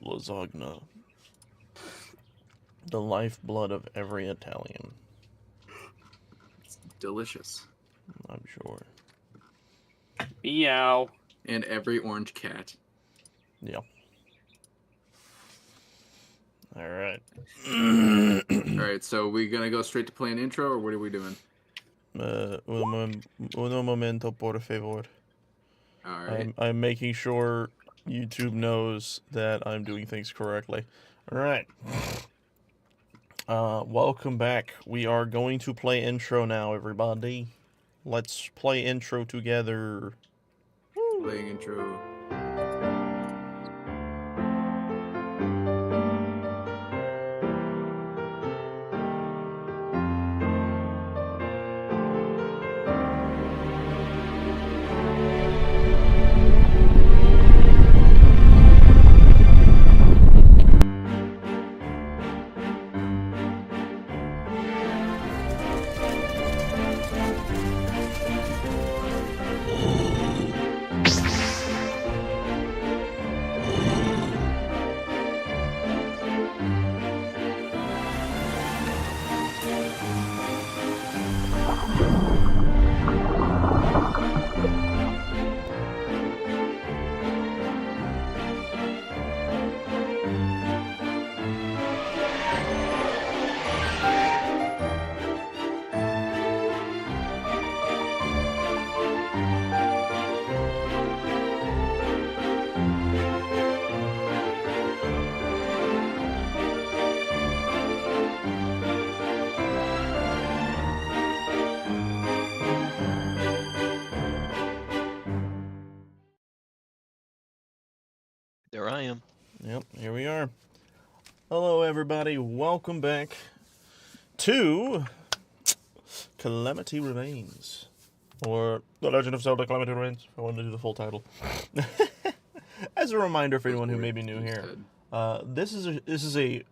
lasagna. The lifeblood of every Italian. It's delicious. I'm sure. Meow. And every orange cat. Yeah. Alright. Alright, so we gonna go straight to play an intro, or what are we doing? Uno momento, por favor. Alright. I'm making sure YouTube knows that I'm doing things correctly. Alright. Welcome back. We are going to play intro now, everybody. Let's play intro together. Playing intro. There I am. Yep, here we are. Hello, everybody. Welcome back to Calamity Remains. Or The Legend of Zelda Calamity Remains, if I wanted to do the full title. As a reminder for anyone who may be new here, this is a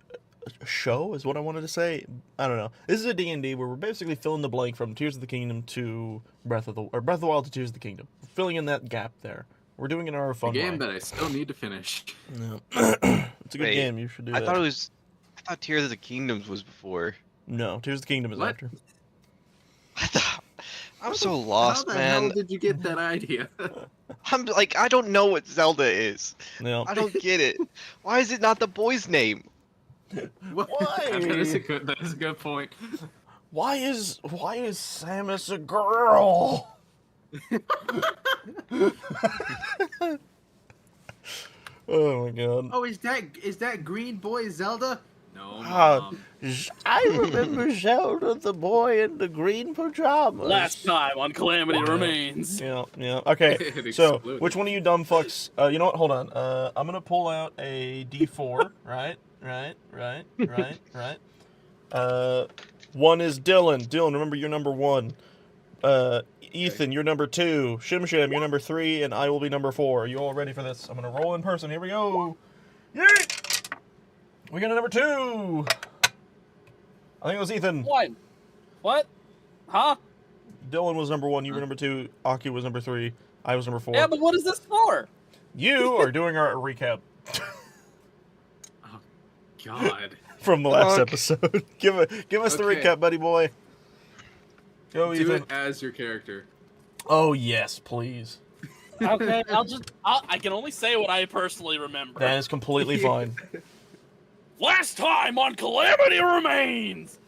show, is what I wanted to say. I don't know. This is a D&D where we're basically filling the blank from Tears of the Kingdom to Breath of the Wild to Tears of the Kingdom. Filling in that gap there. We're doing it in our fun A game way. that I still need to finish. No. It's a good Wait, game. You should do I that. thought Tears of the Kingdoms was before. No, Tears of the Kingdom is What? after. I'm so lost, How the hell man. did you get that idea? I'm like, I don't know what Zelda is. No. I don't get it. Why is it not the boy's name? What? Why? That is a good point. Why is Samus a girl? Oh my god. Oh, is that green boy Zelda? No, Ah, Mom. I remember Zelda, the boy in the green pajamas. Last time on Calamity Remains. Yeah. Okay, It so exploded. which one of you dumb fucks? You know what? Hold on. I'm gonna pull out a D4. Right. One is Dylan. Dylan, remember you're number 1. Ethan, you're number 2. Shim Shim, you're number 3, and I will be number 4. Are you all ready for this? I'm gonna roll in person. Here we go. Yay! We got a number 2. I think it was Ethan. One. What? Huh? Dylan was number 1. You were number 2. Aki was number 3. I was number 4. Yeah, but what is this for? You are doing our recap Oh, God. from the last Fuck. episode. Give us the Okay. recap, buddy boy. Go, Do Ethan. it as your character. Oh yes, please. Okay, I can only say what I personally remember. That is completely fine. Last time on Calamity Remains,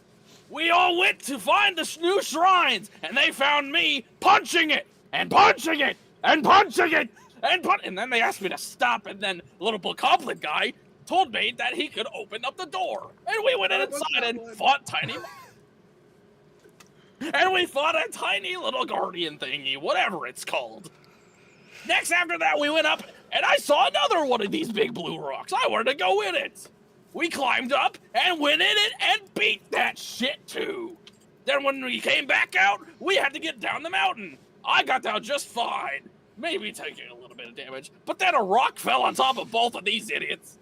we all went to find the new shrines, and they found me punching it, and punching it, and punching it, and then they asked me to stop, and then the little bokoblin guy told me that he could open up the door, and we went inside and fought and we fought a tiny little guardian thingy, whatever it's called. Next after that, we went up, and I saw another one of these big blue rocks. I wanted to go in it. We climbed up and went in it and beat that shit too. Then when we came back out, we had to get down the mountain. I got down just fine, maybe taking a little bit of damage, but then a rock fell on top of both of these idiots.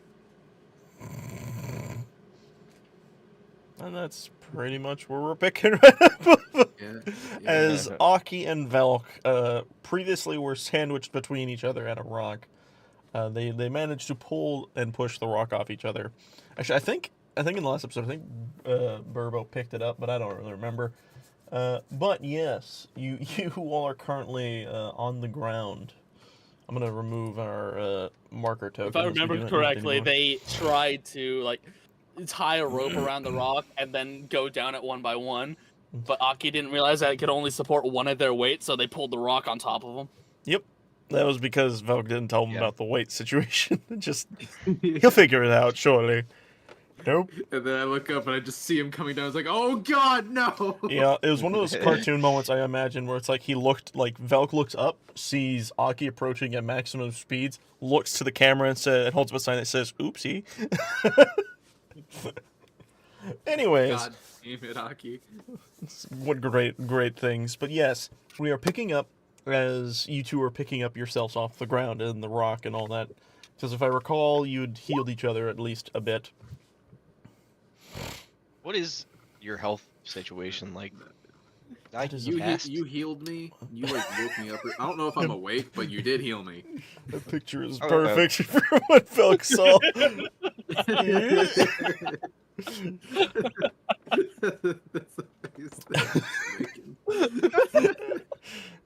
And that's pretty much where we're picking right up. Yeah. As Aki and Velk previously were sandwiched between each other at a rock. They managed to pull and push the rock off each other. Actually, I think in the last episode, I think Burbo picked it up, but I don't really remember. But yes, you all are currently on the ground. I'm gonna remove our marker token. If I remember correctly, they tried to like tie a rope around the rock and then go down it one by one. But Aki didn't realize that it could only support one of their weight, so they pulled the rock on top of them. Yep. That was because Velk didn't tell him Yeah. about the weight situation. Just he'll figure it out shortly. Nope. And then I look up and I just see him coming down. I was like, oh god, no! Yeah, it was one of those cartoon moments, I imagine, where it's like Velk looks up, sees Aki approaching at maximum speeds, looks to the camera and holds up a sign that says, oopsie. Anyways, God damn it, Aki. what great things. But yes, we are picking up as you two are picking up yourselves off the ground and the rock and all that. Because if I recall, you'd healed each other at least a bit. What is your health situation like? That is You healed me. You like woke me up. I don't know if I'm awake, but you did heal me. That picture is Oh, perfect for what Velk saw. That's the face that he's making.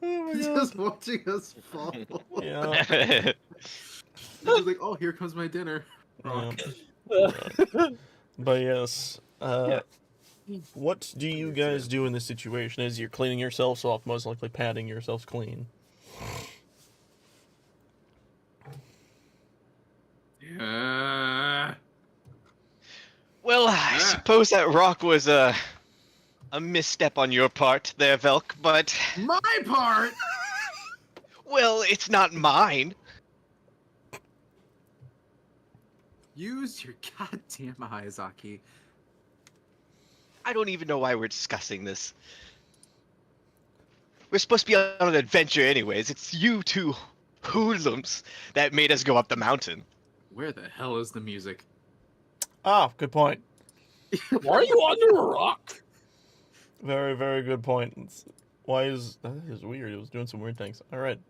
Oh my He's god. just watching us fall. Yeah. He's like, oh, here comes my dinner. Rock. But yes, what do you guys do in this situation as you're cleaning yourselves off, most likely patting yourselves clean? Yeah. Well, I suppose that rock was a misstep on your part there, Velk, but My part. well, it's not mine. Use your goddamn eyes, Aki. I don't even know why we're discussing this. We're supposed to be on an adventure anyways. It's you two hoodlums that made us go up the mountain. Where the hell is the music? Ah, good point. Why are you under a rock? Very, very good point. That is weird. It was doing some weird things. All right.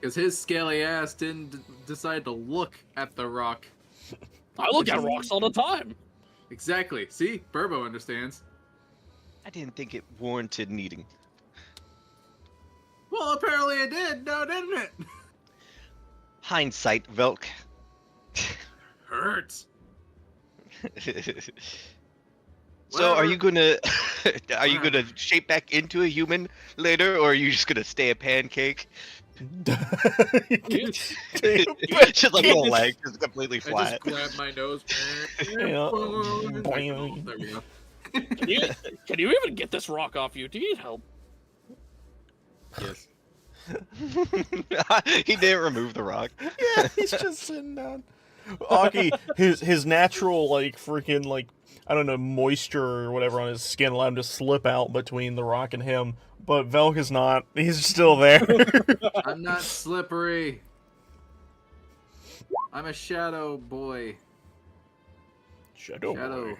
Because his scaly ass didn't decide to look at the rock. I look at rocks all the time. Exactly. See? Burbo understands. I didn't think it warranted needing. Well, apparently it did, now didn't it? Hindsight, Velk. Hurts. So, are Whatever. you gonna shape back into a human later, or are you just gonna stay a pancake? Just like a leg, just completely I flat. just grabbed my nose. Yeah. There we go. Can you even get this rock off you? Do you need help? Yes. He didn't remove the rock. Yeah, he's just sitting down. Aki, his natural freaking I don't know, moisture or whatever on his skin allowed him to slip out between the rock and him, but Velk is not. He's still there. I'm not slippery. I'm a shadow boy. Shadow. Shadower.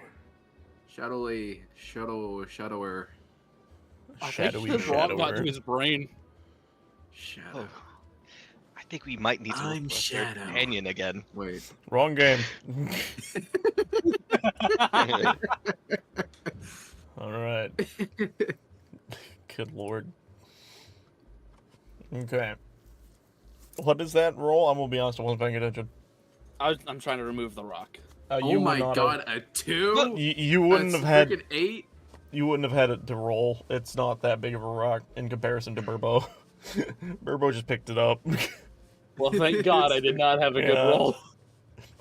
I Shadowy think this rock got to shadower. his brain. Shadow. I think we might need to I'm look for a third Shadow. companion again. Wait. Wrong game. All right. Good lord. Okay. What is that roll? I'm gonna be honest, I wasn't paying attention. I'm trying to remove the rock. Oh You would my not god, a 2? Have, you wouldn't That's have had. freaking 8? You wouldn't have had it to roll. It's not that big of a rock in comparison to Burbo. Burbo just picked it up. Well, thank God I did not have a good Yeah. roll.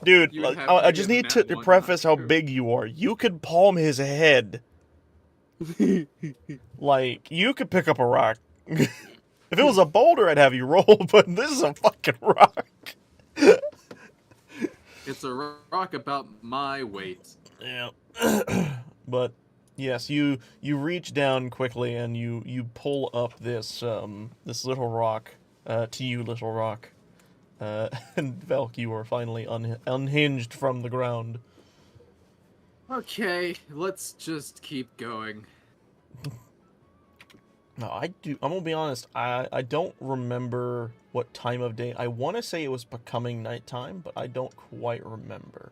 Dude, You would have I to just give need Matt to one preface how too. big you are. You could palm his head. You could pick up a rock. If it was a boulder, I'd have you roll, but this is a fucking rock. It's a rock about my weight. Yeah. But yes, you reach down quickly and you pull up this this little rock to you, little rock. And Velk, you are finally unhinged from the ground. Okay, let's just keep going. No, I do. I'm gonna be honest. I don't remember what time of day. I want to say it was becoming nighttime, but I don't quite remember.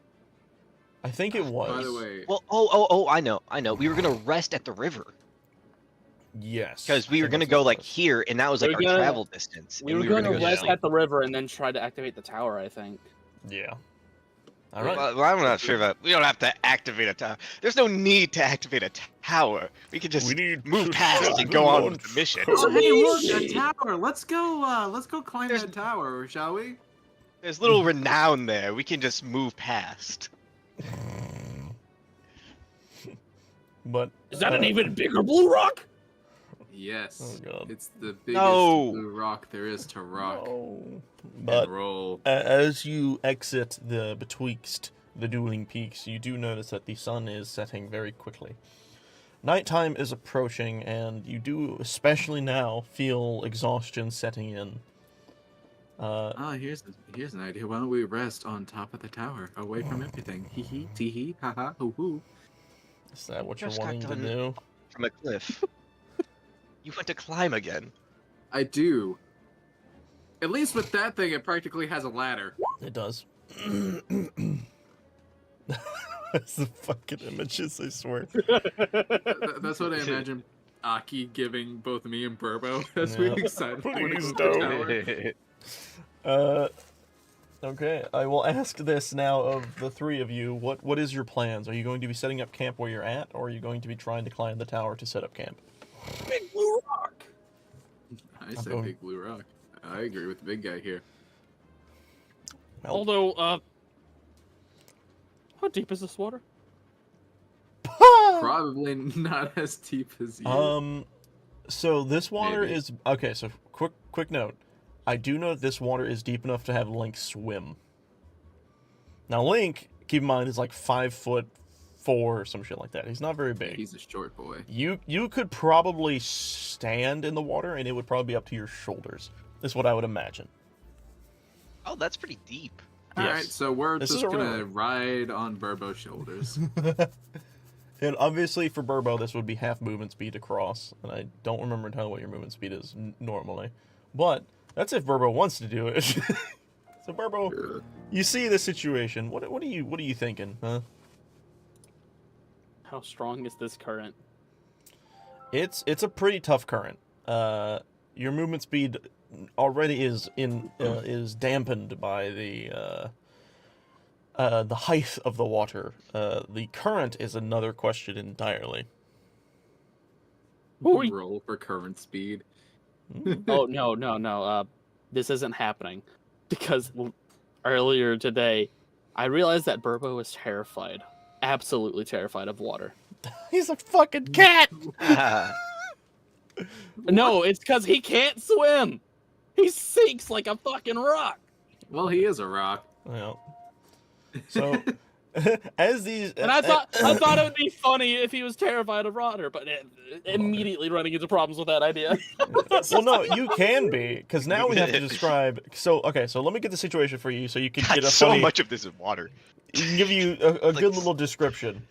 I think it was. By the way, Well, I know. We were gonna rest at the river Yes. because we I were think gonna that's go what it like was. here, and that was like We our were gonna- travel distance. We and were going to go rest sleep. at the river and then try to activate the tower, I think. Yeah. All right. Well, I'm not sure about. We don't have to activate a tower. There's no need to activate a tower. We can just We need move to past set and the go on with launch the mission. code. oh hey, look, a Easy. tower. Let's go climb There's- that tower, shall we? There's little renown there. We can just move past. But Is that an even bigger blue rock? Yes. Oh, God. It's the biggest No. blue rock there is to rock no. and But roll. as you exit the betwixt the dueling peaks, you do notice that the sun is setting very quickly. Nighttime is approaching, and you do, especially now, feel exhaustion setting in. Here's an idea. Why don't we rest on top of the tower, away from everything? Hee hee, tee hee, ha ha, hoo hoo. Is that what you're Just got wanting to done. do? From a cliff. You want to climb again? I do. At least with that thing, it practically has a ladder. It does. That's the fucking images, I swear. That's what I imagine Aki giving both me and Burbo as we Yeah. excited for Please the don't. tower. Okay, I will ask this now of the three of you. What is your plans? Are you going to be setting up camp where you're at, or are you going to be trying to climb the tower to set up camp? Big blue rock. I said going- Big Blue Rock. I agree with the big guy here. Well, Although, how deep is this water? Probably not as deep as you. So this water Maybe. is okay. So quick note. I do know that this water is deep enough to have Link swim. Now Link, keep in mind, is like 5'4" or some shit like that. He's not very big. He's a short boy. You could probably stand in the water and it would probably be up to your shoulders. Is what I would imagine. Oh, that's pretty deep. Yes. Alright, so we're This just is a gonna river. ride on Burbo's shoulders. And obviously for Burbo, this would be half movement speed across. And I don't remember entirely what your movement speed is normally. But that's if Burbo wants to do it. So Burbo, you see the situation. What are you thinking, huh? How strong is this current? It's a pretty tough current. Your movement speed already is dampened by the height of the water. The current is another question entirely. Oi. Roll for current speed. Oh no! This isn't happening because earlier today, I realized that Burbo was terrified, absolutely terrified of water. He's a fucking cat. No, it's because he can't swim. He sinks like a fucking rock. Well, he is a rock. Well, so as these And I thought it would be funny if he was terrified of water, but immediately running into problems with that idea. well, no, you can be because now we have to describe. So okay, so let me get the situation for you so you can God, get a so funny. much of this is water. You can give you a Like- good little description.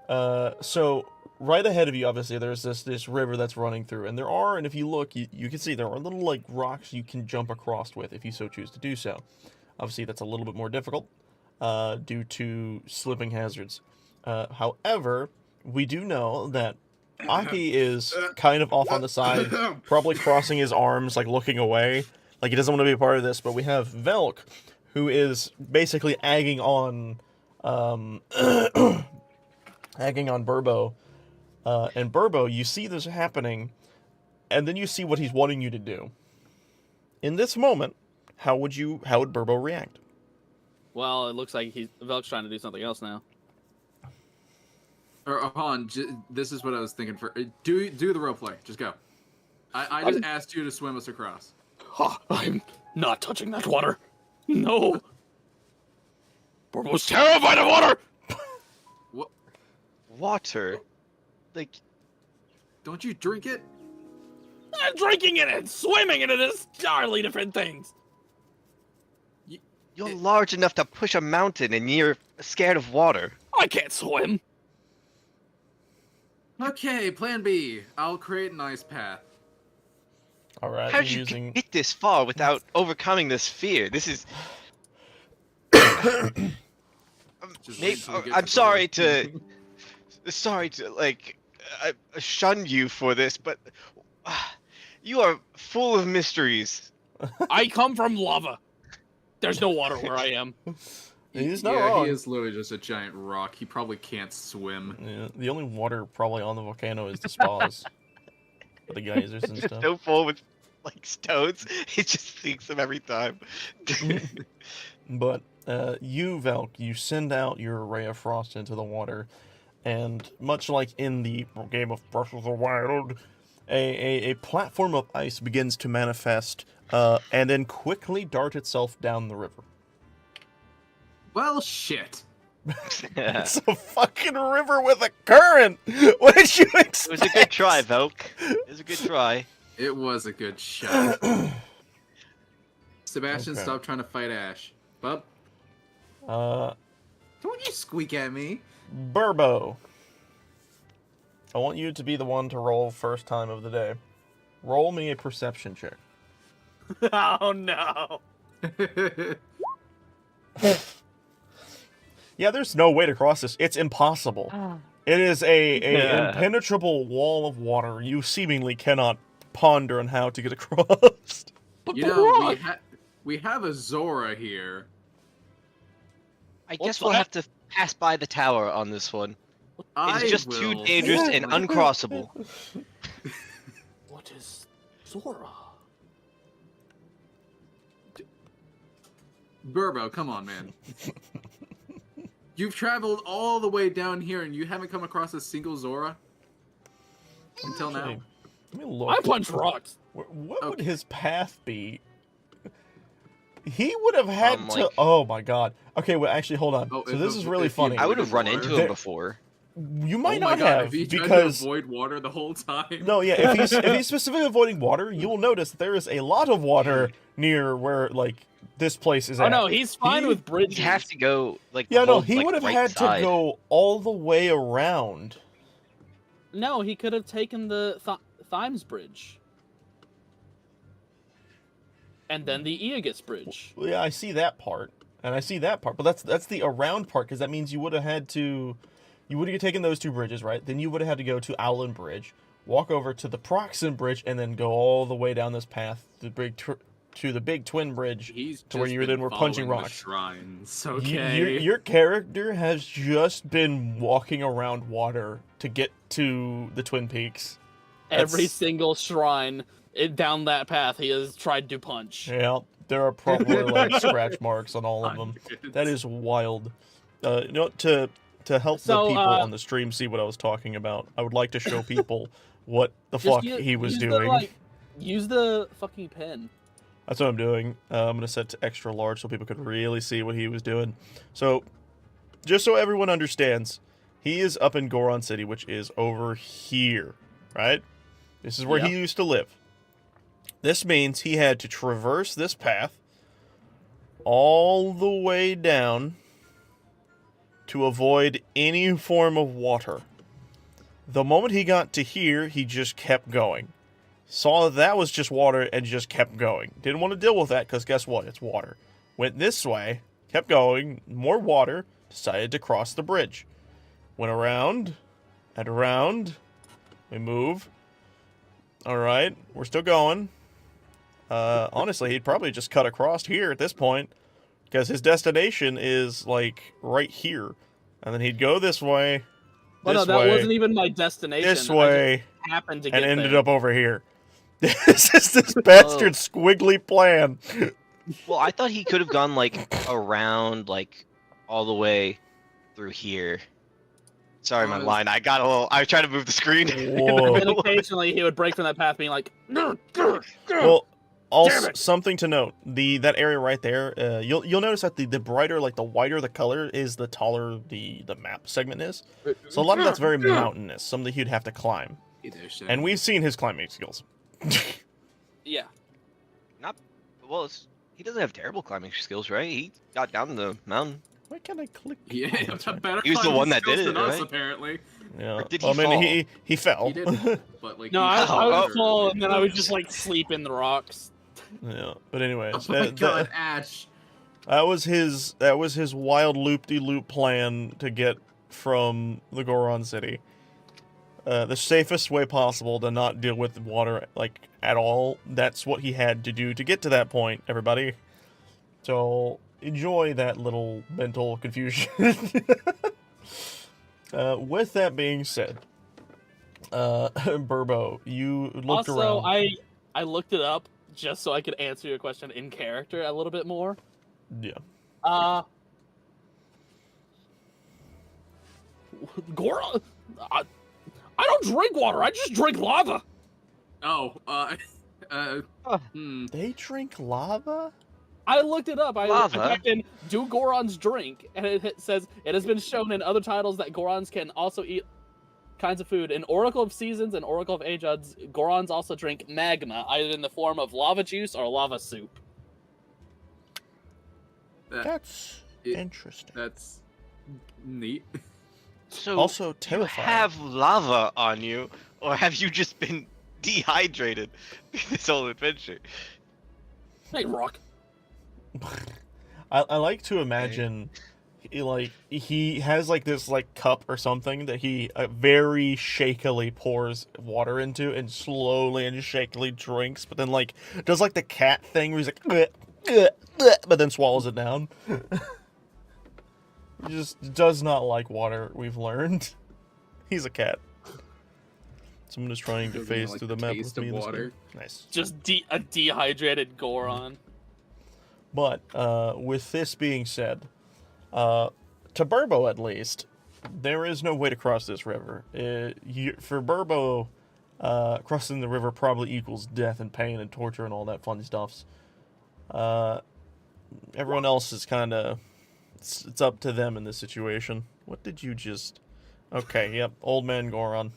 So right ahead of you, obviously, there's this river that's running through, and and if you look, you can see there are little like rocks you can jump across with if you so choose to do so. Obviously, that's a little bit more difficult due to slipping hazards. However, we do know that Aki is kind of off on the side, probably crossing his arms, like looking away, like he doesn't want to be a part of this. But we have Velk, who is basically egging on Burbo. And Burbo, you see this happening, and then you see what he's wanting you to do. In this moment, how would Burbo react? Well, it looks like Velk's trying to do something else now. Or hold on, this is what I was thinking. Do the role play. Just go. I just asked you to swim us across. I'm not touching that water. No. Burbo's terrified of water. What? Water? Like, Don't you drink it? Drinking in it, swimming in it is entirely different things. you're large enough to push a mountain and you're scared of water. I can't swim. Okay, plan B. I'll create an ice path. All right. How did you get this far without overcoming this fear? This is. I'm sorry to like shun you for this, but you are full of mysteries. I come from lava. There's no water where I am. He's not wrong. He is literally just a giant rock. He probably can't swim. Yeah, the only water probably on the volcano is the spas. For the geysers and It's stuff. so full with like stones. It just sinks them every time. But you, Velk, you send out your ray of frost into the water, and much like in the game of Breath of the Wild, a platform of ice begins to manifest and then quickly dart itself down the river. Well, shit. It's a fucking river with a current! What did you expect? It was a good try, Velk. It was a good try. It was a good shot. Sebastian, Okay. stop trying to fight Ash. Bub, Uh, don't you squeak at me. Burbo. I want you to be the one to roll first time of the day. Roll me a perception check. Oh no. Yeah, there's no way to cross this. It's impossible. It is a impenetrable wall of water. You seemingly cannot ponder on how to get across. But You the know, rock. we have a Zora here. I What's guess we'll that? have to pass by the tower on this one. I It's just will. too dangerous and uncrossable. What is Zora? Burbo, come on, man. You've traveled all the way down here and you haven't come across a single Zora? Until now. Actually, let me look. I punch rocks. What would Okay. his path be? He would have had to. Like- Oh my god. Okay, well, actually, hold on. Oh, so if this the- is really if you- funny. I would have run into There- him before. You might Oh my not God, have if he tried because to avoid water the whole time. no, yeah. If he's specifically avoiding water, you will notice that there is a lot of water near where like this place is Oh at. no, he's fine He- with bridges. You'd have to go like. the Yeah, no, whole, he like, would have right had side. to go all the way around. No, he could have taken the Thymes Bridge. And then the Aegis Bridge. Well, yeah, I see that part, and I see that part, but that's the around part because that means you would have had to, you would have taken those two bridges, right? Then you would have had to go to Owlin Bridge, walk over to the Proxim Bridge, and then go all the way down this path to the big twin bridge. He's To where just you been then were punching following the rocks. Shrines. You- Okay. your character has just been walking around water to get to the Twin Peaks. Every That's- single shrine down that path he has tried to punch. Yeah, there are probably like scratch marks on all of them. That is wild. You know, to help So, the people uh, on the stream see what I was talking about, I would like to show people what the Just fuck he was use doing. Use the fucking pen. That's what I'm doing. I'm gonna set to extra large so people could really see what he was doing. So, just so everyone understands, he is up in Goron City, which is over here, right? This is where he Yeah. used to live. This means he had to traverse this path all the way down to avoid any form of water. The moment he got to here, he just kept going. Saw that was just water and just kept going. Didn't want to deal with that because guess what? It's water. Went this way, kept going, more water, decided to cross the bridge. Went around and around. We move. Alright, we're still going. Honestly, he'd probably just cut across here at this point because his destination is like right here. And then he'd go this way, Well, no, this that way, wasn't even my destination. this I way, just happened to and get ended there. up over here. This is this bastard squiggly plan. Well, I thought he could have gone like around, like all the way through here. Sorry, my line. I got a little. I was trying to move the screen. Whoa. And occasionally he would break from that path, being like, "Grr, grr, grr." Well, Damn also it. something to note: that area right there, you'll notice that the brighter, like the whiter the color is, the taller the map segment is. So a lot of that's very mountainous, something he'd have to climb. Hey there, Shaq. And we've seen his climbing skills. Yeah. Well, he doesn't have terrible climbing skills, right? He got down the mountain. Why can't I click? Yeah, Oh, that's right. better He was the climbing one that did skills it, than us, right? apparently. Yeah. Or did Well, he I mean, fall? he fell. He did, but like No, he I fell was over full, and then I and- was just like sleep in the rocks. Yeah. But anyways, Oh my god, Ash! that was his wild loop-de-loop plan to get from the Goron City. The safest way possible to not deal with water like at all. That's what he had to do to get to that point, everybody. So enjoy that little mental confusion. With that being said, Burbo, you looked Also, around. I looked it up just so I could answer your question in character a little bit more. Yeah. Goron. I don't drink water. I just drink lava. Oh, Huh. They drink lava? I looked it up. I Lava? typed in "Do Gorons drink?" and it says it has been shown in other titles that Gorons can also eat kinds of food. In Oracle of Seasons and Oracle of Ages, Gorons also drink magma, either in the form of lava juice or lava soup. That's interesting. That's neat. So Also you terrifying. have lava on you, or have you just been dehydrated this whole adventure? Hey, Rock. I like to imagine he has like this like cup or something that he very shakily pours water into and slowly and shakily drinks, but then like does like the cat thing where he's like but then swallows it down. He just does not like water, we've learned. He's a cat. Someone is trying to Doesn't phase like through the the map taste with me of in this water. game. Nice. Just a dehydrated Goron. But with this being said, to Burbo at least, there is no way to cross this river. For Burbo, crossing the river probably equals death and pain and torture and all that fun stuffs. Everyone else is kind of... It's up to them in this situation. What did you just... Okay, yep, Old Man Goron.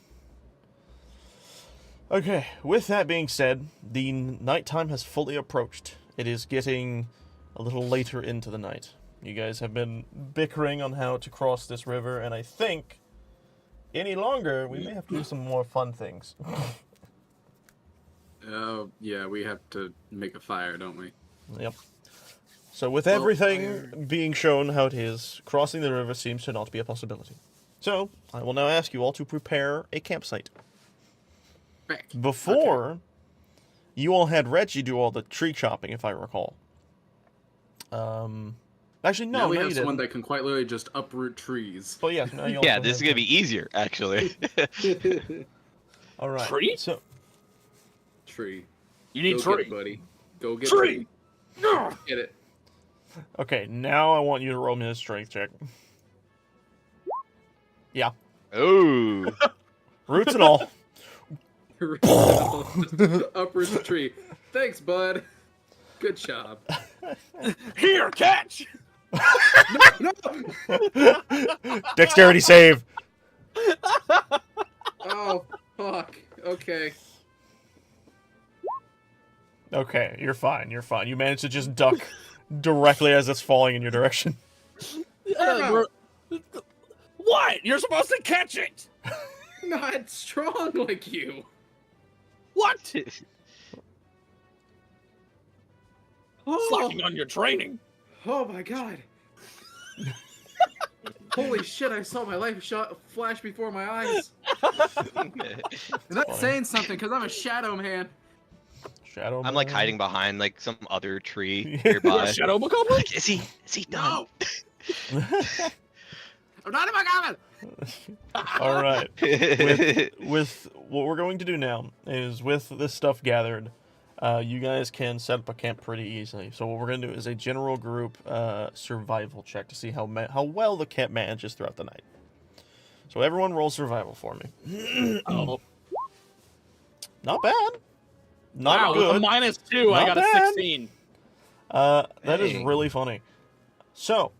Okay, with that being said, the nighttime has fully approached. It is getting a little later into the night. You guys have been bickering on how to cross this river, and I think any longer we may have to do some more fun things. Yeah, we have to make a fire, don't we? Yep. So with Well, everything being shown how it is, crossing the river seems to not be a possibility. So, I will now ask you all to prepare a campsite. Back. Before, you all had Reggie do all the tree chopping, if I recall. Actually, no, Now we no, have you someone didn't. that can quite literally just uproot trees. But yes, now you Yeah, also this is have gonna be easier, actually. all right. Tree? So, Tree. You need Go get tree. it, buddy. Go get Tree. No. Get it. okay, now I want you to roll me a strength check. Yeah, Oh, roots and all. Just uproot the tree. Thanks, bud. Good job. Here, catch. No. Dexterity save. Oh, fuck. Okay. Okay, you're fine. You're fine. You managed to just duck directly as it's falling in your direction. What? You're supposed to catch it. Not strong like you. What? Oh, Slacking on your training. oh my god. Holy shit, I saw my life flash before my eyes. And that's funny. saying something, because I'm a shadow man. Shadow. I'm like Man. hiding behind like some other tree You're nearby. Shadow Bokoblin? Like, is he done? No! I'm not in my comment! All right. With what we're going to do now is with this stuff gathered, you guys can set up a camp pretty easily. So what we're going to do is a general group survival check to see how well the camp manages throughout the night. So everyone roll survival for me. Oh, Not bad. Not wow, with good. a -2, I Not got bad. a 16. That is Hey. really funny. So,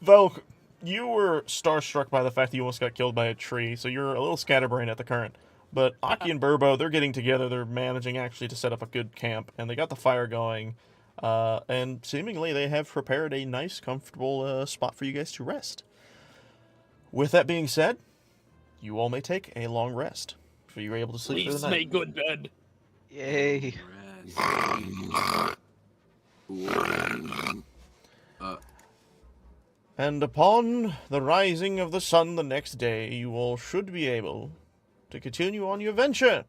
Volk, you were starstruck by the fact that you almost got killed by a tree, so you're a little scatterbrained at the current. But Aki and Burbo, they're getting together. They're managing actually to set up a good camp, and they got the fire going. And seemingly they have prepared a nice, comfortable spot for you guys to rest. With that being said, you all may take a long rest, so you're able to sleep through Please the night. make good bed. Yay. And upon the rising of the sun the next day, you all should be able to continue on your venture.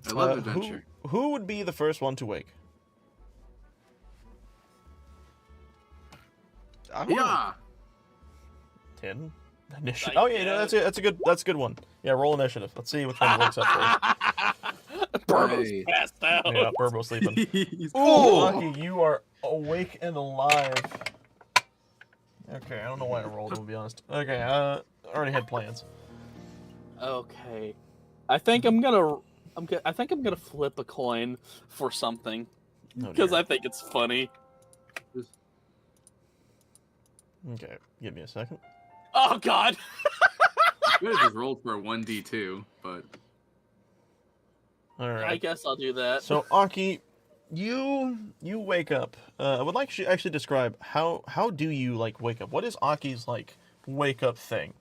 I love adventure. Who would be the first one to wake? I don't know. Yeah. 10. Initiative. Oh yeah, no, that's a good one. Yeah, roll initiative. Let's see which one wakes up first. Burbo's Hey. passed out. Yeah, Burbo's sleeping. He's- Ooh, Lucky, you are awake and alive. Okay, I don't know why I rolled, to be honest. Okay, I already had plans. Okay, I think I'm gonna flip a coin for something Oh, because dear. I think it's funny. Okay, give me a second. Oh God! I could have just rolled for a 1d2, but All I right. guess I'll do that. So, Aki, you wake up. I would like you to actually describe how do you like wake up? What is Aki's like wake up thing?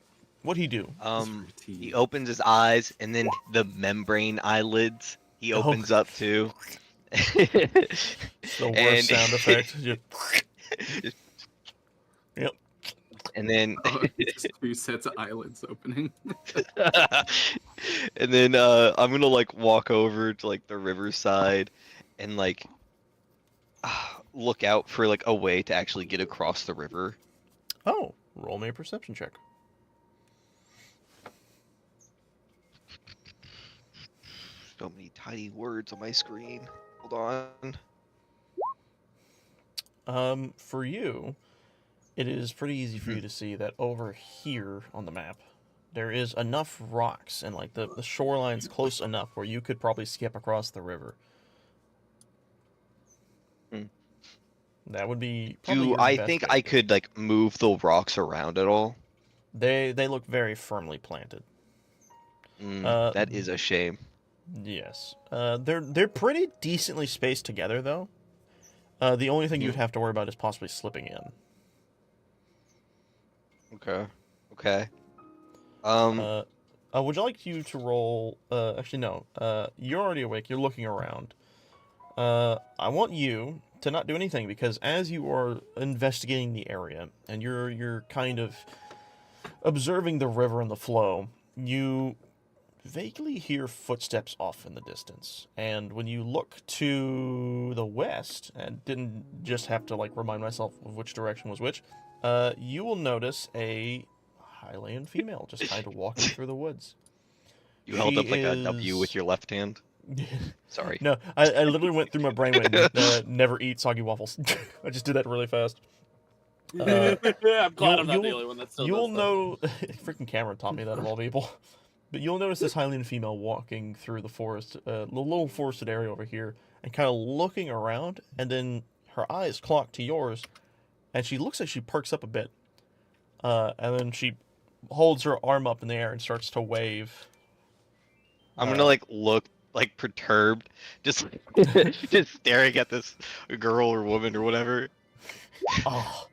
What'd he do? He opens his eyes, and then the membrane eyelids he opens up too. The worst sound effect. Just- Yep. And then, just 2 sets of eyelids opening. and then I'm gonna like walk over to like the riverside, and like look out for like a way to actually get across the river. Oh, roll me a perception check. So many tiny words on my screen. Hold on. For you, it is pretty easy for you to see that over here on the map, there is enough rocks and like the shoreline's close enough where you could probably skip across the river. Hmm. That would be. Probably Do your I best think bet. I could like move the rocks around at all? They look very firmly planted. That is a shame. Yes. They're pretty decently spaced together though. The only thing you'd have to worry about is possibly slipping in. Okay. Would you like you to roll? Actually, no. You're already awake. You're looking around. I want you to not do anything because as you are investigating the area and you're kind of observing the river and the flow, you vaguely hear footsteps off in the distance. And when you look to the west, and didn't just have to like remind myself of which direction was which, you will notice a Hylian female just kind of walking through the woods. You held She up like a W with is- your left hand. Sorry. No, I literally went through my brain with never eat soggy waffles. I just did that really fast. I'm glad I'm not the you'll- only one that still You'll does know, freaking Cameron taught me that of all people. But you'll notice this Hylian female walking through the forest, the little forested area over here, and kind of looking around, and then her eyes clock to yours, and she looks like she perks up a bit, and then she holds her arm up in the air and starts to wave. I'm gonna like look like perturbed, just just staring at this girl or woman or whatever. Oh,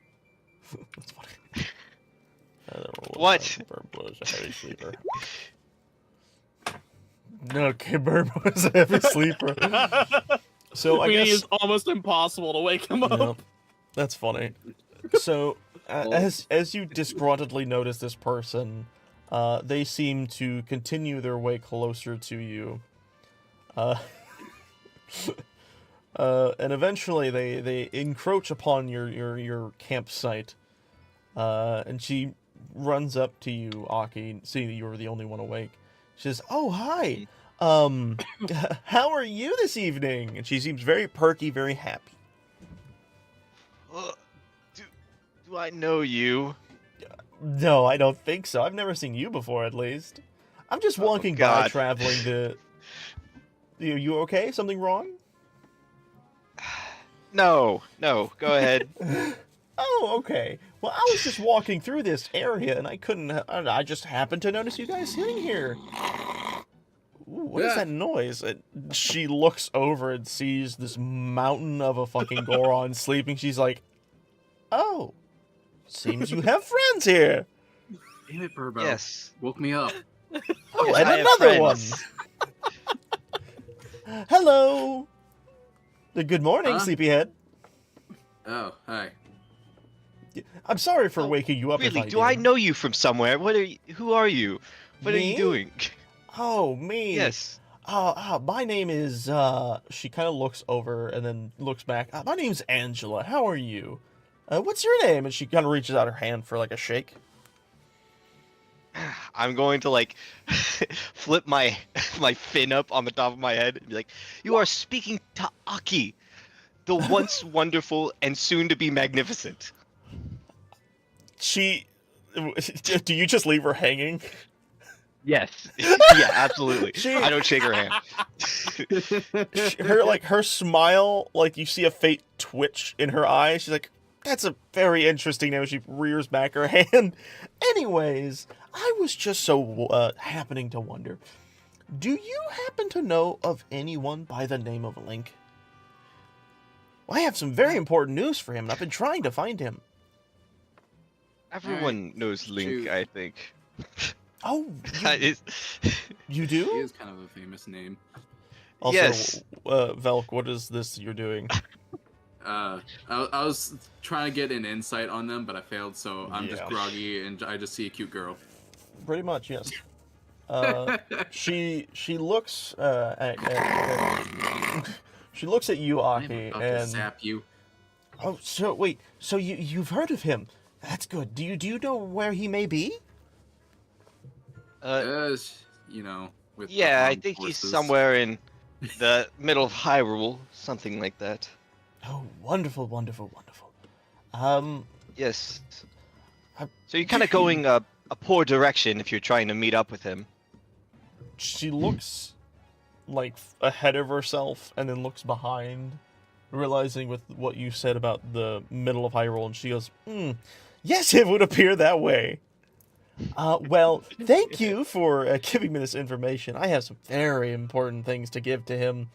that's funny. What? Burb was a heavy sleeper. Okay, Burb was a heavy sleeper. So I Meaning guess it's almost impossible to wake him up. Yep. That's funny. So as you disgruntledly notice this person, they seem to continue their way closer to you. And eventually they encroach upon your campsite. And she runs up to you, Aki, seeing that you're the only one awake. She says, "Oh, hi. How are you this evening?" And she seems very perky, very happy. Do I know you? No, I don't think so. I've never seen you before, at least. I'm just walking by, God. traveling to... You okay? Something wrong? No, go ahead. Oh, okay. Well, I was just walking through this area, and I couldn't... I just happened to notice you guys sitting here. Ooh, what is Yeah. that noise? She looks over and sees this mountain of a fucking Goron sleeping. She's like, "Oh, seems you have friends here." Damn it, Burbo. Yes. Woke me up. Oh, Yes, and I have another one. friends. Hello. Good morning, Huh? sleepyhead. Oh, hi. I'm sorry for Oh, waking you up. Really? If Do I know you from somewhere? What are you? Who are you? What are Me? you doing? Oh, me. Yes. My name is. She kind of looks over and then looks back. My name's Angela. How are you? What's your name? And she kind of reaches out her hand for like a shake. I'm going to like flip my fin up on the top of my head and be like, "You are speaking to Aki, the once wonderful and soon to be magnificent." She. Do you just leave her hanging? Yes. Yeah, absolutely. She- I don't shake her hand. Her smile, like you see a faint twitch in her eye. She's like, "That's a very interesting name." She rears back her hand. Anyways, I was just so happening to wonder, do you happen to know of anyone by the name of Link? I have some very important news for him, and I've been trying to find him. Everyone knows Link, Shoot. I think. Oh, It's- you He do? is kind of a famous name. Also, Yes. Velk, what is this you're doing? I was trying to get an insight on them, but I failed, so I'm just Yeah. groggy and I just see a cute girl. Pretty much, yes. She looks she looks at you, I'm Aki, about to and zap you. oh, so wait, so you've heard of him? That's good. Do you know where he may be? You know, with the yeah, I armed think he's forces. somewhere in the middle of Hyrule, something like that. Oh, wonderful, wonderful, wonderful. Yes. I- So you're kind of going a poor direction if you're trying to meet up with him. She looks like ahead of herself and then looks behind, realizing with what you said about the middle of Hyrule, and she goes, "Yes, it would appear that way." Well, thank you for giving me this information. I have some very important things to give to him.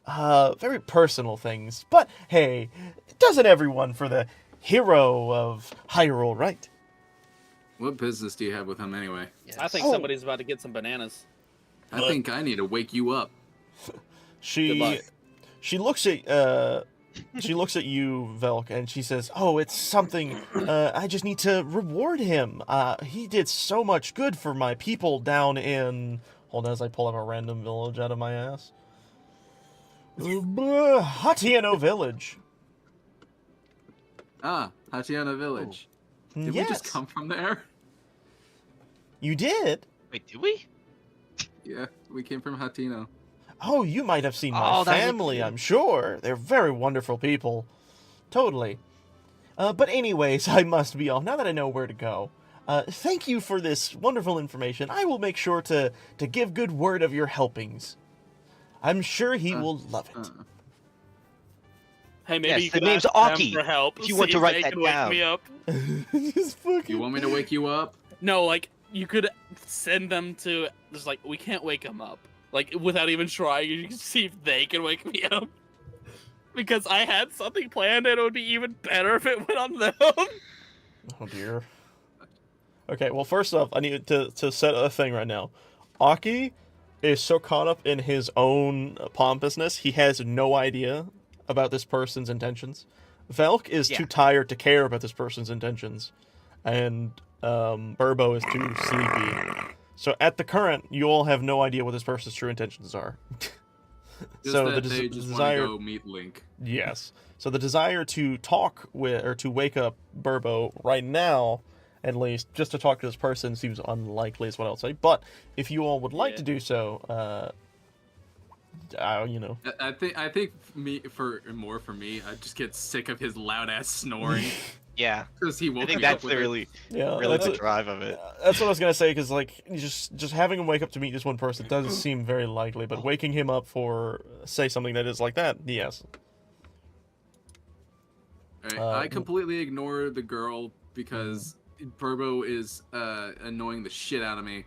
Very personal things. But hey, doesn't everyone for the hero of Hyrule, right? What business do you have with him anyway? I think Oh. somebody's about to get some bananas. I What? think I need to wake you up. Good She luck. she looks at you, Velk, and she says, "Oh, it's something. I just need to reward him. He did so much good for my people down in." Hold on, as I pull up a random village out of my ass. Hatiano Village. Ah, Tatiana Village. Did yes, we just come from there? you did. Wait, did we? Yeah, we came from Hatino. Oh, you might have seen my Oh, that would family, be- I'm sure. They're very wonderful people. Totally. But anyways, I must be off now that I know where to go. Thank you for this wonderful information. I will make sure to give good word of your helpings. I'm sure he will love it. Hey, maybe Yes, you the could name's ask them Aki, for help. if you want see to if write they that can wake down. me up. Just fucking... You want me to wake you up? No, like you could send them to just like we can't wake them up. Like without even trying, you can see if they can wake me up. Because I had something planned and it would be even better if it went on them. Oh dear. Okay, well first off, I need to set a thing right now. Aki is so caught up in his own pompousness, he has no idea about this person's intentions. Velk is Yeah. too tired to care about this person's intentions. And Burbo is too sleepy. So at the current, you all have no idea what this person's true intentions are. Just so that the they just desire, want to go meet Link. yes. So the desire to talk with or to wake up Burbo right now, at least, just to talk to this person seems unlikely, is what I'll say. But if you all would like Yeah. to do so, you know, I think for me, I just get sick of his loud ass snoring Yeah. because he woke I think me up that's with it. really yeah, really that's, the drive of it. that's what I was gonna say. Because like, just having him wake up to meet this one person doesn't seem very likely. But waking him up for say something that is like that, yes. Right, Uh, I completely ignore the girl because Burbo is annoying the shit out of me.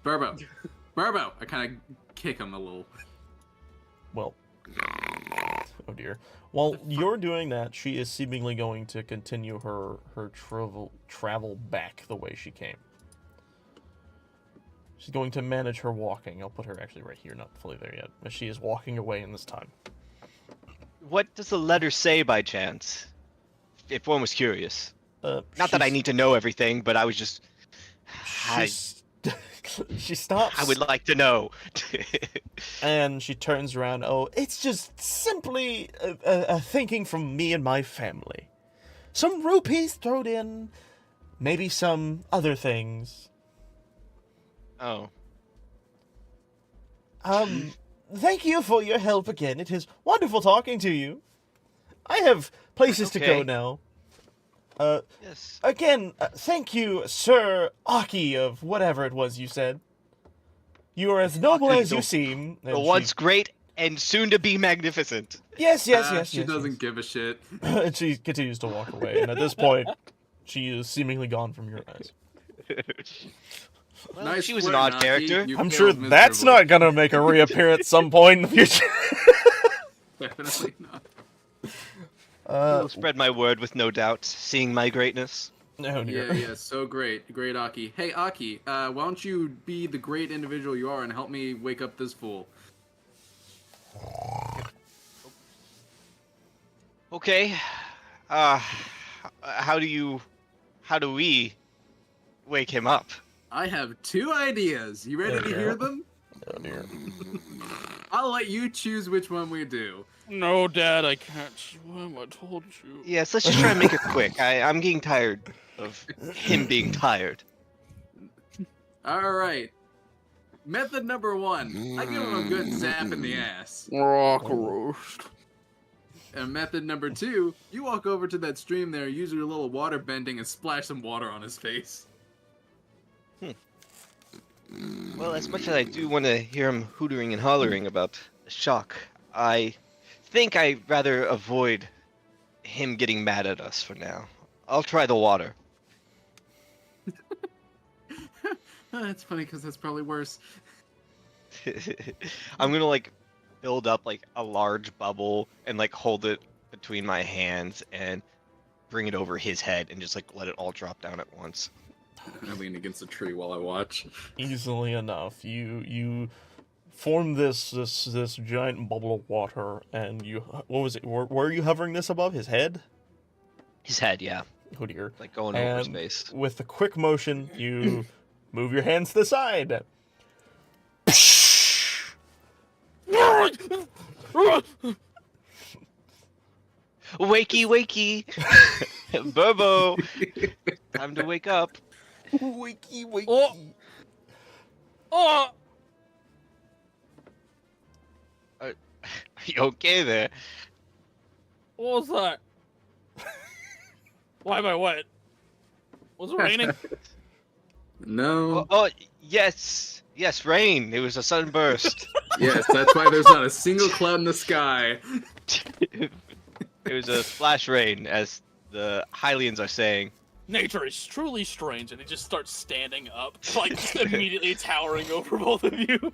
Burbo, Burbo! I kind of kick him a little. Well, oh dear. While you're doing that, she is seemingly going to continue her travel back the way she came. She's going to manage her walking. I'll put her actually right here, not fully there yet. But she is walking away in this time. What does the letter say by chance? If one was curious. Not that I she's- need to know everything, but I was just. She's, she stops. I would like to know. And she turns around. Oh, it's just simply a thinking from me and my family. Some rupees thrown in, maybe some other things. Oh. Thank you for your help again. It is wonderful talking to you. I have places to go Okay. now. Yes. Again, thank you, Sir Aki of whatever it was you said. You are as noble Aki, as you the- seem. The And she- once great and soon to be magnificent. Yes, yes. She doesn't give a shit. And she continues to walk away, and at this point, she is seemingly gone from your eyes. Well, Nice she was an flirt, odd Naki. character. You I'm sure failed that's miserably. not gonna make a reappearance some point in the future. Definitely not. I'll spread my word with no doubt, seeing my greatness. Oh dear. Yeah, so great. Great Aki. Hey, Aki, why don't you be the great individual you are and help me wake up this fool? Okay. How do we wake him up? I have 2 ideas. You ready to Okay. hear them? Oh dear. I'll let you choose which one we do. No, Dad, I can't swim. I told you. Yes, let's just try and make it quick. I'm getting tired of him being tired. Alright. Method number 1. I give him a good zap in the ass. Rock roast. And method number 2, you walk over to that stream there, use your little water bending, and splash some water on his face. Well, as much as I do want to hear him hootering and hollering about the shock, I think I'd rather avoid him getting mad at us for now. I'll try the water. That's funny because that's probably worse. I'm gonna like build up like a large bubble and like hold it between my hands and bring it over his head and just like let it all drop down at once. I lean against a tree while I watch. Easily enough, you form this giant bubble of water, and you what was it? Where are you hovering this above his head? His head, yeah, Oh dear. like going over his And face. with a quick motion, you move your hands to the side. Wakey, wakey, Burbo, time to wake up. Wakey, wakey. Oh. Oh, Are you okay there? what was that? Why am I wet? Was it raining? No. Oh, yes, rain. It was a sunburst. Yes, that's why there's not a single cloud in the sky. It was a splash rain, as the Hylians are saying. Nature is truly strange, and he just starts standing up, like just immediately towering over both of you.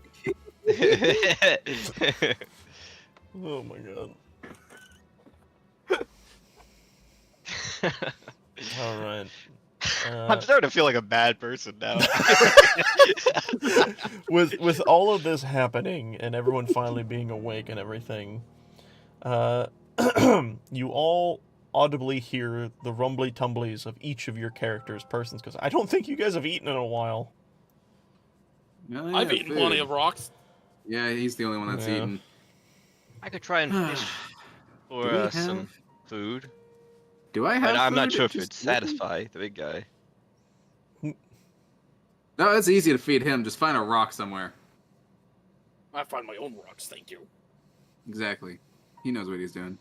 Oh my god. All right. I'm starting to feel like a bad person now. With all of this happening and everyone finally being awake and everything, you all audibly hear the rumbly tumblies of each of your characters' persons, because I don't think you guys have eaten in a while. Oh, I've yeah, eaten food. plenty of rocks. Yeah, he's the only one that's Yeah. eaten. I could try and fish for Do we some have- food. Do I have And I'm not food? sure if Just it'd satisfy the big guy. No, it's easy to feed him. Just find a rock somewhere. I find my own rocks, thank you. Exactly. He knows what he's doing.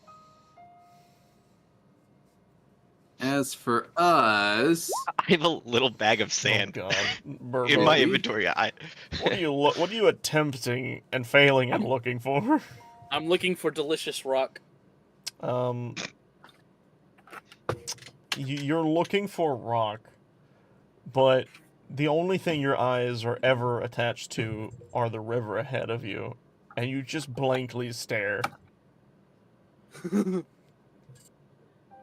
As for us, I have a little bag of sand Oh god. Burbo, in my Really? inventory. what are you attempting and failing and looking for? I'm looking for delicious rock. You're looking for rock, but the only thing your eyes are ever attached to are the river ahead of you, and you just blankly stare. I'm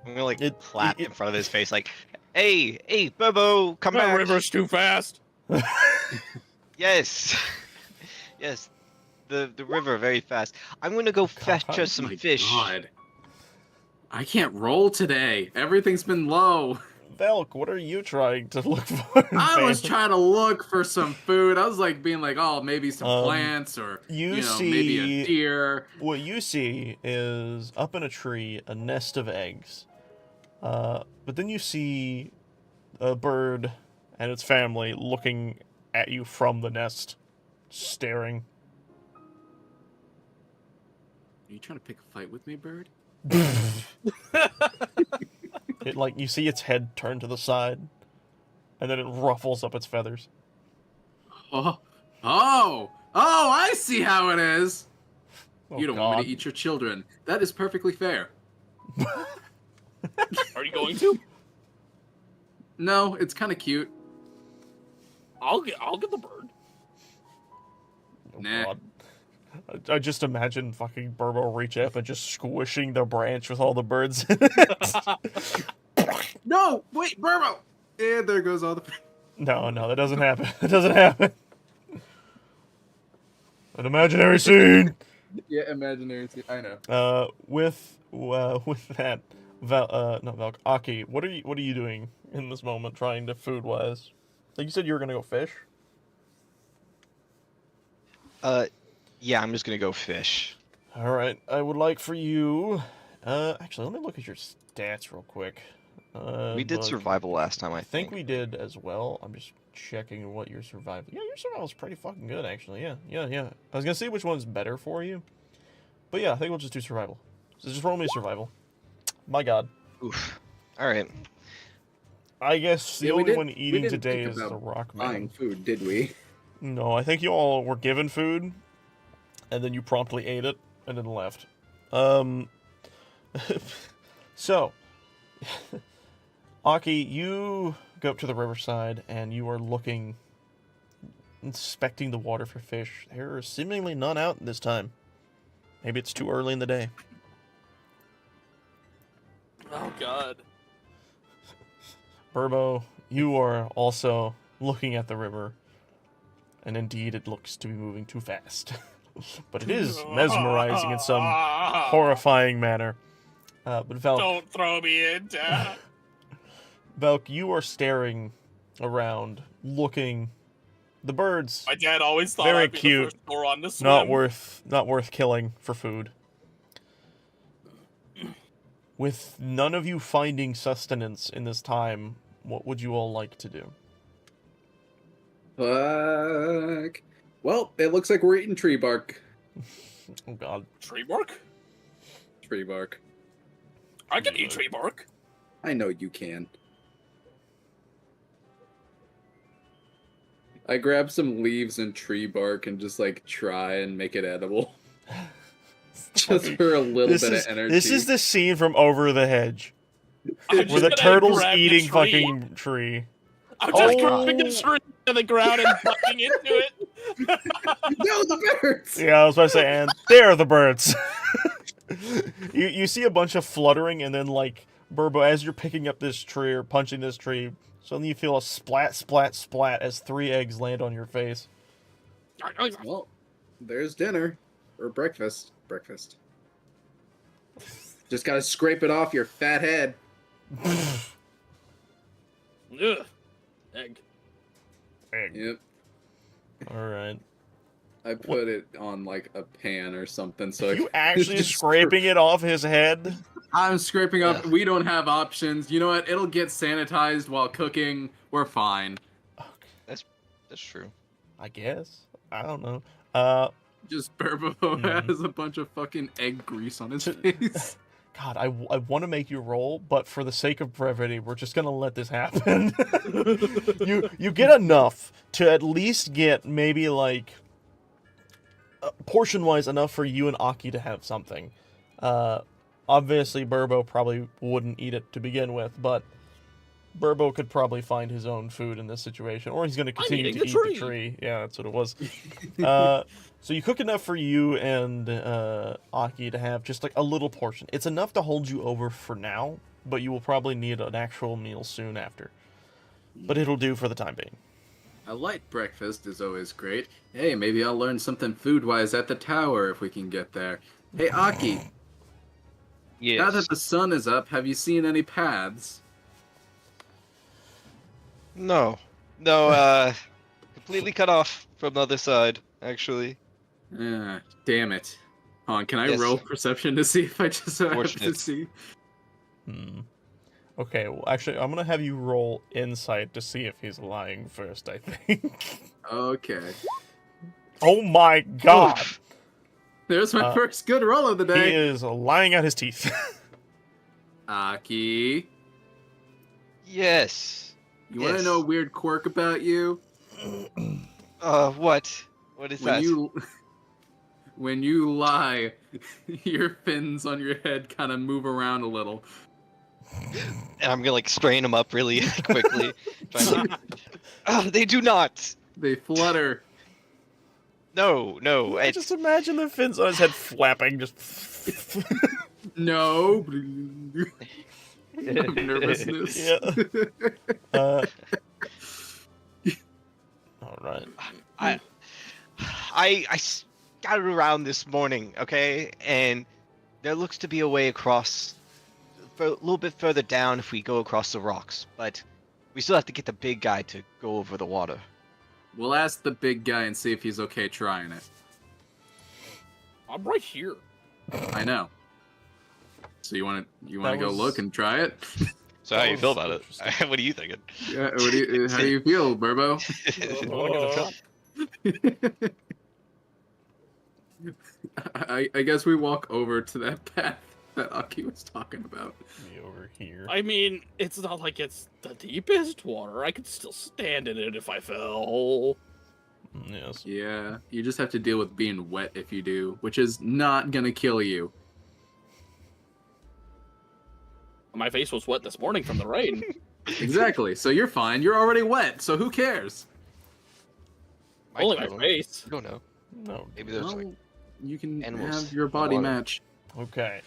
gonna like It- clap it- in front of his face, like, "Hey, Bobo, come That back!" river's too fast. Yes. Yes. The river very fast. I'm gonna go fetch God. us some My fish. God. I can't roll today. Everything's been low. Velk, what are you trying to look for? I was man? trying to look for some food. I was like being like, oh, maybe some Um, plants or You maybe a see, deer. what you see is up in a tree a nest of eggs. But then you see a bird and its family looking at you from the nest, staring. Are you trying to pick a fight with me, bird? It like you see its head turn to the side, and then it ruffles up its feathers. Oh, oh, I see how it is. Oh, You don't want me God. to eat your children. That is perfectly fair. Are you going to? No, it's kind of cute. I'll get the bird. Oh, Nah. God. I just imagine fucking Burbo reach up and just squishing the branch with all the birds in it. No, wait, Burbo. And there goes all the. No, that doesn't happen. It doesn't happen. An imaginary scene. Yeah, imaginary. I know. With that, not Valk, Aki, what are you doing in this moment, trying to food wise? Like you said, you were gonna go fish. Yeah, I'm just gonna go fish. All right, I would like for you. Actually, let me look at your stats real quick. We did Bug. survival last time, I I think we did as well. I'm just checking what your survival. Yeah, your survival's pretty fucking good, actually. Yeah. I was gonna see which one's better for you, but yeah, I think we'll just do survival. So just roll me survival. My God. Oof. All right. I guess the Yeah, we only didn't- one we eating didn't today think is the about rock Buying man. food, did we? No, I think you all were given food, and then you promptly ate it and then left. So, Aki, you go up to the riverside and you are looking, inspecting the water for fish. There are seemingly none out this time. Maybe it's too early in the day. Oh God. Burbo, you are also looking at the river, and indeed it looks to be moving too fast. But it is mesmerizing in some horrifying manner. But Valk, Don't throw me into. Valk, you are staring around, looking. The birds, My dad always thought Very I'd be cute. the first moron to swim. not worth killing for food. With none of you finding sustenance in this time, what would you all like to do? Fuck. Well, it looks like we're eating tree bark. Oh God. Tree bark? Tree bark. I can eat tree bark. I know you can. I grab some leaves and tree bark and just like try and make it edible. Just for a little bit of energy. This is the scene from Over the Hedge, I'm where just the gonna turtle's grab the eating tree. fucking tree. I'm just Oh. grabbing a tree to the ground and fucking into it. No, the birds! Yeah, I was about to say, and there are the birds. you see a bunch of fluttering, and then like Burbo, as you're picking up this tree or punching this tree, suddenly you feel a splat, splat, splat as 3 eggs land on your face. Well, there's dinner. Or breakfast. Breakfast. Just gotta scrape it off your fat head. Ugh. Egg. Egg. Yep. All right. I put it on like a pan or something, so You I actually just scraping it off his head? I'm scraping up. Yeah. We don't have options. You know what? It'll get sanitized while cooking. We're fine. That's true. I guess. I don't know. Just Burbo has a bunch of fucking egg grease on his face. God, I want to make you roll, but for the sake of brevity, we're just gonna let this happen. you get enough to at least get maybe like portion-wise enough for you and Aki to have something. Obviously, Burbo probably wouldn't eat it to begin with, but Burbo could probably find his own food in this situation, or he's going to continue eating to the eat the tree. Yeah, that's what it was. So you cook enough for you and Aki to have just like a little portion. It's enough to hold you over for now, but you will probably need an actual meal soon after. But it'll do for the time being. A light breakfast is always great. Hey, maybe I'll learn something food-wise at the tower if we can get there. Hey, Aki, now Yes. that the sun is up, have you seen any paths? No. Completely cut off from the other side, actually. Damn it. Hold on, can I Yes. roll perception to see if I just have to Fortunate. see? Okay, well, actually, I'm gonna have you roll insight to see if he's lying first, I think. Okay. Oh my god! Oof. There's my first good roll of the He day. is lying out his teeth. Aki, Yes. you want to Yes. know a weird quirk about you? What? What is When that? when you lie, your fins on your head kind of move around a little. And I'm gonna like strain them up really quickly. Trying to... they do not. They flutter. No. I just imagine the fins on his head flapping, just. No. Nervousness. Yeah. All right. I scouted around this morning, okay, and there looks to be a way across, a little bit further down if we go across the rocks, but we still have to get the big guy to go over the water. We'll ask the big guy and see if he's okay trying it. I'm right here. I know. So you want to That go was- look and try it? So how do you feel about it? What are you thinking? Yeah. How do you feel, Burbo? I wanna give it a shot. I guess we walk over to that path that Aki was talking about. Be over here. I mean, it's not like it's the deepest water. I could still stand in it if I fell. Yes. Yeah, you just have to deal with being wet if you do, which is not gonna kill you. My face was wet this morning from the rain. Exactly. So you're fine. You're already wet. So who cares? Only Might my kill him. face. I don't know. No. Maybe there's like Well, you can animals have your in the body water. match. Okay.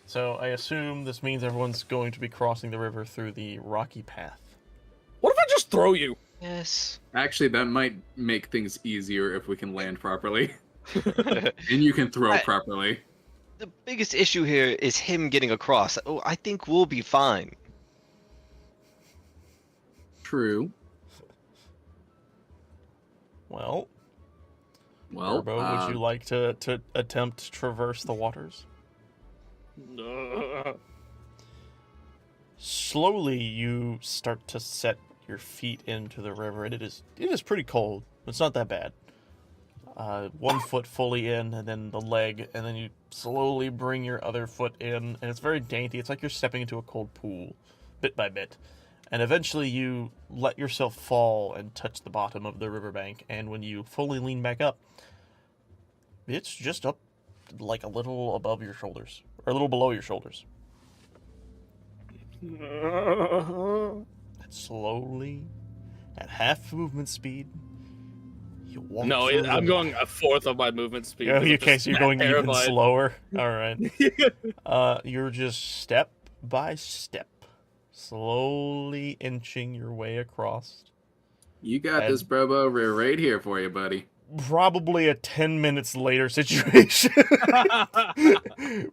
So I assume this means everyone's going to be crossing the river through the rocky path. What if I just throw you? yes. Actually, that might make things easier if we can land properly and you can throw I- properly. The biggest issue here is him getting across. Oh, I think we'll be fine. True. Well, Well, Burbo, would you like to attempt to traverse the waters? Slowly, you start to set your feet into the river, and it is pretty cold. It's not that bad. 1 foot fully in, and then the leg, and then you slowly bring your other foot in, and it's very dainty. It's like you're stepping into a cold pool, bit by bit. And eventually you let yourself fall and touch the bottom of the riverbank, and when you fully lean back up, it's just up like a little above your shoulders, or a little below your shoulders. And slowly, at half movement speed, you walk No, through the I'm going water. a fourth of my movement speed. Oh, because I'm okay, just so you're that going even terrified. slower. All right. You're just step by step, slowly inching your way across. You got And- this, Burbo. We're right here for you, buddy. Probably a 10 minutes later situation.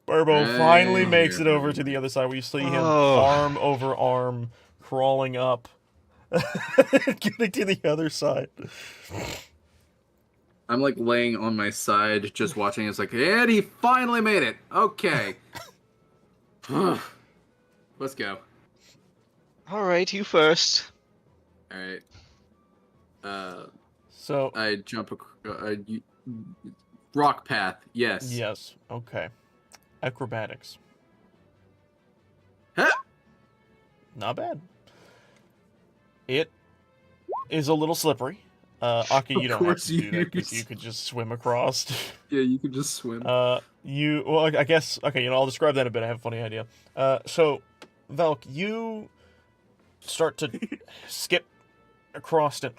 Burbo finally Right makes it here. over to the other side where you see him Oh. arm over arm crawling up, getting to the other side. I'm like laying on my side, just watching. It's like, and he finally made it. Okay. Let's go. All right, you first. All right. So, I jump rock path. Yes. yes, okay. Acrobatics. Huh? Not bad. It is a little slippery. Aki, you Of don't have course to do that you- because you could just swim across. Yeah, you can just swim. Well, I guess, okay, I'll describe that in a bit. I have a funny idea. So, Velk, you start to skip across and,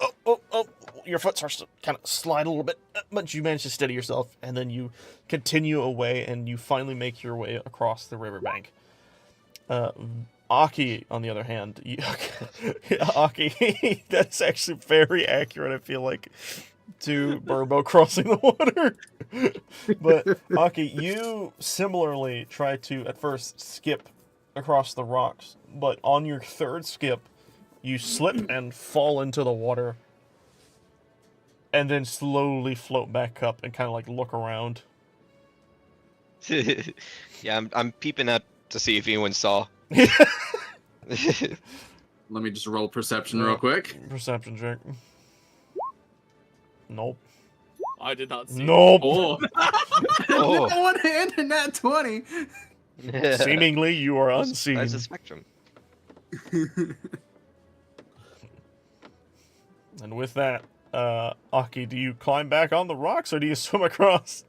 your foot starts to kind of slide a little bit, but you manage to steady yourself, and then you continue away, and you finally make your way across the riverbank. Aki, on the other hand, Aki, that's actually very accurate, I feel like, to Burbo crossing the water. But, Aki, you similarly try to, at first, skip across the rocks, but on your third skip, you slip and fall into the water, and then slowly float back up and kind of, like, look around. Yeah, I'm peeping out to see if anyone saw. Let me just roll perception real quick. Perception check. Nope. I did not see. Nope. Oh. Oh. One hand and that 20. Seemingly, you are unseen. That's a spectrum. And with that, Aki, do you climb back on the rocks or do you swim across?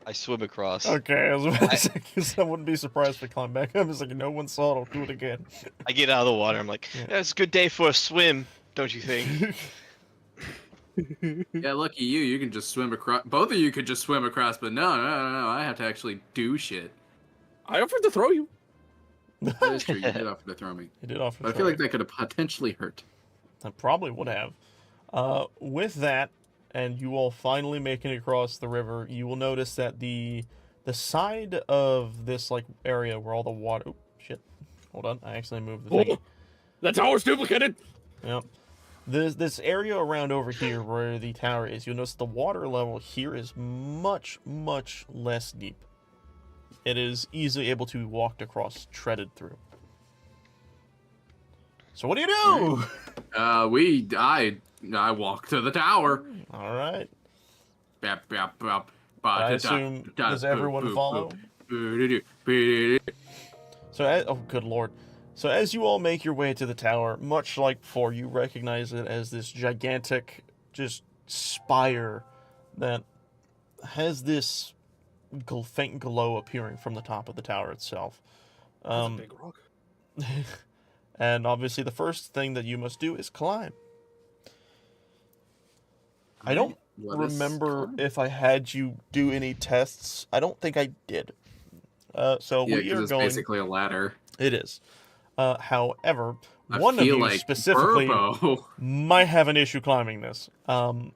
I swim across. Okay, I was about to say, 'cause I wouldn't be surprised if I climb back. I was like, no one saw it, I'll do it again. I get out of the water. I'm like, yeah, it's a good day for a swim, don't you think? Yeah, lucky you. You can just swim across. Both of you could just swim across, but no. I have to actually do shit. I offered to throw you. That is true. You did offer to throw me. He did offer. But I feel like that could have potentially hurt. That probably would have. With that, and you all finally making it across the river, you will notice that the side of this like area where all the water. Oh, shit! Hold on, I actually moved the thing. Oh, the tower's duplicated. Yep. This area around over here where the tower is, you'll notice the water level here is much, much less deep. It is easily able to be walked across, treaded through. So what do you do? I walk to the tower. All right. Bap, bap, bap, I assume, does everyone follow? So, oh, good lord. So as you all make your way to the tower, much like before, you recognize it as this gigantic, just spire that has this faint glow appearing from the top of the tower itself. That's a big rock. And obviously the first thing that you must do is climb. I don't remember if I had you do any tests. I don't think I did. So yeah, we because are it's going... basically a ladder. It is. However, I one of feel you like specifically Burbo. might have an issue climbing this. So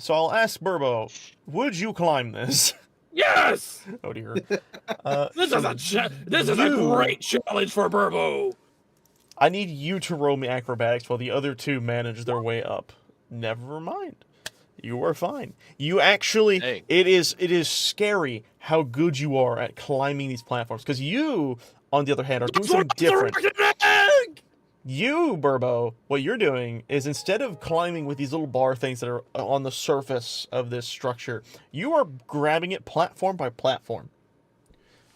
I'll ask Burbo, would you climb this? Yes. Oh dear. This is a great challenge for Burbo. I need you to roll me acrobatics while the other two manage their way up. Never mind. You are fine. You actually, Hey. it is scary how good you are at climbing these platforms. Because you, on the other hand, are doing something different. You, Burbo, what you're doing is instead of climbing with these little bar things that are on the surface of this structure, you are grabbing it platform by platform.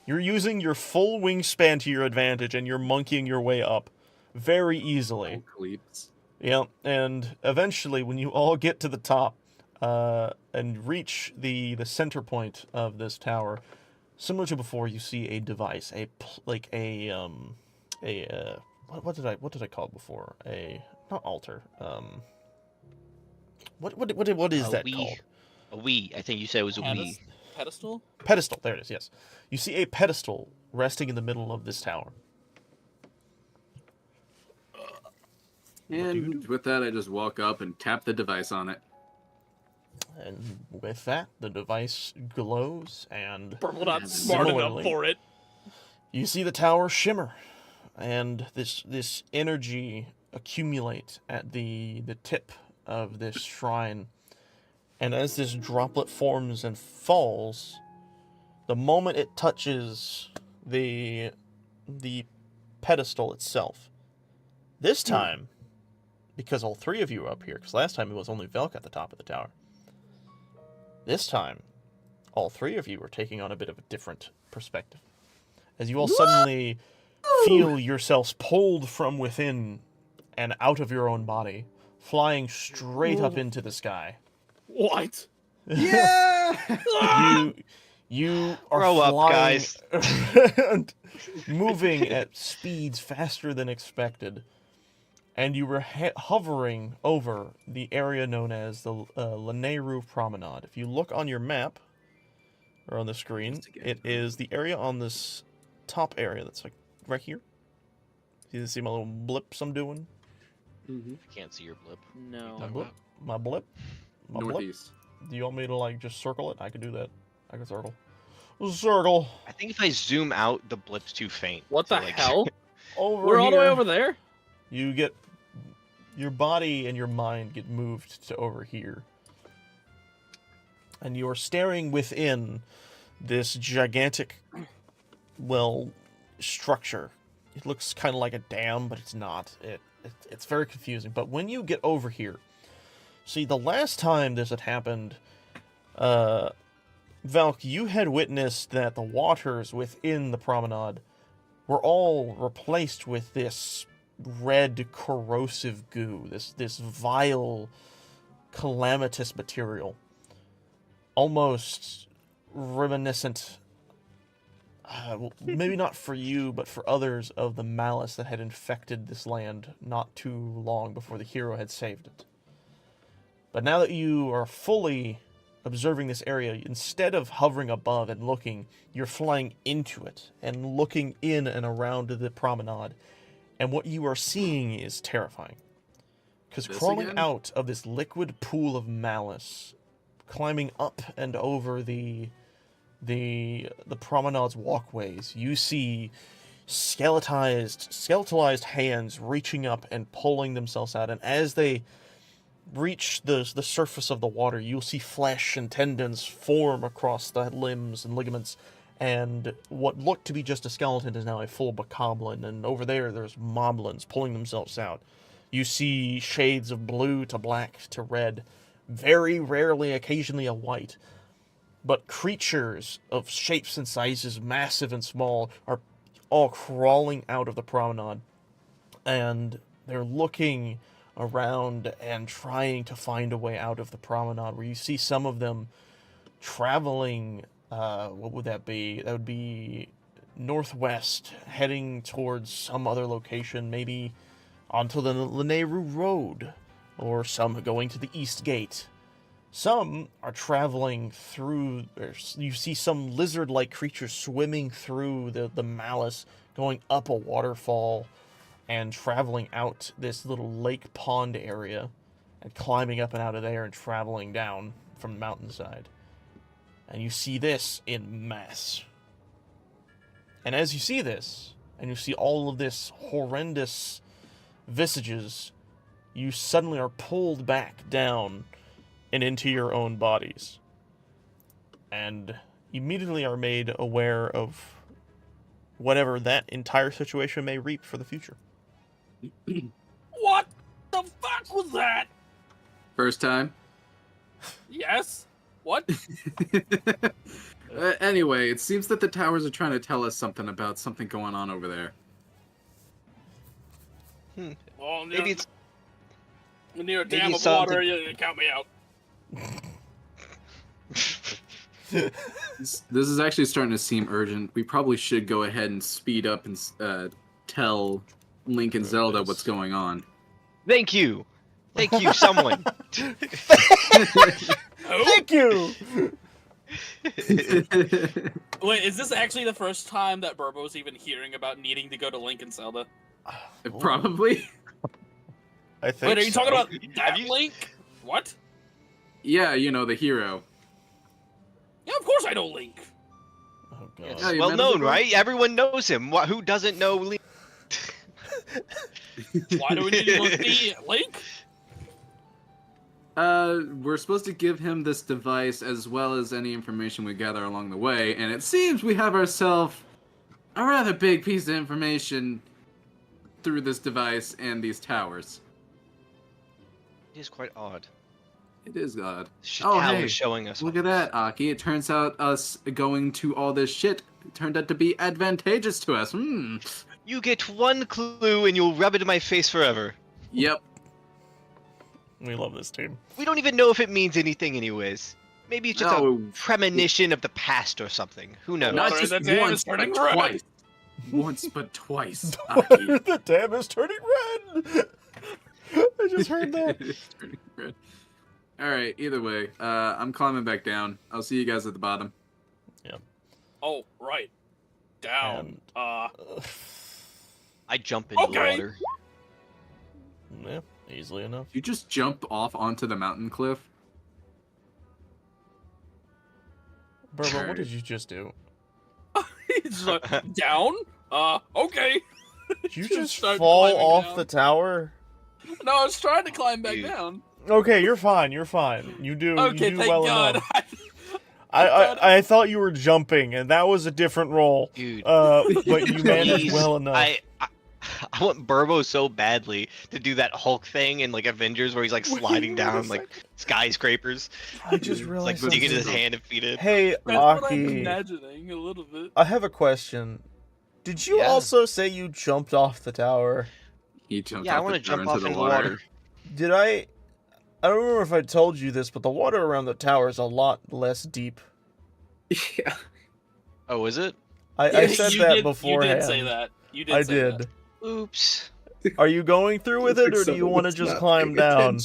You're using your full wingspan to your advantage and you're monkeying your way up very easily. Cleats. Yeah, and eventually when you all get to the top and reach the center point of this tower, similar to before, you see a device, what did I call it before? Not altar. What is that called? A Wii. I think you said it was a Wii. Pedestal? Pedestal. There it is. Yes, you see a pedestal resting in the middle of this tower. And with that, I just walk up and tap the device on it. And with that, the device glows, and Burbo not smart enough similarly, for it. you see the tower shimmer, and this energy accumulate at the tip of this shrine. And as this droplet forms and falls, the moment it touches the pedestal itself, this time, because all three of you are up here, because last time it was only Velk at the top of the tower, this time, all three of you are taking on a bit of a different perspective. As you all suddenly feel yourselves pulled from within and out of your own body, flying straight up into the sky. What? Yeah! You are Grow up, flying, guys. and moving at speeds faster than expected, and you were hovering over the area known as the Lanayru Promenade. If you look on your map, or on the screen, it is the area on this top area that's like right here. see my little blips I'm doing? Mm-hmm. I can't see your blip. No. My blip? My blip? My blip? Northeast. Do you want me to, like, just circle it? I can do that. I can circle. Circle. I think if I zoom out, the blip's too faint. What the to, like... hell? Over We're all the way here. over there? You get... Your body and your mind get moved to over here. And you're staring within this gigantic, well, structure. It looks kind of like a dam, but it's not. It's very confusing. But when you get over here, see, the last time this had happened, Valk, you had witnessed that the waters within the promenade were all replaced with this red corrosive goo, this vile, calamitous material. Almost reminiscent, maybe not for you, but for others, of the malice that had infected this land not too long before the hero had saved it. But now that you are fully observing this area, instead of hovering above and looking, you're flying into it and looking in and around the promenade. And what you are seeing is terrifying. Because crawling again? out of this liquid pool of malice, climbing up and over the promenade's walkways, you see skeletalized hands reaching up and pulling themselves out. And as they reach the surface of the water, you'll see flesh and tendons form across the limbs and ligaments. And what looked to be just a skeleton is now a full bokoblin. And over there's moblins pulling themselves out. You see shades of blue to black to red. Very rarely, occasionally a white. But creatures of shapes and sizes, massive and small, are all crawling out of the promenade. And they're looking around and trying to find a way out of the promenade, where you see some of them traveling, what would that be? That would be northwest, heading towards some other location, maybe onto the Lanayru Road, or some going to the East Gate. Some are traveling through, you see some lizard-like creatures swimming through the malice, going up a waterfall, and traveling out this little lake pond area, and climbing up and out of there and traveling down from the mountainside. And you see this in mass. And as you see this, and you see all of this horrendous visages, you suddenly are pulled back down and into your own bodies. And immediately are made aware of whatever that entire situation may reap for the future. What the fuck was that? First time. Yes? What? Anyway, it seems that the towers are trying to tell us something about something going on over there. Well, Maybe it's near a maybe dam it's of water, something- you count me out. This is actually starting to seem urgent. We probably should go ahead and speed up and tell Link and Zelda what's going on. Thank you, someone. Thank you! Wait, is this actually the first time that Burbo's even hearing about needing to go to Link and Zelda? Probably. I think Wait, are you so. talking about that Have you- Link? What? Yeah, you know, the hero. Yeah, of course I know Link. Oh, God. It's Oh, you well met him known, before? right? Everyone knows him. Who doesn't know Link? Why do we need to look the Link? We're supposed to give him this device as well as any information we gather along the way, and it seems we have ourselves a rather big piece of information through this device and these towers. It is quite odd. It is odd. Oh, hey, is showing us. Look at that, Aki. It turns out us going to all this shit turned out to be advantageous to us. You get one clue and you'll rub it in my face forever. Yep. We love this team. We don't even know if it means anything anyways. Maybe it's just No. a premonition of the past or something. Who knows? Not Water in just the dam once, is turning but red. twice. Once, but twice. Aki. The dam is turning red! I just heard that. It's turning red. Alright, either way, I'm climbing back down. I'll see you guys at the bottom. Oh, right. Down. And- I jump into the Okay. water. Yeah, easily enough. You just jump off onto the mountain cliff. Burbo, what did you just do? He's like, down? Okay. Did you Just just start fall climbing off down. the tower? No, I was trying to climb back Dude. down. Okay, you're fine. You're fine. You do. Okay, you do thank well God. enough. thought- I thought you were jumping, and that was a different roll. Dude. But you managed Jeez, well enough. I want Burbo so badly to do that Hulk thing in like Avengers where he's like sliding down like skyscrapers. I just It's realized like digging his something. hand and feet in. Hey, That's what I'm Aki, imagining a little bit. I have a question. Did you Yeah. also say you jumped off the tower? He jumped Yeah, I off want the to jump tower off into the water. Did I don't remember if I told you this, but the water around the tower is a lot less deep. Yeah. Oh, is it? I said You that did, beforehand. You did say that. You did I say did. that. Oops. Are you going through with it, or do you want to just climb down?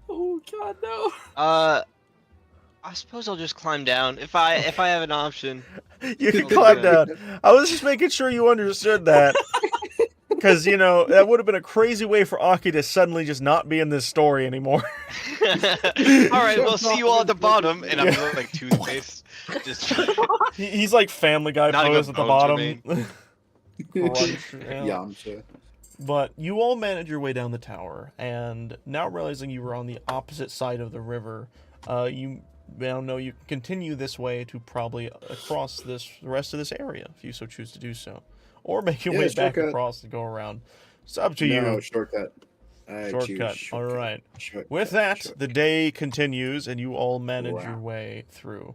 Oh God, no. I suppose I'll just climb down if I have an option. You can Oh, climb God. down. I was just making sure you understood that. Because, you know, that would have been a crazy way for Aki to suddenly just not be in this story anymore. All right, we'll see you all at the bottom, and I'm Yeah. like toothpaste. Just He's like Family Guy Not pose even at the bones bottom. remain. Crunch, yeah. Yamcha. But you all manage your way down the tower, and now realizing you were on the opposite side of the river, you now know you can continue this way to probably across the rest of this area, if you so choose to do so. Or make your Yeah, way back shortcut. across and go around. It's up to No, you. shortcut. I choose Shortcut. shortcut. All right. Shortcut. With that, Shortcut. the day continues, and you all manage Wow. your way through.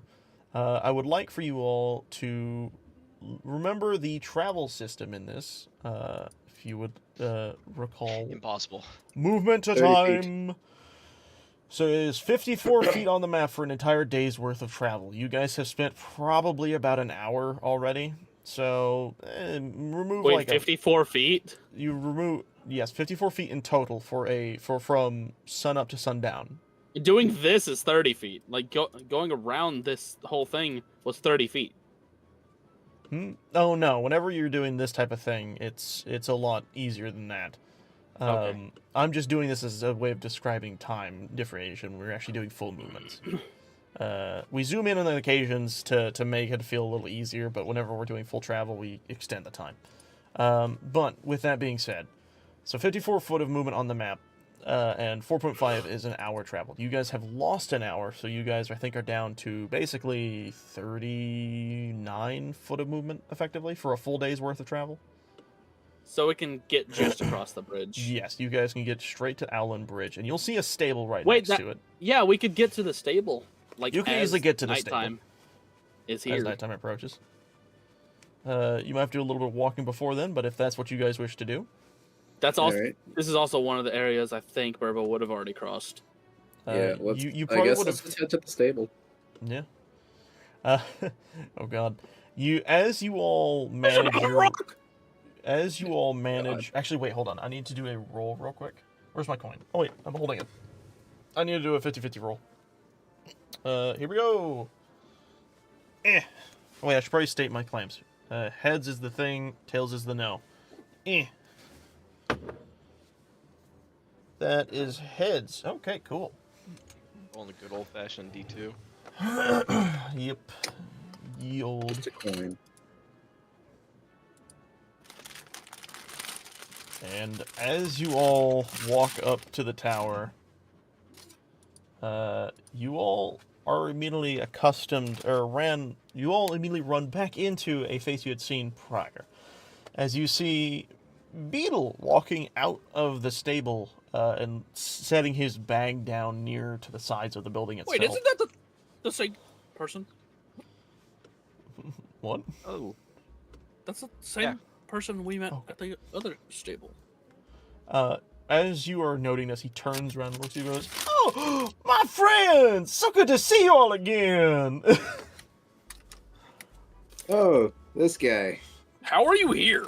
I would like for you all to remember the travel system in this, if you would recall. impossible. Movement to 30 feet. time. So it is 54 feet on the map for an entire day's worth of travel. You guys have spent probably about an hour already. So remove Wait, like 54 feet? you remove 54 feet in total for from sun up to sundown. Doing this is 30 feet. Like going around this whole thing was 30 feet. Oh no! Whenever you're doing this type of thing, it's a lot easier than that. Okay. I'm just doing this as a way of describing time differentiation. We're actually doing full movements. We zoom in on the occasions to make it feel a little easier, but whenever we're doing full travel, we extend the time. But with that being said, so 54 foot of movement on the map, and 4.5 is an hour traveled. You guys have lost an hour, so you guys I think are down to basically 39 foot of movement effectively for a full day's worth of travel. So we can get just across the bridge. Yes, you guys can get straight to Allen Bridge, and you'll see a stable right Wait, next to it. Yeah, we could get to the stable. Like You can as easily get to the stable. nighttime is As here. nighttime approaches. You might have to do a little bit of walking before then, but if that's what you guys wish to do, That's also. Alright. This is also one of the areas I think Burbo would have already crossed. Yeah, let's, you I probably guess would let's have. just head to the stable. Yeah. Oh God. As you all manage another your, rock! as you all manage. Actually, wait, hold on. I need to do a roll real quick. Where's my coin? Oh wait, I'm holding it. I need to do a 50-50 roll. Here we go. Oh, wait, I should probably state my claims. Heads is the thing, tails is the no. That is heads. Okay, cool. Rolling a good old fashioned D2. Yep. Ye old. Just a coin. And as you all walk up to the tower, you all are immediately accustomed, you all immediately run back into a face you had seen prior. As you see Beetle walking out of the stable and setting his bag down near to the sides of the building itself. Wait, isn't that the same person? What? Oh. That's the same Yeah. person we met Oh. at the other stable. As you are noting this, he turns around and looks at you and goes, "Oh, my friends! So good to see you all again!" Oh, this guy. How are you here?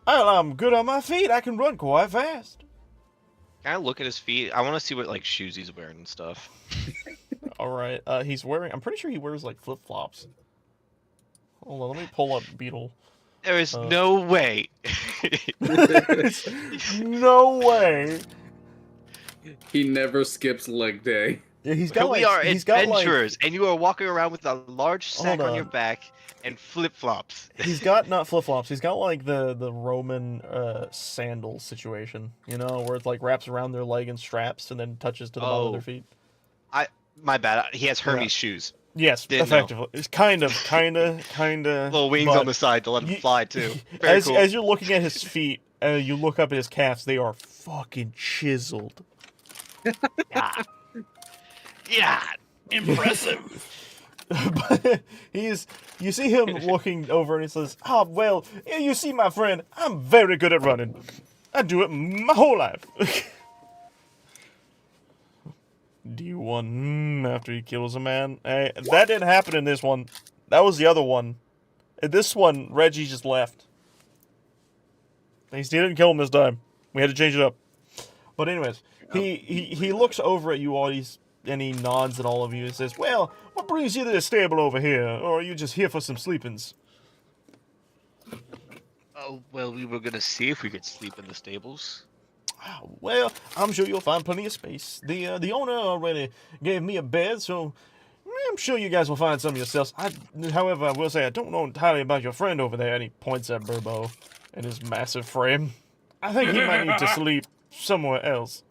Well, I'm good on my feet. I can run quite fast. Can I look at his feet? I want to see what like shoes he's wearing and stuff. All right. He's wearing. I'm pretty sure he wears like flip flops. Hold on. Let me pull up Beetle. There is no way. No way. He never skips leg day. Yeah, he's got We like are he's got like adventurers, and you are walking around with a large sack Hold on your on. back and flip-flops. he's got not flip flops. He's got like the Roman sandal situation, you know, where it like wraps around their leg and straps and then touches to the bottom of their feet. My bad. He has Hermes shoes. Yes, Didn't know. effectively. It's kind of. Little wings but on the side to let him you- fly too. Very As cool. as you're looking at his feet, you look up at his calves. They are fucking chiseled. Yeah. Yeah. Impressive. But you see him looking over and he says, "Oh well, yeah, you see, my friend, I'm very good at running. I do it my whole life." Do you want after he kills a man? Hey, that didn't happen in this one. That was the other one. In this one, Reggie just left. He didn't kill him this time. We had to change it up. But anyways, he looks over at you all, and he nods at all of you and says, "Well, what brings you to the stable over here? Or are you just here for some sleepings?" Oh well, we were gonna see if we could sleep in the stables. Well, I'm sure you'll find plenty of space. The owner already gave me a bed, so I'm sure you guys will find some yourselves. However, I will say I don't know entirely about your friend over there. And he points at Burbo and his massive frame. I think he might need to sleep somewhere else.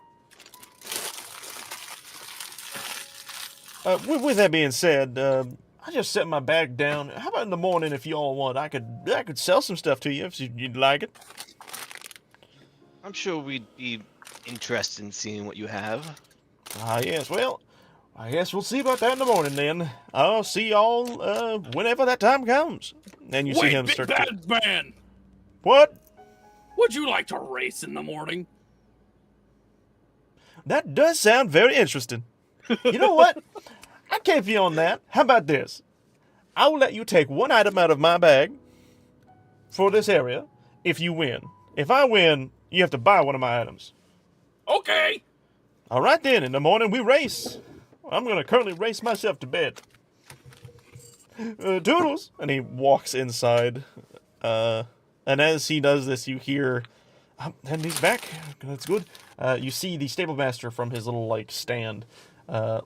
With that being said, I just set my bag down. How about in the morning, if you all want, I could sell some stuff to you if you'd like it. I'm sure we'd be interested in seeing what you have. Ah, yes. Well, I guess we'll see about that in the morning then. I'll see y'all whenever that time comes. And you see Wait, him big start. bad man. What? Would you like to race in the morning? That does sound very interesting. You know what? I can't be on that. How about this? I will let you take one item out of my bag for this area if you win. If I win, you have to buy one of my items. Okay. All right then. In the morning we race. I'm gonna currently race myself to bed. Toodles, and he walks inside. And as he does this, you hear, and he's back. That's good. You see the stable master from his little like stand.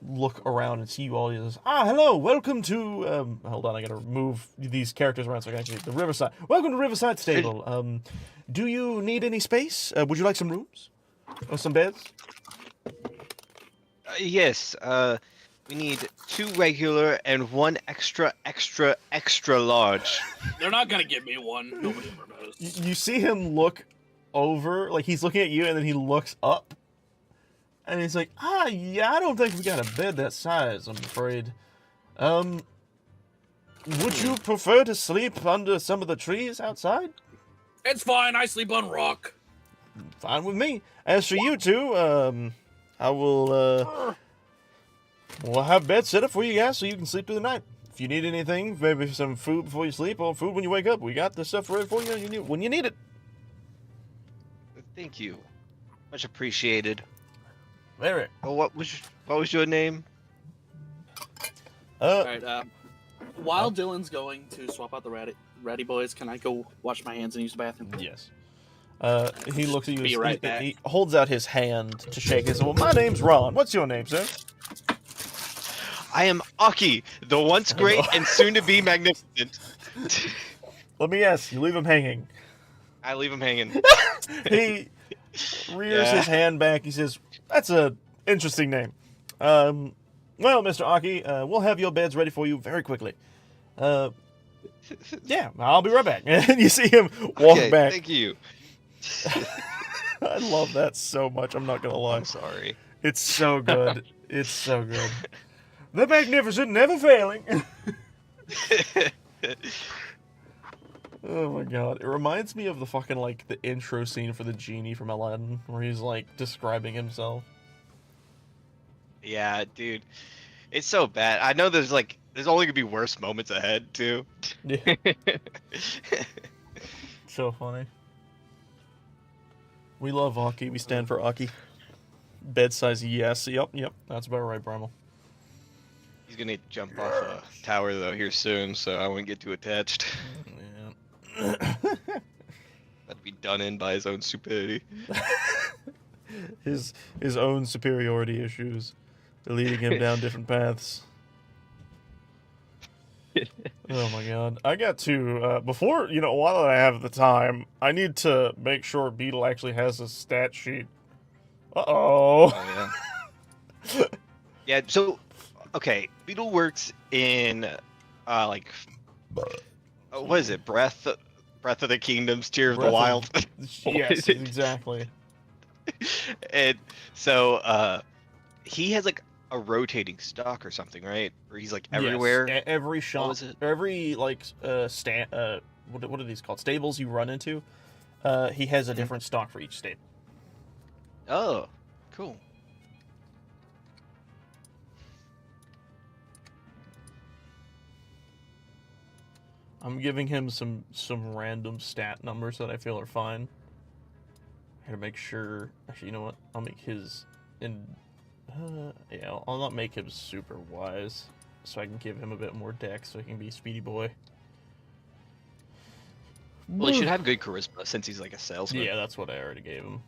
Look around and see you all. He says, hello, welcome to, hold on, I gotta move these characters around so I can actually, the Riverside. Welcome to Riverside Stable. Do you need any space? Would you like some rooms? Or some beds? Yes, we need 2 regular and 1 extra large. They're not gonna give me one. Nobody ever knows. You see him look over, like he's looking at you, and then he looks up. And he's like, yeah, I don't think we got a bed that size, I'm afraid. Would you prefer to sleep under some of the trees outside? It's fine. I sleep on rock. Fine with me. As for you two, I will, we'll have beds set up for you guys so you can sleep through the night. If you need anything, maybe some food before you sleep or food when you wake up, we got the stuff ready for you when you need it. Thank you. Much appreciated. Very. Well, what was your name? All right. While Dylan's going to swap out the ratty boys, can I go wash my hands and use the bathroom? Yes. He looks at you. Be right back. He holds out his hand to shake. He says, "Well, my name's Ron. What's your name, sir?" I am Aki, the once great and soon to be magnificent. Let me ask. You leave him hanging. I leave him hanging. He rears his hand back. He says, "That's a interesting name. Well, Mr. Aki, we'll have your beds ready for you very quickly. Yeah, I'll be right back." And you see him walk Okay, back. thank you. I love that so much. I'm not gonna lie. I'm sorry. It's so good. It's so good. The magnificent, never failing. Oh my god. It reminds me of the fucking, like, the intro scene for the genie from Aladdin, where he's, like, describing himself. Yeah, dude. It's so bad. I know there's only gonna be worse moments ahead, too. Yeah. So funny. We love Aki. We stand for Aki. Bed size, yes. Yep. That's about right, Bramble. He's gonna jump off a tower, though, here soon, so I won't get too attached. Yeah. That'd be done in by his own stupidity. his own superiority issues, leading him down different paths. Oh my god. I got to, before, while I have the time, I need to make sure Beetle actually has a stat sheet. Uh-oh. Oh, yeah. Yeah, so, okay, Beetle works in, what is it, Breath of the Kingdoms, Tear of the Wild? Yes, exactly. And so, he has, like, a rotating stock or something, right? Where he's, like, everywhere. Yes, every shop, was it? every, like, what are these called? Stables you run into, he has a different stock for each stable. Oh, cool. I'm giving him some random stat numbers that I feel are fine. I gotta make sure. Actually, you know what? I'll make his yeah, I'll not make him super wise, so I can give him a bit more dex, so he can be Speedy Boy. Well, he should have good charisma since he's like a salesman. Yeah, that's what I already gave him.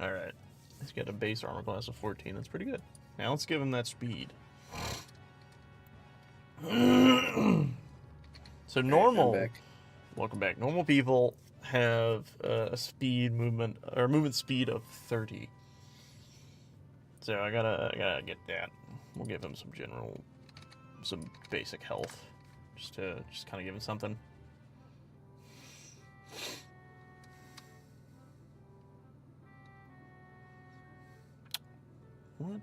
All right, he's got a base armor class of 14. That's pretty good. Now let's give him that speed. So normal, welcome back. Normal people have a movement speed of 30. So I gotta get that. We'll give him some basic health, just kind of give him something. What?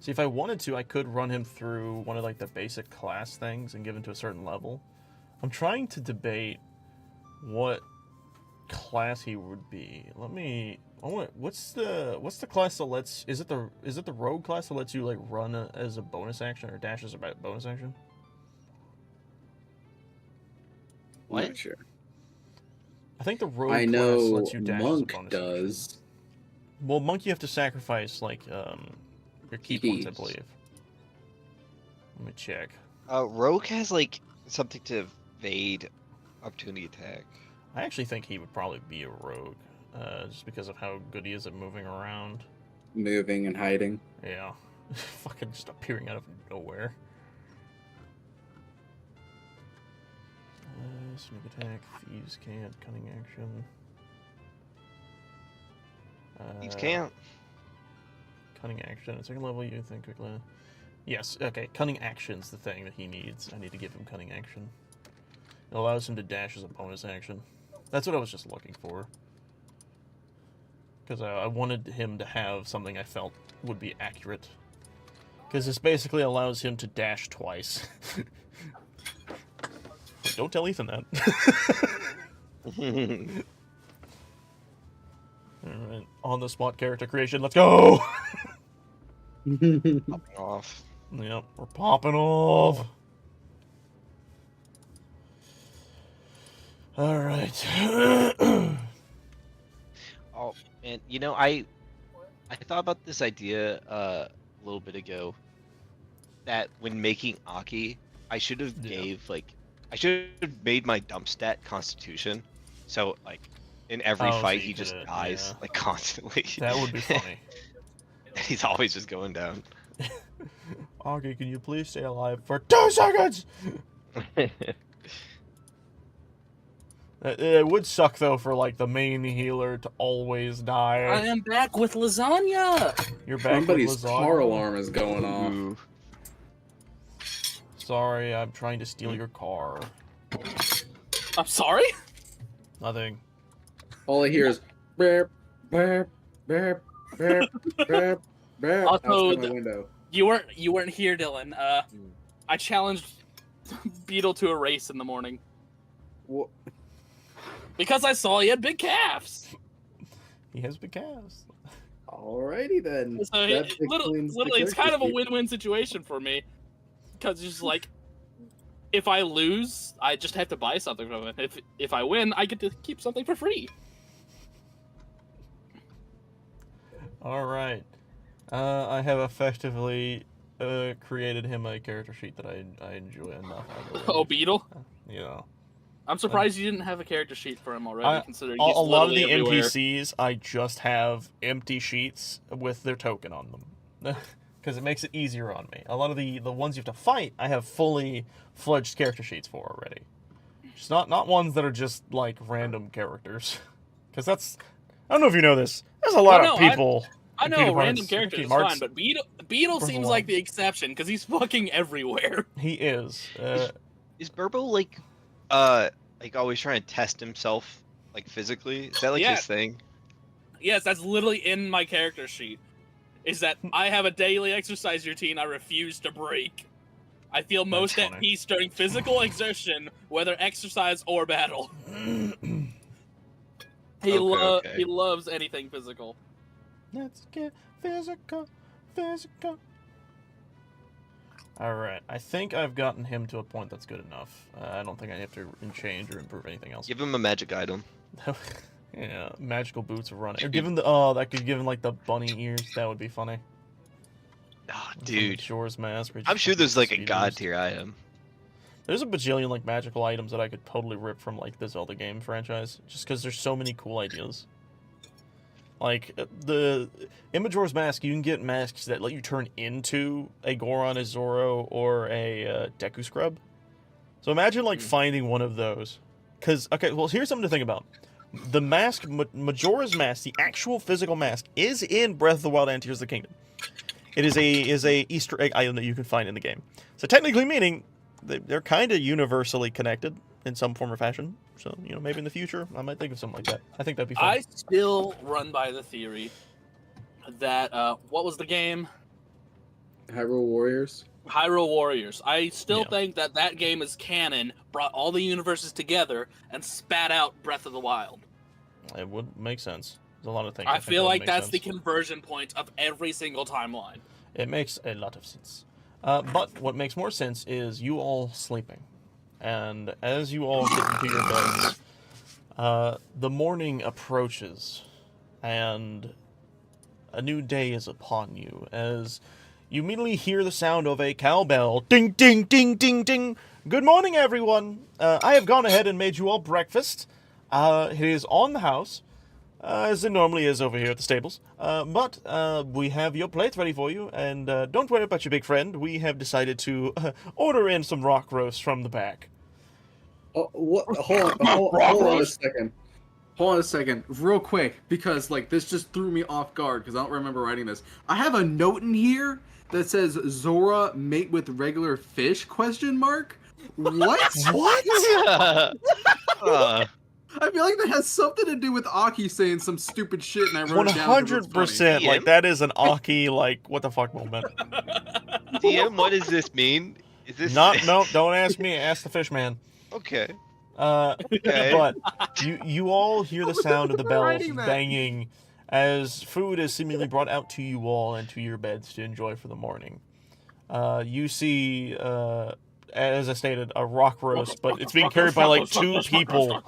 See, if I wanted to, I could run him through one of like the basic class things and give him to a certain level. I'm trying to debate what class he would be. What's the class that lets? Is it the rogue class that lets you like run as a bonus action or dash as a bonus action? What? Not sure. I think the rogue I class know lets you dash Monk as a bonus does. action. Well, Monk you have to sacrifice like your key points, I believe. Let me check. Rogue has like something to evade opportunity attack. I actually think he would probably be a rogue, just because of how good he is at moving around. Moving and hiding. Yeah. Fucking just appearing out of nowhere. Sneak attack, thieves can't, cunning action. Thieves can't. Cunning action. At second level, you think quickly. Yes, okay. Cunning action's the thing that he needs. I need to give him cunning action. It allows him to dash as a bonus action. That's what I was just looking for. Because I wanted him to have something I felt would be accurate. Because this basically allows him to dash twice. Don't tell Ethan that. Alright, on the spot character creation, let's go! Popping off. Yep, we're popping off. Alright. Oh, and you know, I thought about this idea a little bit ago. That when making Aki, I should have I should have made my dump stat Constitution. So like in every fight so he just dies like constantly. That would be funny. He's always just going down. Augie, can you please stay alive for 2 seconds? It would suck though for like the main healer to always die. I am back with lasagna. You're back Somebody's with lasagna. car alarm is going off. Ooh. Sorry, I'm trying to steal your car. I'm sorry? Nothing. All I hear is burp, burp, burp, burp, burp, burp. Also, outside my window. You weren't here, Dylan. I challenged Beetle to a race in the morning. What? Because I saw he had big calves. He has big calves. Alrighty then. So literally, it's kind of a win-win situation for me. Because it's just like, if I lose, I just have to buy something from it. If I win, I get to keep something for free. All right. I have effectively created him a character sheet that I enjoy enough. Oh, Beetle? You know. I'm surprised you didn't have a character sheet for him already, A considering he's lot of the literally everywhere. NPCs, I just have empty sheets with their token on them. Because it makes it easier on me. A lot of the ones you have to fight, I have fully fledged character sheets for already. Just not ones that are just, like, random characters. Because that's... I don't know if you know this. There's a lot of people... I know Kingdom random Hearts- characters is Kingdom Hearts- fine, but Beetle seems like the exception, because he's fucking everywhere. He is. Is Burbo like always trying to test himself, like physically? Is that like Yeah. his thing? Yes, that's literally in my character sheet. Is that I have a daily exercise routine I refuse to break. I feel most That's at funny. peace during physical exertion, whether exercise or battle. He Okay. loves anything physical. Let's get physical. Alright, I think I've gotten him to a point that's good enough. I don't think I have to change or improve anything else. Give him a magic item. Yeah, magical boots of running. Or give him the, that could give him like the bunny ears. That would be funny. Oh, From dude. Shores Mask. where you I'm just sure fucking there's like a speed god boost. tier item. There's a bajillion like magical items that I could totally rip from like the Zelda game franchise, just because there's so many cool ideas. Like the Imagery's mask, you can get masks that let you turn into a Goron, a Zoro, or a Deku Scrub. So imagine like finding one of those. Because okay, well here's something to think about. The mask, Majora's Mask, the actual physical mask, is in Breath of the Wild and Tears of the Kingdom. It is a Easter egg item that you can find in the game. So technically meaning they're kind of universally connected in some form or fashion. So, you know, maybe in the future I might think of something like that. I think that'd be fun. I still run by the theory that what was the game? Hyrule Warriors. Hyrule Warriors. I still Yeah. think that game is canon, brought all the universes together, and spat out Breath of the Wild. It would make sense. There's a lot of things. I think feel that would like make that's the sense. conversion point of every single timeline. It makes a lot of sense. But what makes more sense is you all sleeping. And as you all get into your beds, the morning approaches, and a new day is upon you as you immediately hear the sound of a cowbell. Ding, ding, ding, ding, ding. Good morning, everyone. I have gone ahead and made you all breakfast. It is on the house, as it normally is over here at the stables. But we have your plates ready for you, and don't worry about your big friend. We have decided to order in some rock roast from the back. Oh, what? Hold on a second. Hold on a second, real quick, because like this just threw me off guard because I don't remember writing this. I have a note in here that says Zora mate with regular fish ? What? What? I feel like that has something to do with Aki saying some stupid shit, and I wrote it down. 100%. Like, that is an Aki, like, what the fuck moment. DM, what does this mean? Is this No, don't ask me. Ask the fish man. Okay. Okay. But you all hear the sound of the bells writing that? banging as food is seemingly brought out to you all and to your beds to enjoy for the morning. You see, as I stated, a rock roast, but it's being carried by like two people,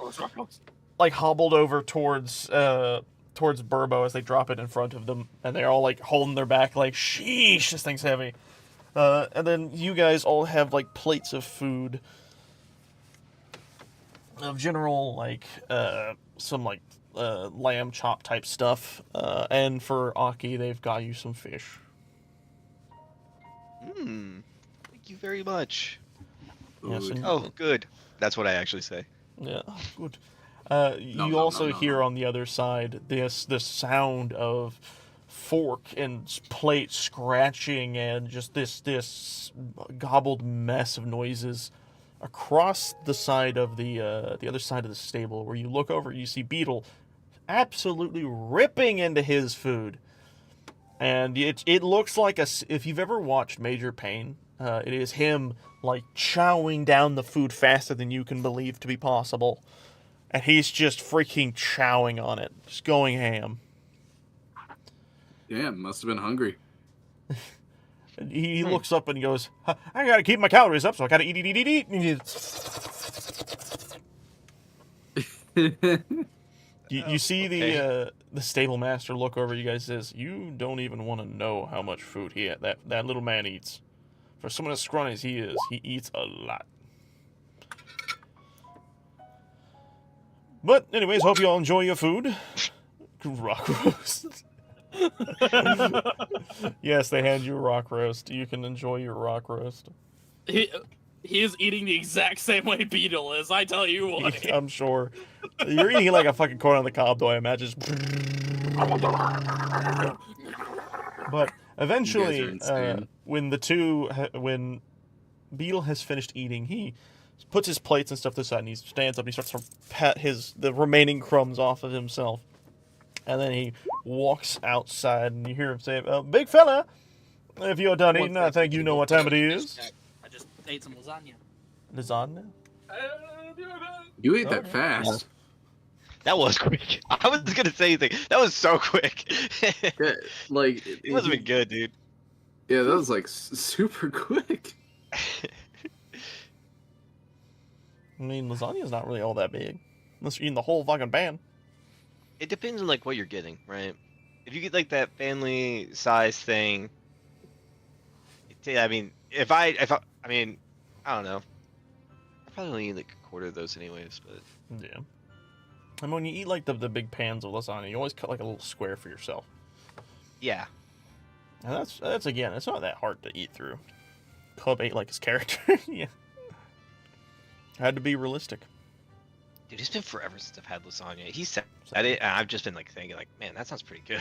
like hobbled over towards Burbo as they drop it in front of them, and they're all like holding their back, like sheesh, this thing's heavy. And then you guys all have like plates of food, of general like some like lamb chop type stuff, and for Aki they've got you some fish. Thank you very much. Yes, and- Oh, good. That's what I actually say. Yeah, good. You no, also no, hear no. on the other side the sound of fork and plate scratching and just this gobbled mess of noises across the side of the other side of the stable. Where you look over, you see Beetle absolutely ripping into his food, and it looks like if you've ever watched Major Pain, it is him like chowing down the food faster than you can believe to be possible. And he's just freaking chowing on it. Just going ham. Damn, must have been hungry. And he looks up and he goes, I gotta keep my calories up, so I gotta eat. And you see the stable master look over you guys and says, you don't even want to know how much food that little man eats. For someone as scrawny as he is, he eats a lot. But anyways, hope you all enjoy your food. Rock roast. Yes, they hand you a rock roast. You can enjoy your rock roast. He is eating the exact same way Beetle is. I tell you what. I'm sure. You're eating like a fucking corn on the cob, though. I imagine. But eventually, You guys are insane. when Beetle has finished eating, he puts his plates and stuff to the side, and he stands up and he starts to pat the remaining crumbs off of himself. And then he walks outside, and you hear him say, "Big fella, if you're done eating, I think you know what time it is." I just ate some lasagna. Lasagna? You ate that fast. That was quick. I was gonna say anything. That was so quick. Yeah, like It must have been good, dude. Yeah, that was like super quick. I mean, lasagna's not really all that big. Unless you're eating the whole fucking pan. It depends on like what you're getting, right? If you get like that family size thing, I mean, I mean, I don't know. I probably only eat like a quarter of those anyways, but Yeah. And when you eat like the big pans of lasagna, you always cut like a little square for yourself. yeah. And that's again, it's not that hard to eat through. Cub ate like his character. Yeah. Had to be realistic. Dude, it's been forever since I've had lasagna. He said it, and I've just been like thinking, like, man, that sounds pretty good.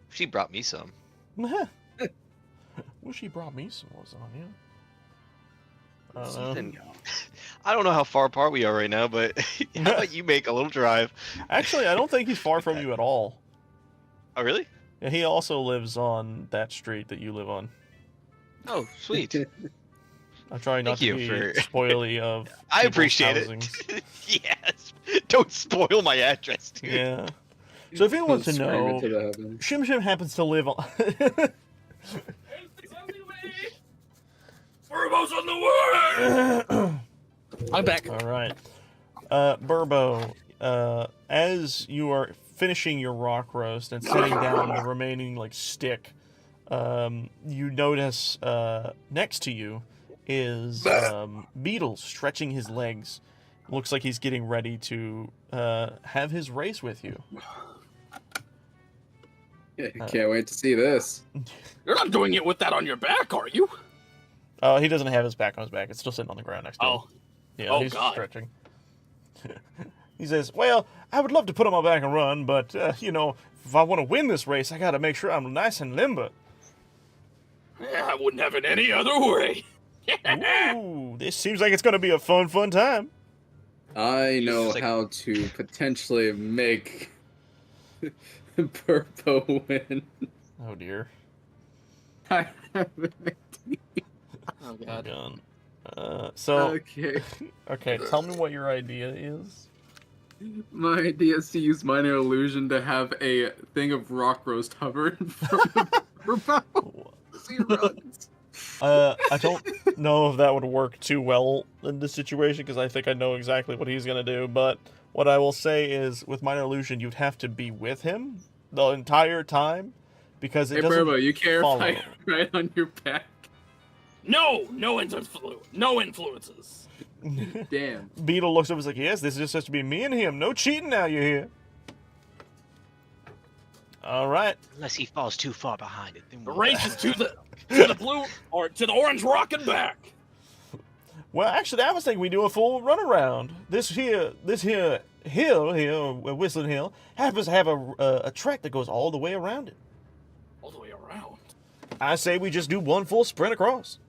She brought me some. Wish he brought me some lasagna. Something. I don't know how far apart we are right now, but how about you make a little drive? Actually, I don't think he's far from you at all. Oh, really? Yeah, he also lives on that street that you live on. Oh, sweet. I try not Thank to you be for- spoily of I people's appreciate housings. it. Yes. Don't spoil my address, dude. Yeah. So if anyone wants to Scream know, it to the heavens. Shim Shim happens to live on... Burbo's on the way! I'm back. All right. Burbo, as you are finishing your rock roast and setting down the remaining like stick, you notice next to you is Beetle stretching his legs. Looks like he's getting ready to have his race with you. Yeah, can't wait to see this. You're not doing it with that on your back, are you? He doesn't have his back on his back. It's still sitting on the ground next to him. Oh. Yeah, Oh, he's God. stretching. He says, "Well, I would love to put on my back and run, but, you know, if I want to win this race, I got to make sure I'm nice and limber." Yeah, I wouldn't have it any other way. Ooh, this seems like it's going to be a fun time. I know It's like- how to potentially make Burpo win. Oh, dear. I have an Oh, God. God. Okay. Okay, tell me what your idea is. My idea is to use minor illusion to have a thing of rock roast hover in front of Burpo as he runs. I don't know if that would work too well in this situation, because I think I know exactly what he's going to do, but what I will say is, with minor illusion, you'd have to be with him the entire time, because it Hey doesn't Burpo, you care follow. if I ride on your back? No influences. Damn. Beetle looks up and is like, "Yes, this just has to be me and him. No cheating now, you hear?" All right. Unless he falls too far behind it. Then The we'll- race is to the blue or to the orange rock and back. Well, actually, I was thinking we do a full runaround. This here hill here, Whistling Hill, happens to have a track that goes all the way around it. All the way around. I say we just do one full sprint across.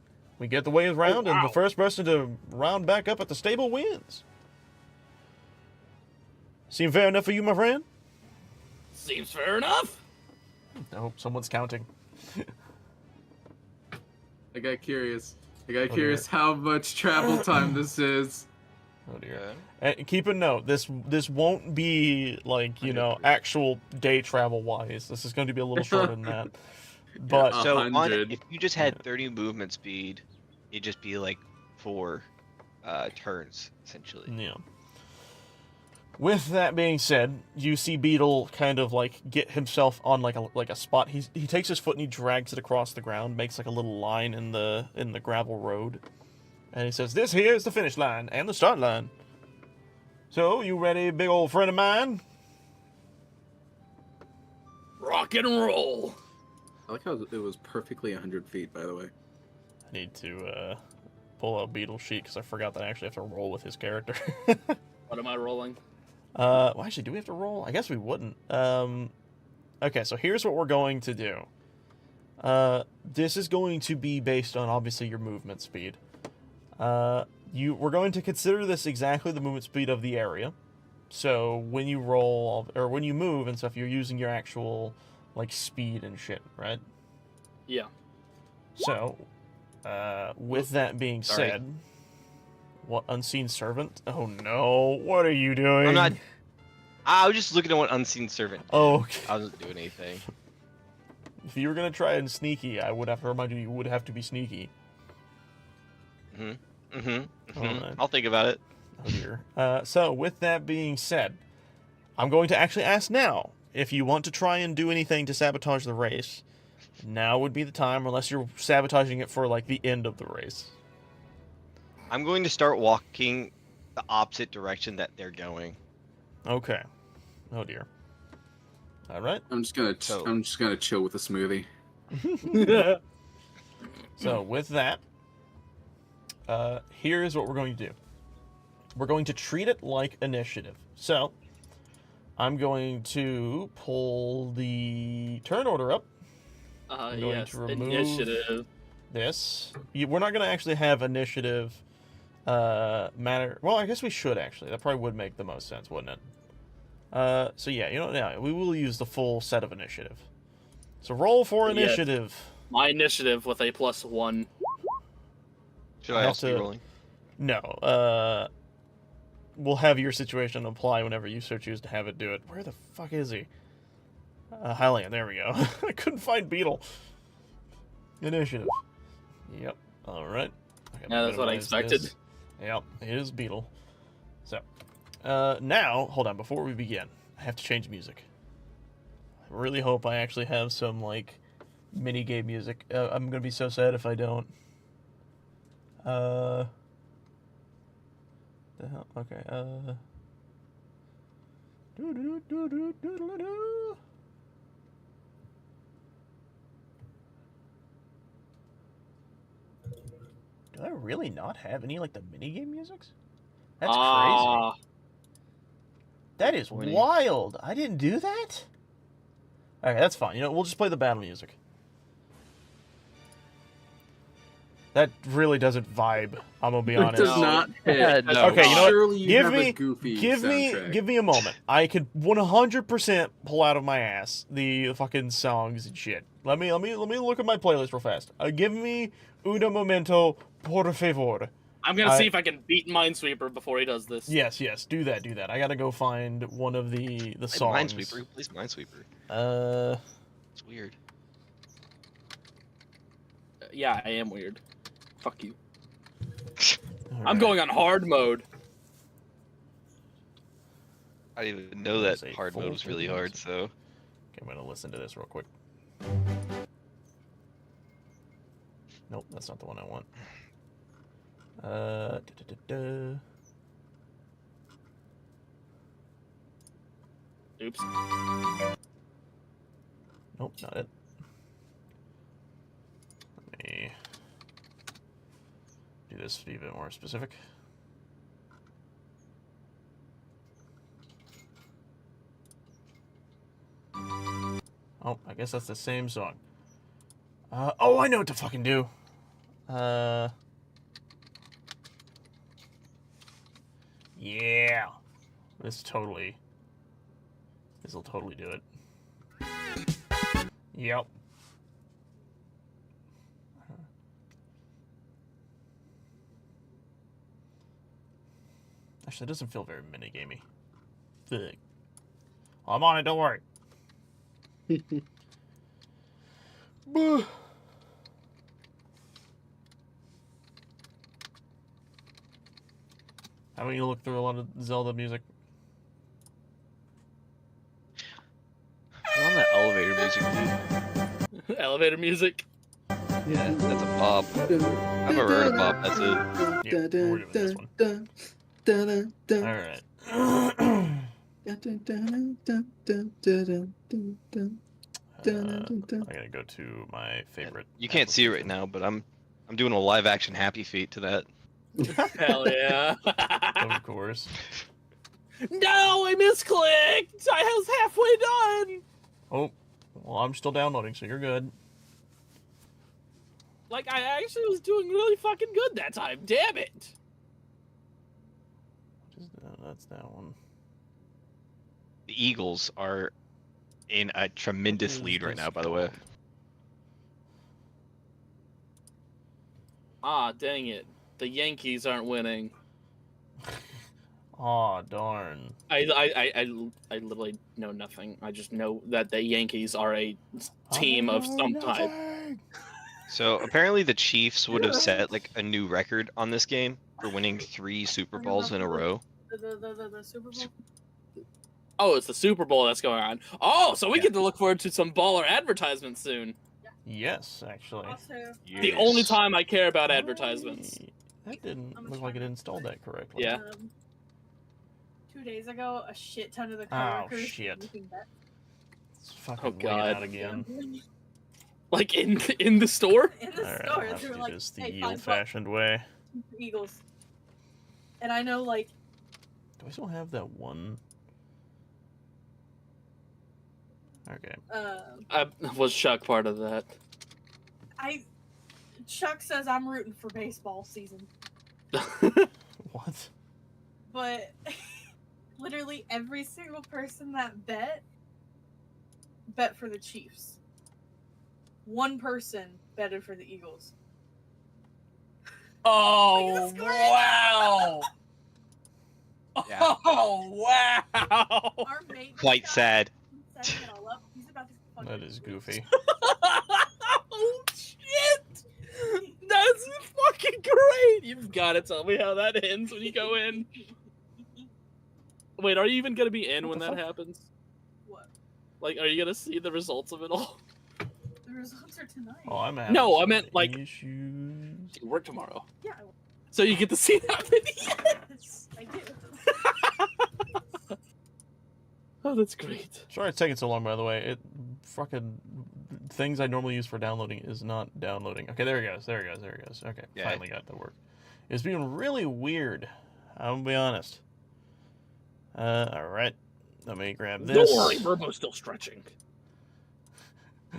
We get the way around, and the wow. first person to round back up at the stable wins. Seem fair enough for you, my friend? Seems fair enough. I hope someone's counting. I got curious. dear. How much travel time this is. Oh dear. Okay. And keep a note. This won't be like, you know, actual day travel wise. This is going to be a little shorter than that. But So 100. if you just had 30 movement speed, it'd just be like 4 turns essentially. yeah. With that being said, you see Beetle kind of like get himself on like a spot. He takes his foot and he drags it across the ground, makes like a little line in the gravel road, and he says, "This here is the finish line and the start line. So, you ready, big old friend of mine? Rock and roll. I like how it was perfectly 100 feet, by the way. I need to pull out Beetle sheet because I forgot that I actually have to roll with his character. What am I rolling? Well, actually, do we have to roll? I guess we wouldn't. Okay, so here's what we're going to do. This is going to be based on, obviously, your movement speed. We're going to consider this exactly the movement speed of the area. So when you roll, or when you move and stuff, you're using your actual, like, speed and shit, right? Yeah. So, with that being Sorry. said, what, Unseen Servant? Oh no, what are you doing? I'm not. I was just looking at what Unseen Servant did. Oh, okay. I wasn't doing anything. If you were gonna try and sneaky, I would have to remind you, you would have to be sneaky. Alright. I'll think about it. Oh dear. So, with that being said, I'm going to actually ask now, if you want to try and do anything to sabotage the race, now would be the time, unless you're sabotaging it for, like, the end of the race. I'm going to start walking the opposite direction that they're going. Okay. Oh dear. Alright. I'm just gonna chill with a smoothie. So, with that, here's what we're going to do. We're going to treat it like initiative. So, I'm going to pull the turn order up. I'm going Yes, to remove initiative. this. We're not going to actually have initiative matter. Well, I guess we should, actually. That probably would make the most sense, wouldn't it? So, yeah, you know, now we will use the full set of initiative. So, roll for Yes. initiative. My initiative with a +1. Should I I have also be to- rolling? No, we'll have your situation apply whenever you so choose to have it do it. Where the fuck is he? Hylian, there we go. I couldn't find Beetle. Initiative. Yep. Alright. Yeah, that's what I expected. Yep, it is Beetle. So, now, hold on, before we begin, I have to change music. I really hope I actually have some, like, mini-game music. I'm gonna be so sad if I don't. The hell? Okay, doo-doo-doo-doo-doo-doo-doo. Do I really not have any, like, the minigame musics? That's crazy. Ah, That is Winnie. wild. I didn't do that? Okay, that's fine. You know, we'll just play the battle music. That really doesn't vibe. I'm gonna be It honest. does not hit. No. Okay, you know what? Surely you Give have me- a goofy Give soundtrack. me a moment. I could 100% pull out of my ass the fucking songs and shit. Let me look at my playlist real fast. Give me uno momento, por favor. I'm gonna see if I can beat Minesweeper before he does this. Yes, do that. I gotta go find one of the Play songs. Minesweeper. Who plays Minesweeper? It's weird. Yeah, I am weird. Fuck you. I'm alright. going on hard mode. I didn't even know that Say hard full mode was really hard, frequency. so... Okay, I'm gonna listen to this real quick. Nope, that's not the one I want. Da-da-da-da. Oops. Nope, not it. Let me do this to be a bit more specific. Oh, I guess that's the same song. Oh, I know what to fucking do. Yeah. This'll totally do it. Yep. Actually, it doesn't feel very minigamey. Fuck. I'm on it, don't worry. Buh. Haven't you looked through a lot of Zelda music? I'm on that elevator music, dude. Elevator music. Yeah, that's a bob. I've never heard of bob, that's it. Yeah, we're doing this one. Alright. I'm gonna go to my favorite. You can't see it right now, but I'm doing a live action happy feet to that. Hell yeah. Of course. No, I misclicked. I was halfway done. Oh, well, I'm still downloading, so you're good. Like, I actually was doing really fucking good that time. Damn it. That's that one. The Eagles are in a tremendous lead right now, by the way. Ah, dang it. The Yankees aren't winning. Aw, darn. I literally know nothing. I just know that the Yankees are a team of some type. So apparently the Chiefs would have set like a new record on this game for winning 3 Super Bowls in a row. The Super Bowl? Oh, it's the Super Bowl that's going on. Oh, so we get to look forward to some baller advertisements soon. Yes, actually. Also, The only time I care about advertisements. That didn't look like it installed that correctly. Yeah. 2 days ago, a shit ton of the Oh, coworkers shit. were making bets. It's fucking Oh, winging God. out again. Like in the store? In the Alright, store, I'll have they to were do like, this the hey, $5 old-fashioned way. for Eagles. And I know, like, Do I still have that one? Okay. Was Chuck part of that? Chuck says I'm rooting for baseball season. What? But literally every single person that bet for the Chiefs. One person betted for the Eagles. Oh, Look at the wow! Yeah. Oh, wow! Our mate Quite got- sad. he's setting it all up. He's about to fucking That is goofy. Oh, shit! That's fucking great! You've got to tell me how that ends when you go in. Wait, are you even going to be in when that happens? What? Like, are you going to see the results of it all? The results are tonight. Oh, I'm having No, I some meant, like- issues. You work tomorrow. Yeah, So you get to see that video? yes, I do. Oh, that's great. Sorry it's taking so long, by the way. It fucking things I normally use for downloading is not downloading. Okay, there it goes. There it goes. There it goes. Okay, Yeah. finally got it to work. It's being really weird. I'm gonna be honest. All right. Let me grab this. Don't worry, Burbo's still stretching.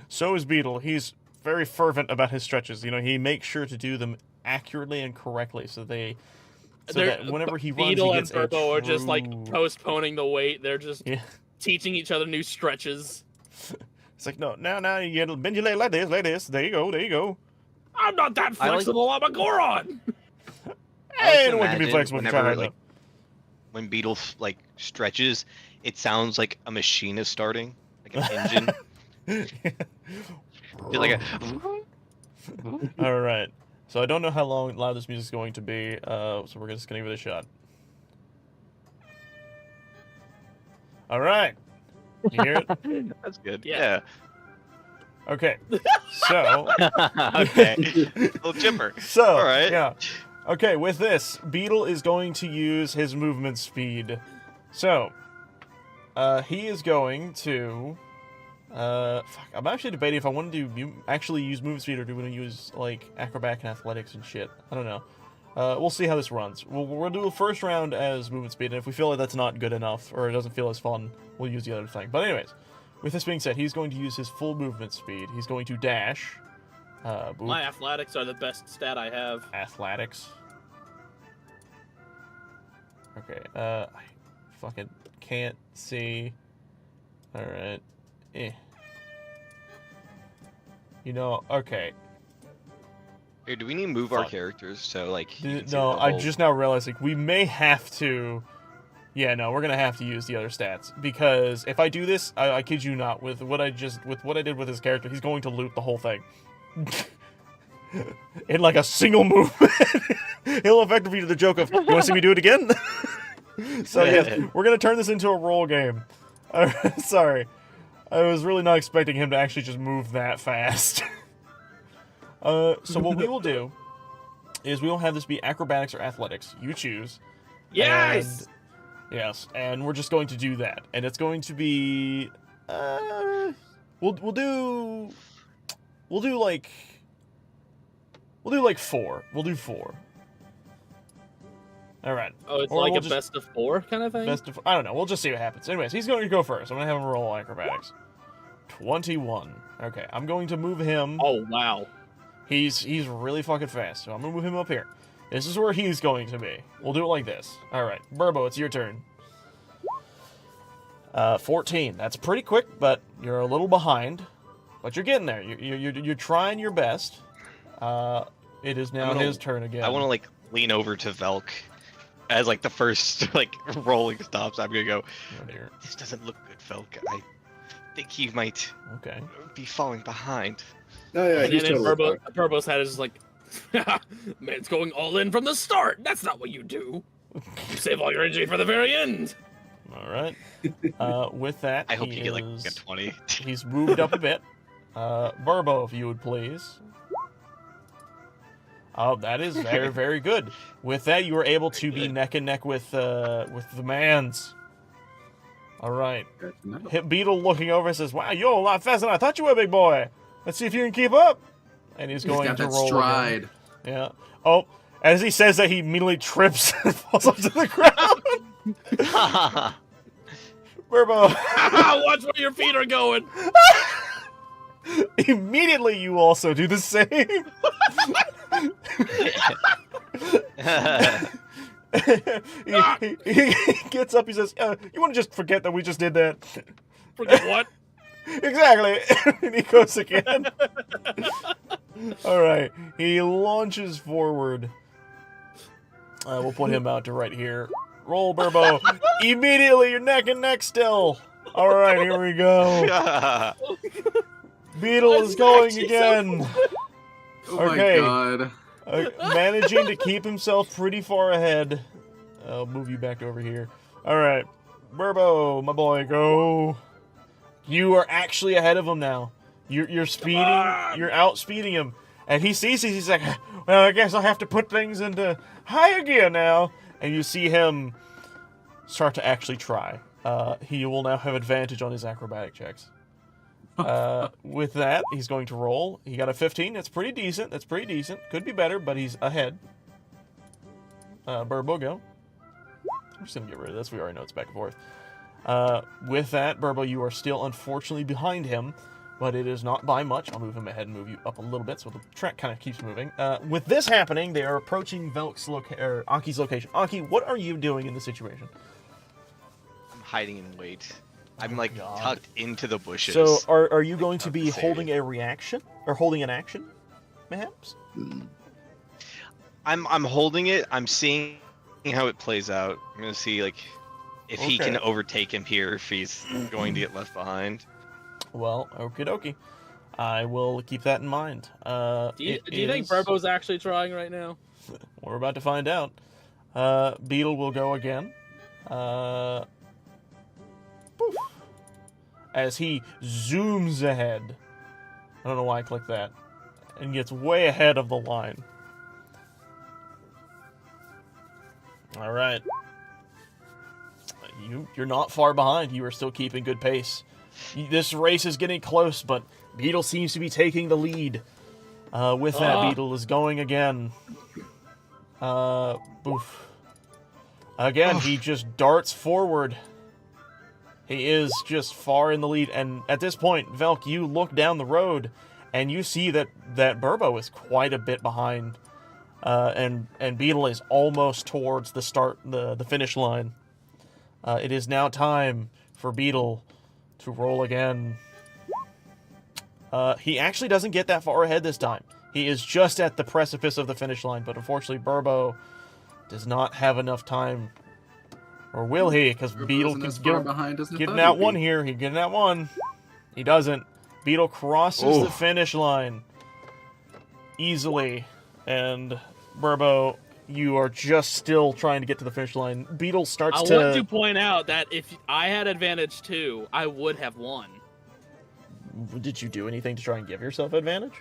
So is Beetle. He's very fervent about his stretches. You know, he makes sure to do them accurately and correctly, so that whenever he runs, Beetle he and gets Burbo are just like true- postponing the weight. They're just Yeah. teaching each other new stretches. It's like, no, now you gotta bend your leg like this. There you go, there you go. I'm not that I like- flexible. I'm a Goron. Hey, to no one can be imagine flexible. whenever, Try like, when Beetle like stretches, it sounds like a machine is starting, like an engine. Just like a. All right. So I don't know how loud this music's going to be. So we're just gonna give it a shot. All right. You hear it? That's good. Yeah. Okay. So. Okay. A little chipper. So. All right. Yeah. Okay. With this, Beetle is going to use his movement speed. So. He is going to. Fuck. I'm actually debating if I want to actually use movement speed or do we want to use like acrobat and athletics and shit. I don't know. We'll see how this runs. We'll do a first round as movement speed, and if we feel like that's not good enough or it doesn't feel as fun, we'll use the other thing. But anyways, with this being said, he's going to use his full movement speed. He's going to dash. Boop. My athletics are the best stat I have. Athletics. Okay. I fucking can't see. All right. You know. Okay. Here, do we need to move our Fuck. characters so like? you can see No, the I whole- just now realized like we may have to. Yeah, no, we're gonna have to use the other stats because if I do this, I kid you not, with what I did with his character, he's going to loot the whole thing in like a single movement. He'll effectively do the joke of, "You want to see me do it again?" So yes, we're gonna turn this into a roll game. Sorry, I was really not expecting him to actually just move that fast. So what we will do is we will have this be acrobatics or athletics. You choose. Yes. Yes, and we're just going to do that, and it's going to be we'll do like 4. We'll do 4. All right. Oh, it's Or like we'll a just- best of 4 kind of thing? I don't know. We'll just see what happens. Anyways, he's going to go first. I'm going to have him roll acrobatics. 21. Okay, I'm going to move him. Oh, wow. He's really fucking fast, so I'm going to move him up here. This is where he's going to be. We'll do it like this. All right, Burbo, it's your turn. 14. That's pretty quick, but you're a little behind. But you're getting there. You're trying your best. It is now his turn again. I want to like lean over to Velk as like the first like rolling stops. I'm gonna go. Oh, dear. This doesn't look good, Velk. I think he might Okay. be falling behind. Oh yeah, And he's then totally fine. Burbo's head is just like, man's going all in from the start. That's not what you do. You save all your energy for the very end. All right. With that, I hope he you get like is- a 20. He's moved up a bit. Burbo, if you would please. Oh, that is very, very good. With that, you were able to be neck and neck with the mans. All right. Good to know. Hit Beetle looking over and says, "Wow, you're a lot faster than I thought you were, big boy. Let's see if you can keep up." And he's He's going got to that roll. stride. Again. Yeah. Oh, as he says that, he immediately trips and falls onto the ground. Burbo. Watch where your feet are going. Immediately, you also do the same. he gets up. He says, "You want to just forget that we just did that?" Forget what? Exactly. And he goes again. All right. He launches forward. We'll put him out to right here. Roll, Burbo. Immediately, you're neck and neck still. All right, here we go. Beetle is going again. Oh Okay. my god. Managing to keep himself pretty far ahead. I'll move you back over here. All right. Burbo, my boy, go. You are actually ahead of him now. You're speeding. on! You're outspeeding him. And he sees it. He's like, well, I guess I'll have to put things into higher gear now. And you see him start to actually try. He will now have advantage on his acrobatic checks. With that, he's going to roll. He got a 15. That's pretty decent. Could be better, but he's ahead. Burbo, go. I'm just going to get rid of this. We already know it's back and forth. With that, Burbo, you are still unfortunately behind him, but it is not by much. I'll move him ahead and move you up a little bit so the track kind of keeps moving. With this happening, they are approaching Aki's location. Aki, what are you doing in this situation? I'm hiding in wait. I'm Oh, like God. tucked into the bushes. So, are you going to Of be the city. holding a reaction? Or holding an action, perhaps? I'm holding it. I'm seeing how it plays out. I'm gonna see like if he can Okay. overtake him here, if he's going to get left behind. Well, okie dokie. I will keep that in mind. Do you think Burbo's actually trying right now? We're about to find out. Beetle will go again. Poof. As he zooms ahead. I don't know why I clicked that. And gets way ahead of the line. Alright. You're not far behind. You are still keeping good pace. This race is getting close, but Beetle seems to be taking the lead. With that, Beetle is going again. Boof. Again, he just darts forward. He is just far in the lead, and at this point, Velk, you look down the road, and you see that Burbo is quite a bit behind, and Beetle is almost towards the finish line. It is now time for Beetle to roll again. He actually doesn't get that far ahead this time. He is just at the precipice of the finish line, but unfortunately, Burbo does not have enough time. Or will he? Because Beetle Isn't can as far get behind as I getting thought that he'd one be. here. He's getting that one. He doesn't. Beetle crosses the finish line easily. And Burbo, you are just still trying to get to the finish line. Beetle starts I to... want to point out that if I had advantage too, I would have won. Did you do anything to try and give yourself advantage?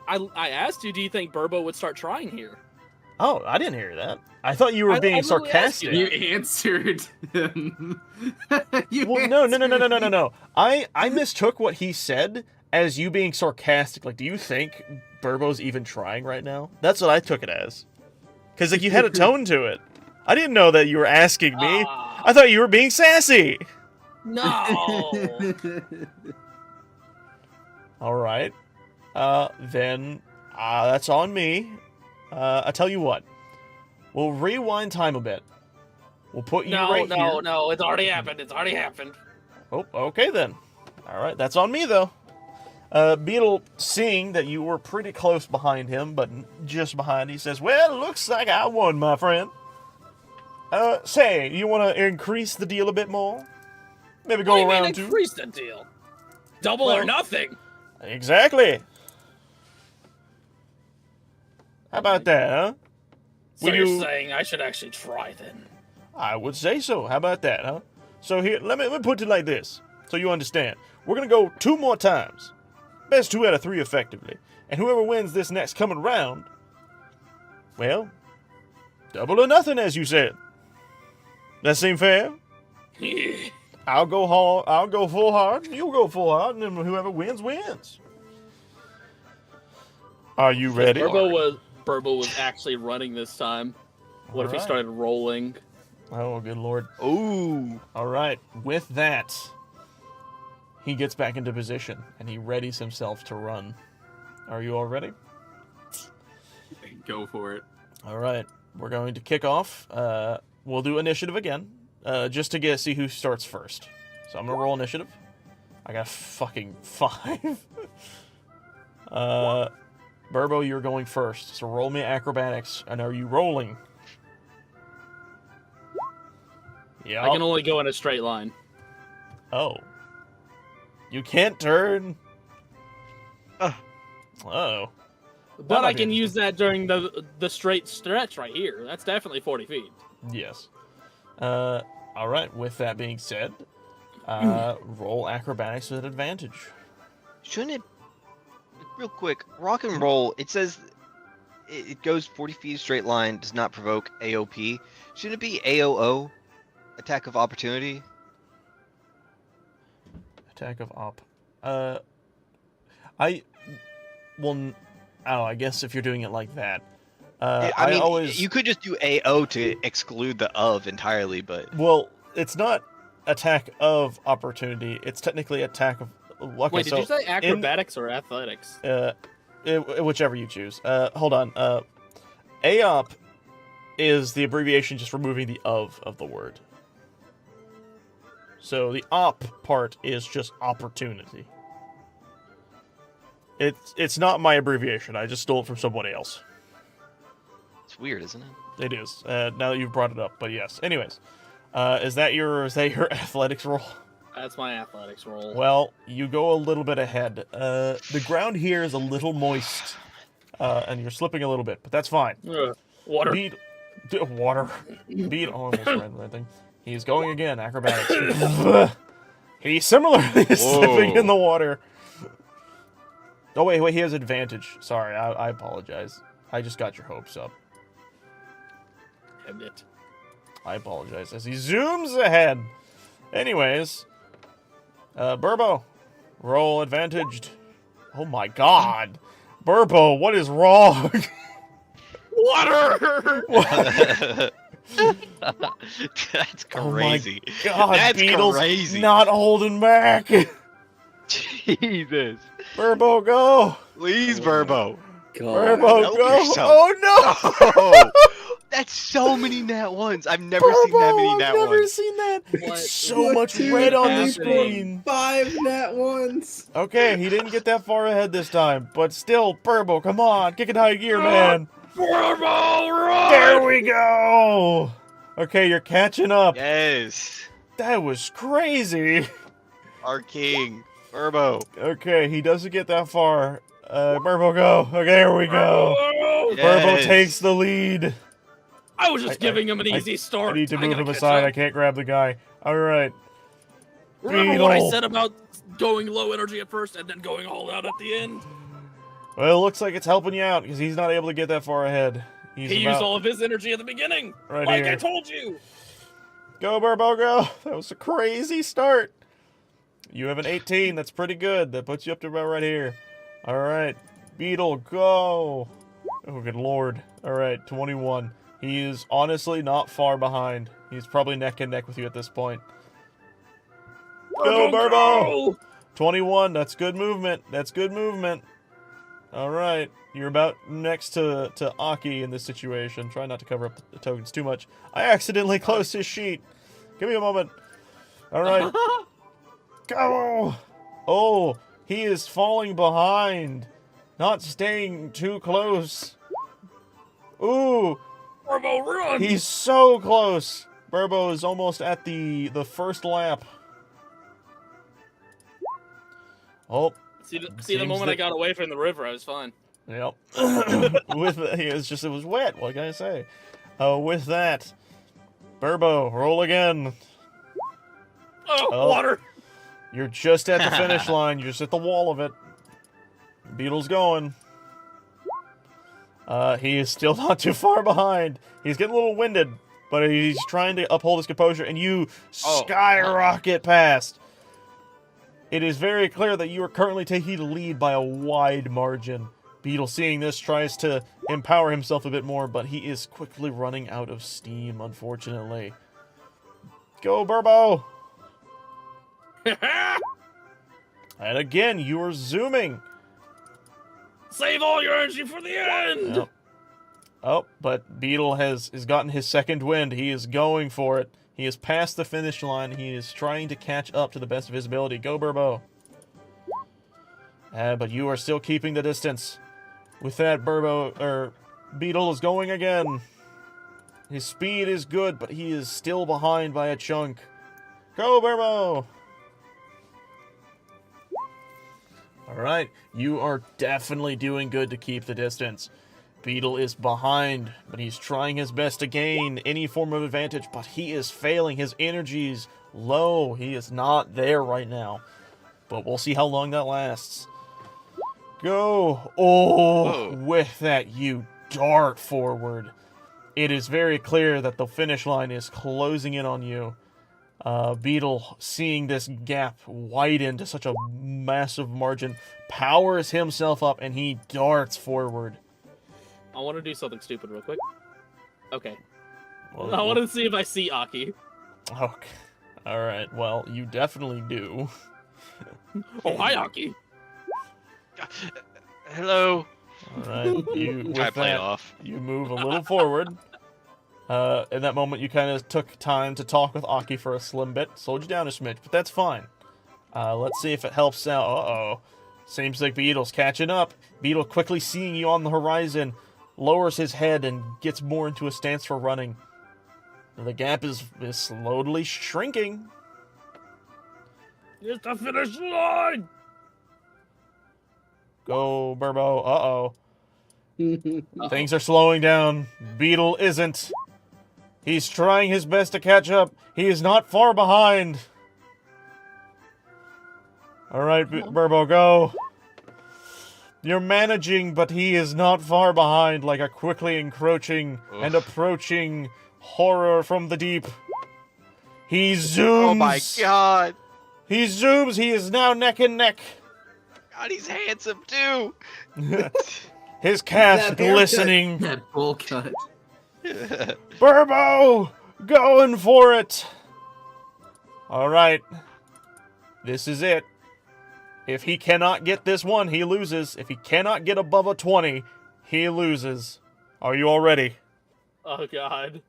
I asked you, do you think Burbo would start trying here? Oh, I didn't hear that. I thought you were I being literally asked sarcastic. You answered him. Well, no. I mistook what he said as you being sarcastic. Like, do you think Burbo's even trying right now? That's what I took it as. Because, like, you had a tone to it. I didn't know that you were asking me. Ah, I thought you were being sassy. no. All right. Then that's on me. I tell you what. We'll rewind time a bit. We'll put you right here. No. It's already happened. It's already happened. Oh, okay then. All right, that's on me though. Beetle, seeing that you were pretty close behind him, but just behind, he says, "Well, looks like I won, my friend. Say, you want to increase the deal a bit more? Maybe go What do you mean around to increase the deal? Double Well- or nothing. exactly. How about that, huh? So Will you're you- saying I should actually try then? I would say so. How about that, huh? So here, let me put it like this, so you understand. We're gonna go 2 more times. Best 2 out of 3 effectively. And whoever wins this next coming round, well, double or nothing, as you said. That seem fair? I'll go hard. I'll go full hard. You go full hard, and then whoever wins wins. Are you ready? Burbo was actually running this time. What if he Alright. started rolling? Oh, good lord. Ooh. All right. With that, he gets back into position and he readies himself to run. Are you all ready? Go for it. All right. We're going to kick off. We'll do initiative again, just to see who starts first. So I'm gonna roll initiative. I got fucking 5. Burbo, you're going first. So roll me acrobatics. And are you rolling? Yeah. I can only go in a straight line. Oh. You can't turn. Ugh. Oh. But might I be can use that during the straight stretch right here. That's definitely 40 feet. Yes. All right. With that being said, roll acrobatics with advantage. Shouldn't it? Real quick, rock and roll. It says it goes 40 feet straight line. Does not provoke AOP. Shouldn't it be AOO? Attack of opportunity. Attack of op. I guess if you're doing it like that. I mean, always. you could just do AO to exclude the of entirely, but Well, it's not attack of opportunity. It's technically attack of. Okay, Wait, did so you say acrobatics or athletics? whichever you choose. Hold on. AOP is the abbreviation just removing the of the word. So the op part is just opportunity. It's not my abbreviation. I just stole it from somebody else. it's weird, isn't it? It is. Now that you've brought it up, but yes. Anyways, is that your athletics roll? That's my athletics roll. Well, you go a little bit ahead. The ground here is a little moist, and you're slipping a little bit, but that's fine. Water. Water. Beat almost ran that thing. He's going again. Acrobatics. He's similarly slipping in the water. Oh wait, he has advantage. Sorry, I apologize. I just got your hopes up. Damn it. I apologize as he zooms ahead. Anyways, Burbo, roll advantaged. Oh my god. Burbo, what is wrong? Water! That's Oh my crazy. God, That's Beetle's crazy. not holding back. Jesus. Burbo, go. Please, Burbo. Burbo, help go. yourself. Oh no. Oh, that's so many nat ones. I've never seen that many Burbo, nat I've never ones. seen that. What? So much red on the screen. 5 nat ones. Okay, he didn't get that far ahead this time, but still, Burbo, come on, kick it high gear, man. Burbo, run! There we go. Okay, you're catching up. Yes. That was crazy. Our king. Burbo. Okay, he doesn't get that far. Burbo, go. Okay, there we go. Burbo! Yes. Burbo takes the lead. I was just giving him an easy start. I need to move gotta him catch aside. up. I can't grab the guy. All right. Remember what I Beetle. said about going low energy at first and then going all out at the end? Well, it looks like it's helping you out because he's not able to get that far ahead. He's He about used all of his energy at the beginning. right like here. I told you. Go, Burbo, go! That was a crazy start. You have an 18. That's pretty good. That puts you up to about right here. All right, Beetle, go! Oh, good lord. All right, 21. He is honestly not far behind. He's probably neck and neck with you at this point. Go, Burbo! Go! 21. That's good movement. That's good movement. All right, you're about next to Aki in this situation. Try not to cover up the tokens too much. I accidentally closed his sheet. Give me a moment. All right. Go! Oh, he is falling behind. Not staying too close. Ooh, Burbo, run! he's so close. Burbo is almost at the first lap. Oh, See the seems moment I that- got away from the river, I was fine. yep. It was wet. What can I say? With that, Burbo, roll again. Oh, water! You're just at the finish line. You're just at the wall of it. Beetle's going. He is still not too far behind. He's getting a little winded, but he's trying to uphold his composure, and you skyrocket past. It is very clear that you are currently taking the lead by a wide margin. Beetle, seeing this, tries to empower himself a bit more, but he is quickly running out of steam, unfortunately. Go, Burbo! And again, you are zooming. Save all your energy for the end! Yep. Oh, but Beetle has gotten his second wind. He is going for it. He is past the finish line. He is trying to catch up to the best of his ability. Go, Burbo. But you are still keeping the distance. With that, Beetle is going again. His speed is good, but he is still behind by a chunk. Go, Burbo! Alright, you are definitely doing good to keep the distance. Beetle is behind, but he's trying his best to gain any form of advantage, but he is failing. His energy's low. He is not there right now. But we'll see how long that lasts. Go! Oh, Whoa. with that, you dart forward. It is very clear that the finish line is closing in on you. Beetle, seeing this gap widen to such a massive margin, powers himself up and he darts forward. I want to do something stupid real quick. Okay. Well, I want to see if I see Aki. Okay. Alright, well, you definitely do. Oh, hi, Aki. Hello. Alright, Try to play it off. you move a little forward. In that moment, you kind of took time to talk with Aki for a slim bit. Slowed you down a smidge, but that's fine. Let's see if it helps out. Uh-oh. Seems like Beetle's catching up. Beetle, quickly seeing you on the horizon, lowers his head and gets more into a stance for running. The gap is slowly shrinking. Here's the finish line! Go, Burbo. Uh-oh. Things are slowing down. Beetle isn't. He's trying his best to catch up. He is not far behind. Alright, Burbo, go. You're managing, but he is not far behind, like a quickly encroaching and approaching horror from the deep. He zooms. Oh my god. He zooms. He is now neck and neck. God, he's handsome too. His cast That haircut. glistening. That bowl cut. Burbo! Going for it! Alright. This is it. If he cannot get this one, he loses. If he cannot get above a 20, he loses. Are you all ready? Oh, God.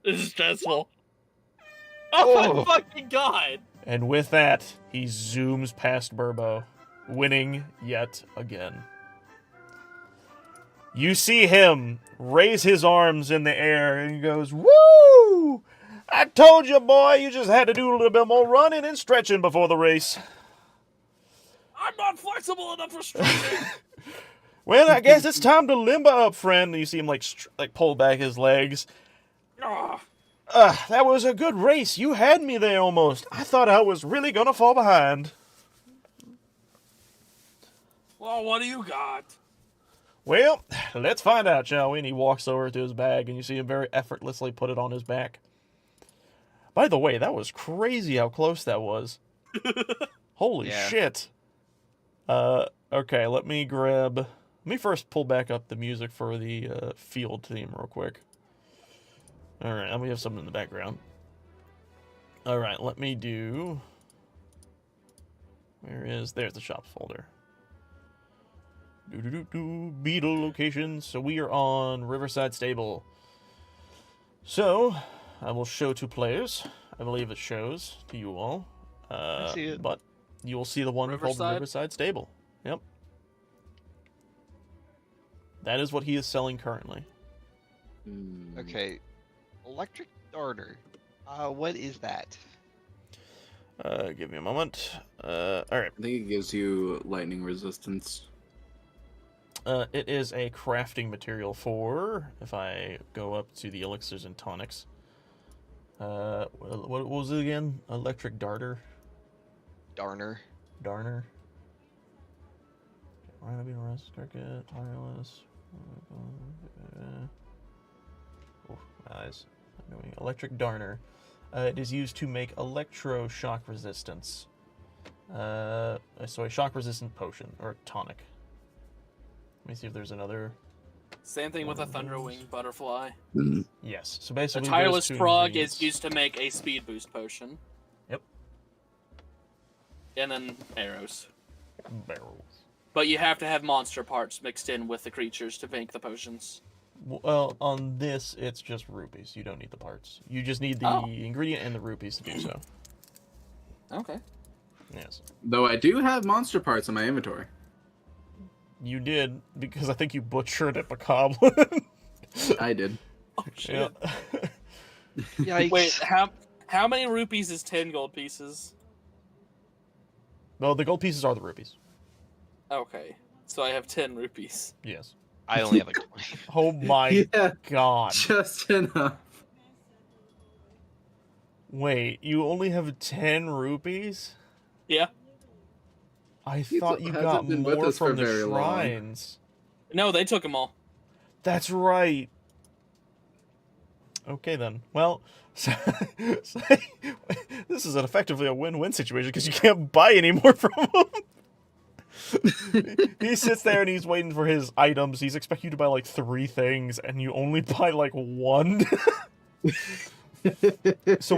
This is stressful. Oh, my fucking God! And with that, he zooms past Burbo, winning yet again. You see him raise his arms in the air and he goes, "Woo! I told you, boy, you just had to do a little bit more running and stretching before the race." I'm not flexible enough for stretching! Well, I guess it's time to limber up, friend. And you see him like pull back his legs. Ah, That was a good race. You had me there almost. I thought I was really gonna fall behind. well, what do you got? Well, let's find out, shall we? And he walks over to his bag, and you see him very effortlessly put it on his back. By the way, that was crazy how close that was. Holy shit. Okay, let me first pull back up the music for the field theme real quick. Alright, and we have something in the background. Alright, let me do... There's the shops folder. Beetle locations. So we are on Riverside Stable. So, I will show to players. I believe it shows to you all. I see it. But you will see the one called Riverside Stable. Yep. That is what he is selling currently. Okay. Electric darter. What is that? Give me a moment. Alright. I think it gives you lightning resistance. It is a crafting material for, if I go up to the elixirs and tonics. What was it again? Electric darter? Darner. Darner. Rhino bean rust, circuit, tireless. Oh, eyes. Electric darner. It is used to make electroshock resistance. So a shock resistant potion or tonic. Let me see if there's another. Same thing with a Thunderwing butterfly. Yes. So The basically, tireless those two frog ingredients- is used to make a speed boost potion. Yep. And then arrows. Barrels. But you have to have monster parts mixed in with the creatures to make the potions. Well, on this, it's just rupees. You don't need the parts. You just need the ingredient and the rupees to do so. Okay. Yes. Though I do have monster parts in my inventory. You did, because I think you butchered it, Macabre. I did. Oh shit. Yeah. Yikes. Wait, how many rupees is 10 gold pieces? Well, the gold pieces are the rupees. Okay. So I have 10 rupees. Yes. I only have like 20. Oh my Yeah. god. Just enough. Wait, you only have 10 rupees? Yeah. I thought you hasn't got been with more us for from the very long. shrines. No, they took them all. That's right. Okay then. Well, so, this is effectively a win-win situation because you can't buy any more from him. He sits there and he's waiting for his items. He's expecting you to buy like 3 things, and you only buy like 1. So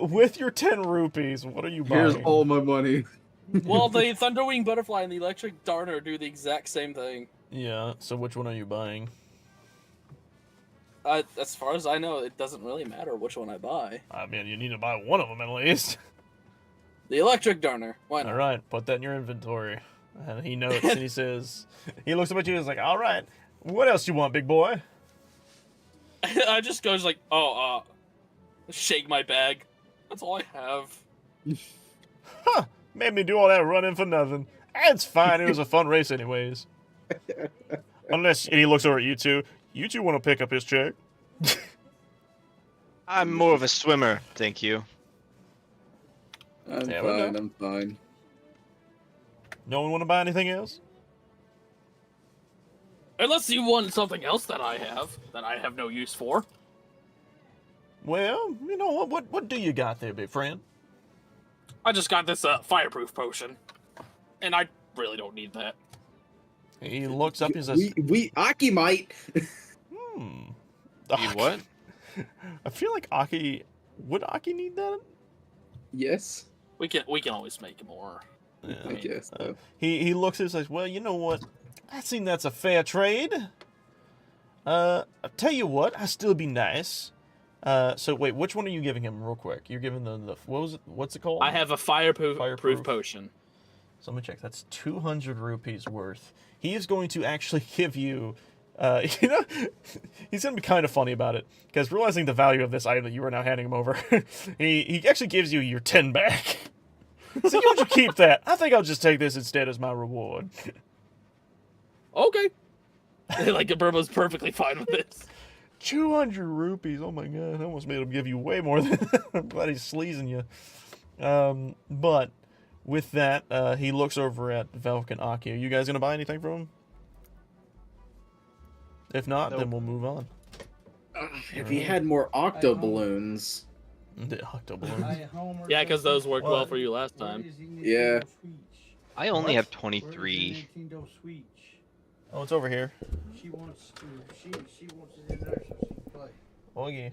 with your 10 rupees, what are you buying? Here's all my money. Well, the Thunderwing butterfly and the electric darter do the exact same thing. Yeah. So which one are you buying? As far as I know, it doesn't really matter which one I buy. I mean, you need to buy one of them at least. The electric darter. Why not? All right, put that in your inventory. And he notes and he says, he looks up at you and is like, all right, what else you want, big boy? I just goes like, shake my bag. That's all I have. Huh, made me do all that running for nothing. It's fine, it was a fun race anyways. Unless, and he looks over at you two want to pick up his check? I'm more of a swimmer, thank you. I'm There we fine, go. I'm fine. No one want to buy anything else? Unless you want something else that I have no use for. Well, you know, what do you got there, big friend? I just got this fireproof potion. And I really don't need that. He looks up and says, We Aki might. hmm. Need what? I feel like Aki, would Aki need that? Yes. We can always make more. Yeah, I guess so. He looks at it and says, well, you know what? I think that's a fair trade. I'll tell you what, I'll still be nice. So wait, which one are you giving him real quick? You're giving the what was it? What's it called? I have a fireproof Fireproof. potion. So let me check. That's 200 rupees worth. He is going to actually give you, you know, he's going to be kind of funny about it. Because realizing the value of this item that you are now handing him over, he actually gives you your 10 back. So you want you keep that. I think I'll just take this instead as my reward. Okay. Like Burma's perfectly fine with this. 200 rupees. Oh my god. I almost made him give you way more than I'm glad he's sleazing you. But with that, he looks over at Velk and Aki. Are you guys going to buy anything from him? If not, then Nope. we'll move on. If he had more octo balloons. The octo balloons. Yeah, because those worked well for you last time. Yeah. I only What? have 23. Oh, it's over here. She wants to. She wants it in there so she can play. Oh yeah.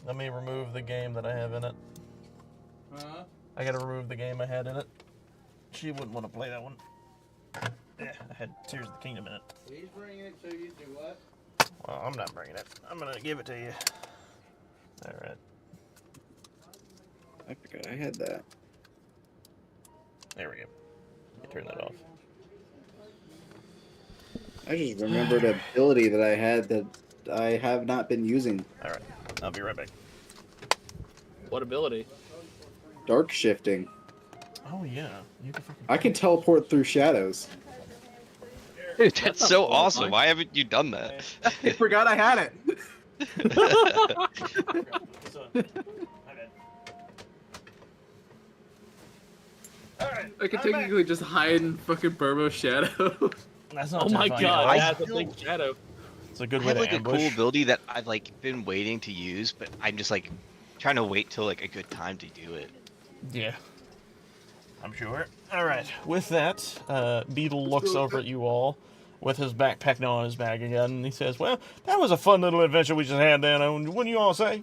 Let me remove the game that I have in it. Huh? I gotta remove the game I had in it. She wouldn't want to play that one. Yeah, I had Tears of the Kingdom in it. He's bringing it to you. Do what? Well, I'm not bringing it. I'm gonna give it to you. Alright. I forgot I had that. There we go. You turn that off. I just remembered an ability that I had that I have not been using. Alright. I'll be right back. What ability? Dark shifting. Oh yeah. You can fucking... I can teleport through shadows. Dude, that's not so horrifying. awesome. Why haven't you done that? I forgot I had it. Alright. I could technically just hide in fucking Burbo's shadow. That's not Oh my terrifying. god, I that's a still- big shadow. It's a good I way have to like a ambush. cool ability that I've like been waiting to use, but I'm just like trying to wait till like a good time to do it. Yeah. I'm sure. Alright, with that, Beetle looks over at you all with his backpack now on his back again, and he says, well, that was a fun little adventure we just had then, wouldn't you all say?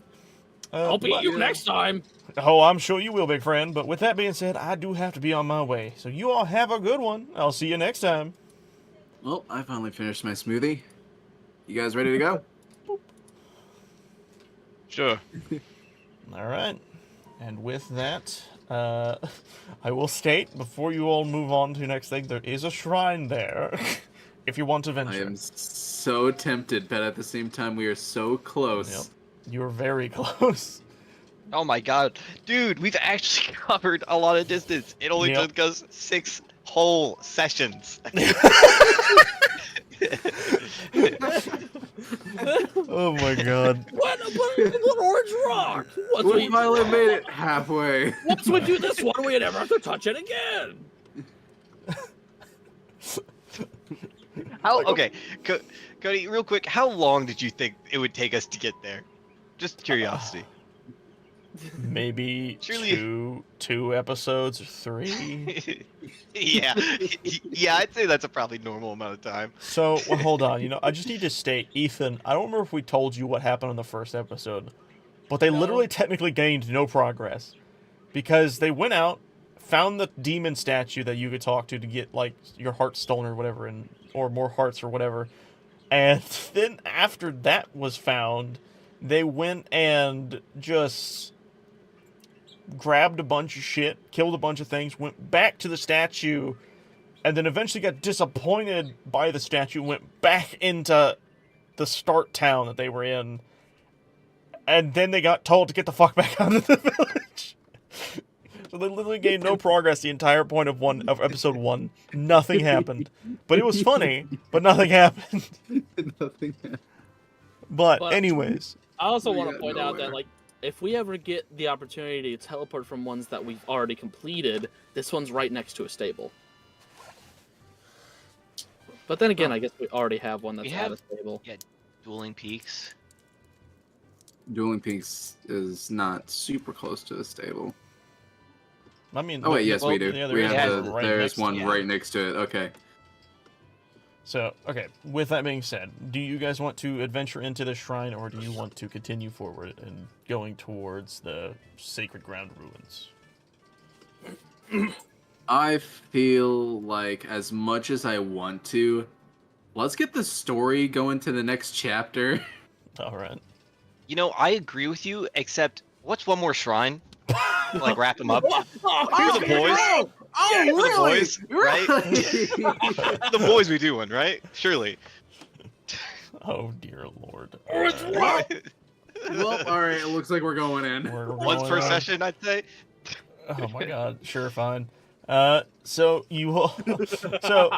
I'll beat you next time. Oh, I'm sure you will, big friend, but with that being said, I do have to be on my way. So you all have a good one. I'll see you next time. Well, I finally finished my smoothie. You guys ready to go? Sure. Alright. And with that, I will state, before you all move on to the next thing, there is a shrine there, if you want to venture. I am so tempted, but at the same time, we are so close. Yep. You're very close. Oh my god. Dude, we've actually covered a lot of distance. It only Yep. took us 6 whole sessions. Oh my god. What? What orange rock? Once We we, finally made it halfway. once we do this one, we never have to touch it again. Okay, Cody, real quick, how long did you think it would take us to get there? Just curiosity. Maybe Surely- two episodes or 3. Yeah, yeah, I'd say that's a probably normal amount of time. So, well, hold on. I just need to state, Ethan, I don't remember if we told you what happened in the first episode, but they literally technically gained no progress because they went out, found the demon statue that you could talk to get like your heart stolen or whatever, or more hearts or whatever, and then after that was found, they went and just grabbed a bunch of shit, killed a bunch of things, went back to the statue, and then eventually got disappointed by the statue, went back into the start town that they were in, and then they got told to get the fuck back out of the village. So they literally gained no progress the entire point of episode 1. Nothing happened. But it was funny, but nothing happened. Nothing. But But- anyways, I also We want to got point out that, nowhere. like, if we ever get the opportunity to teleport from ones that we've already completed, this one's right next to a stable. But then again, I guess we already have one that's We at have- a stable. Dueling Peaks. Dueling Peaks is not super close to the stable. I mean... Oh wait, yes, well, we do. yeah, there we is have one the, right there's next to one it. right next to it. Okay. So, okay, with that being said, do you guys want to adventure into the shrine, or do you want to continue forward and going towards the Sacred Ground ruins? I feel like as much as I want to, let's get the story going to the next chapter. Alright. You know, I agree with you, except what's one more shrine? Like wrap them up. Oh, the boys. Oh, Yeah, for the really? boys, right? The boys we do one, right? Surely. Oh, dear lord. Orange Alright. rock! Well, alright, it looks like we're going in. We're Once going per on. session, I'd say. Oh my god, sure, fine. So you will... So,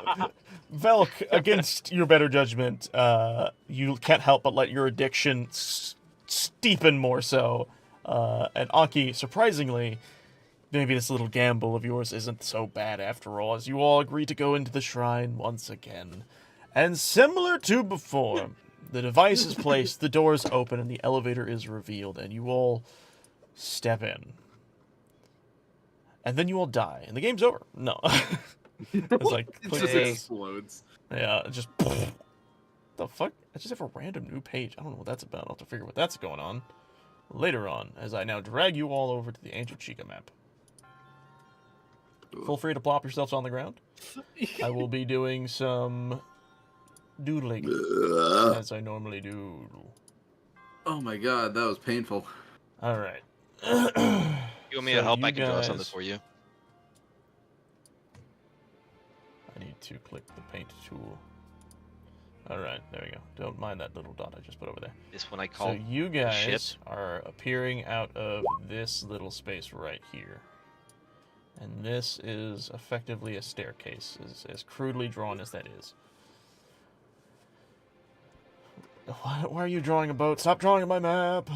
Velk, against your better judgment, you can't help but let your addiction steepen more so. And Anki, surprisingly, maybe this little gamble of yours isn't so bad after all, as you all agree to go into the shrine once again. And similar to before, the device is placed, the doors open, and the elevator is revealed, and you all step in. And then you all die, and the game's over. No. It's like, It click just this. explodes. Yeah, it just... The fuck? I just have a random new page. I don't know what that's about. I'll have to figure what that's going on later on, as I now drag you all over to the Angel Chica map. Feel free to plop yourselves on the ground. I will be doing some doodling, as I normally do. Oh my god, that was painful. Alright. You want me to help? I can draw something guys- for you. I need to click the paint tool. Alright, there we go. Don't mind that little dot I just put over there. This one I call. So you guys ship. are appearing out of this little space right here. And this is effectively a staircase, as crudely drawn as that is. Why are you drawing a boat? Stop drawing on my map!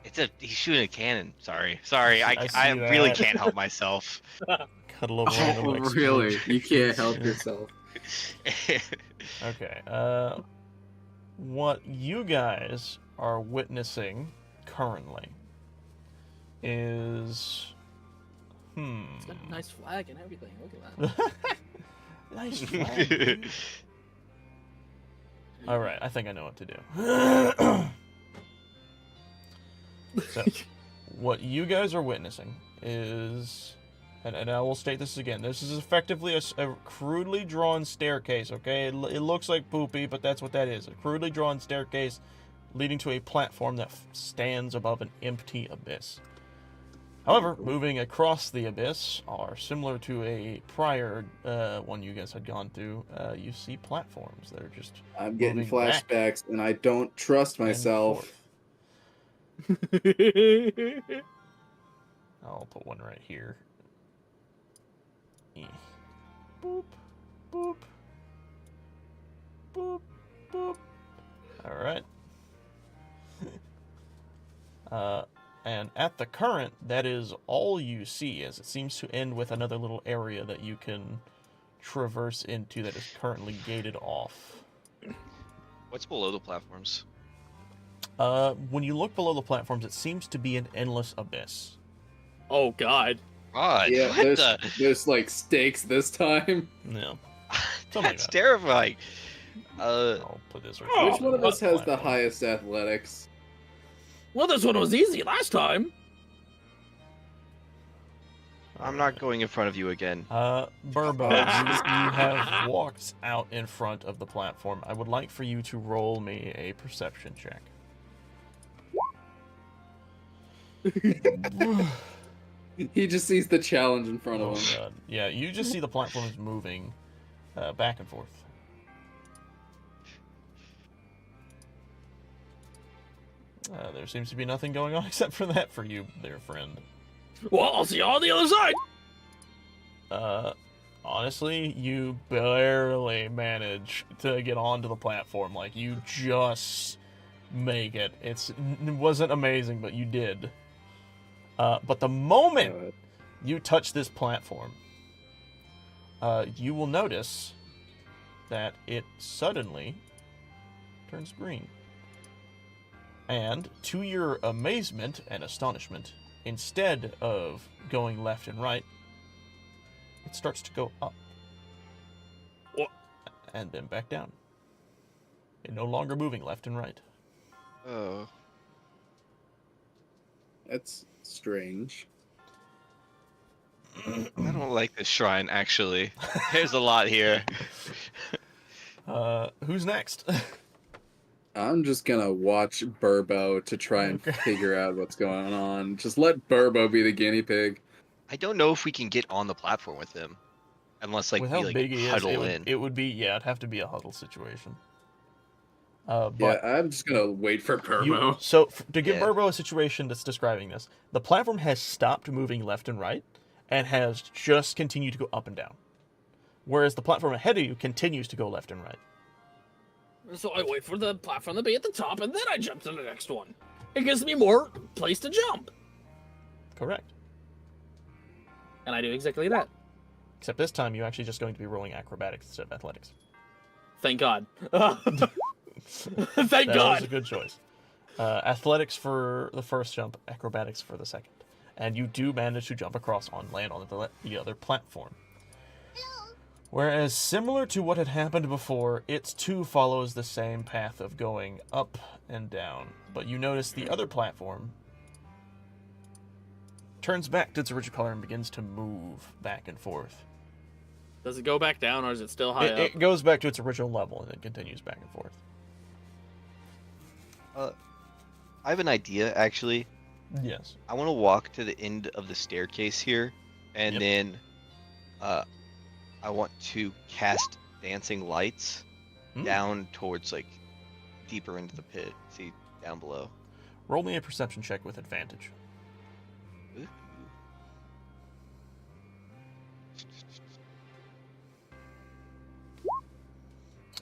He's shooting a cannon. Sorry, I see I really that. can't help myself. Cut a little random Oh, explosion. really? You can't help yourself. Okay, what you guys are witnessing currently is... It's got a nice flag and everything. Look at that. Nice flag, dude. Alright, I think I know what to do. So, what you guys are witnessing is... And I will state this again. This is effectively a crudely drawn staircase, okay? It looks like poopy, but that's what that is. A crudely drawn staircase leading to a platform that stands above an empty abyss. However, moving across the abyss are similar to a prior one you guys had gone through. You see platforms that are just I'm getting moving back flashbacks, and I don't trust and myself. forth. I'll put one right here. Boop, boop, boop, boop. All right. And at the current, that is all you see, as it seems to end with another little area that you can traverse into that is currently gated off. What's below the platforms? When you look below the platforms, it seems to be an endless abyss. Oh God. God, Yeah, what the? there's like stakes this time. Yeah. Something That's like that. terrifying. I'll put this right Oh, Which one of us has the platform. highest athletics? Well, this one was easy last time. I'm not going in front of you again. Burbo, you have walked out in front of the platform. I would like for you to roll me a perception check. He just sees the challenge in front Oh, of him. God. Yeah, you just see the platforms moving back and forth. There seems to be nothing going on except for that for you, there, friend. Well, I'll see you on the other side. Honestly, you barely manage to get onto the platform. Like, you just make it. It wasn't amazing, but you did. But the moment you touch this platform, you will notice that it suddenly turns green. And to your amazement and astonishment, instead of going left and right, it starts to go up. What? And then back down. It no longer moving left and right. Oh. That's strange. I don't like this shrine, actually. There's a lot here. Who's next? I'm just gonna watch Burbo to try and Okay. figure out what's going on. Just let Burbo be the guinea pig. I don't know if we can get on the platform with him. Unless, like, With we, how like, big he is, huddle it in. would be, yeah, it'd have to be a huddle situation. Yeah, But I'm just gonna wait for Burbo. so to give Yeah. Burbo a situation that's describing this, the platform has stopped moving left and right and has just continued to go up and down. Whereas the platform ahead of you continues to go left and right. So I wait for the platform to be at the top, and then I jump to the next one. It gives me more place to jump. Correct. And I do exactly that. Except this time you're actually just going to be rolling acrobatics instead of athletics. Thank God. Thank That was a God. good choice. Athletics for the first jump, acrobatics for the second. And you do manage to jump across on land on the other platform. Whereas, similar to what had happened before, it too follows the same path of going up and down. But you notice the other platform turns back to its original color and begins to move back and forth. Does it go back down or is it still high up? It goes back to its original level and then continues back and forth. I have an idea, actually. Yes. I want to walk to the end of the staircase here, and Yep. then I want to cast dancing lights down towards, like, deeper into the pit. See, down below. Roll me a perception check with advantage.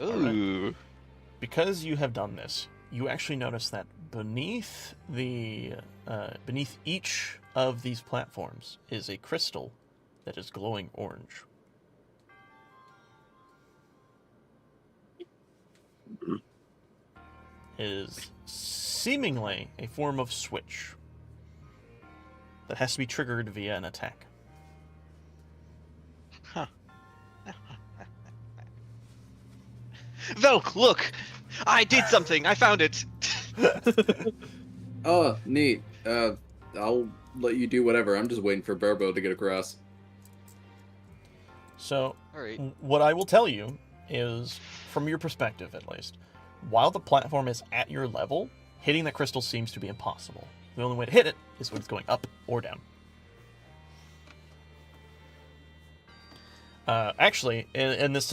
Ooh. Alright. Because you have done this, you actually notice that beneath each of these platforms is a crystal that is glowing orange. It is seemingly a form of switch that has to be triggered via an attack. Velk, look! I did something! I found it! Oh, neat. I'll let you do whatever. I'm just waiting for Burbo to get across. So, Alright. what I will tell you is, from your perspective at least, while the platform is at your level, hitting the crystal seems to be impossible. The only way to hit it is when it's going up or down. Actually, in this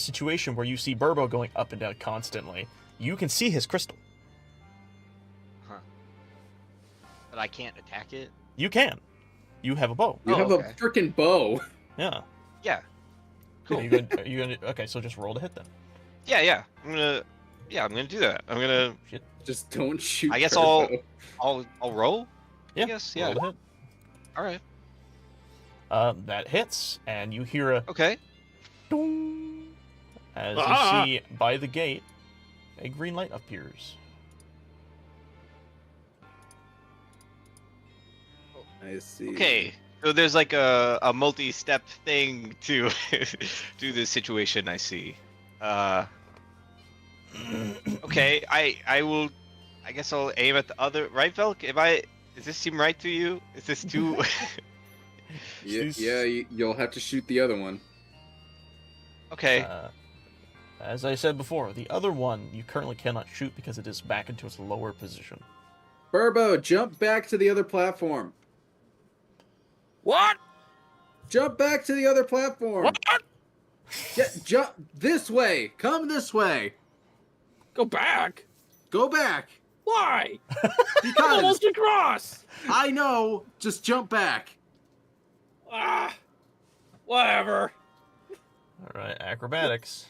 situation where you see Burbo going up and down constantly, you can see his crystal. Huh. But I can't attack it? You can. You have a bow. You Oh, have okay. a freaking bow. Yeah. Yeah. Cool. Are you gonna? Okay, so just roll to hit then. Yeah. I'm gonna do that. I'm gonna... Just don't shoot. I guess Burbo. I'll roll? Yeah. I guess, yeah. Roll to hit. Alright. That hits, and you hear a Okay. dong as Ah! you see by the gate a green light appears. I see. Okay. So there's like a multi-step thing to do this situation, I see. Okay, I will... I guess I'll aim at the other... Right, Velk? Does this seem right to you? Is this too... Yeah, you'll have to shoot the other one. Okay. As I said before, the other one you currently cannot shoot because it is back into its lower position. Burbo, jump back to the other platform. What? Jump back to the other platform. What? Yeah, jump this way. Come this way. Go back? Go back. Why? I'm Because almost across. I know. Just jump back. Ah, whatever. All right, acrobatics.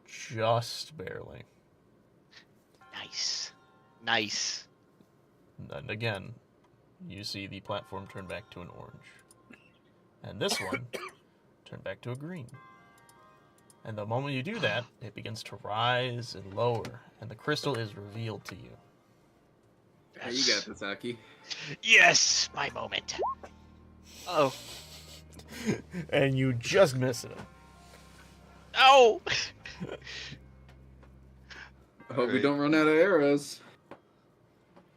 Just barely. Nice. And again, you see the platform turn back to an orange. And this one turn back to a green. And the moment you do that, it begins to rise and lower, and the crystal is revealed to you. Yeah, you got this, Aki. Yes, my moment. Oh. And you just miss it. No! I hope we don't run out of arrows.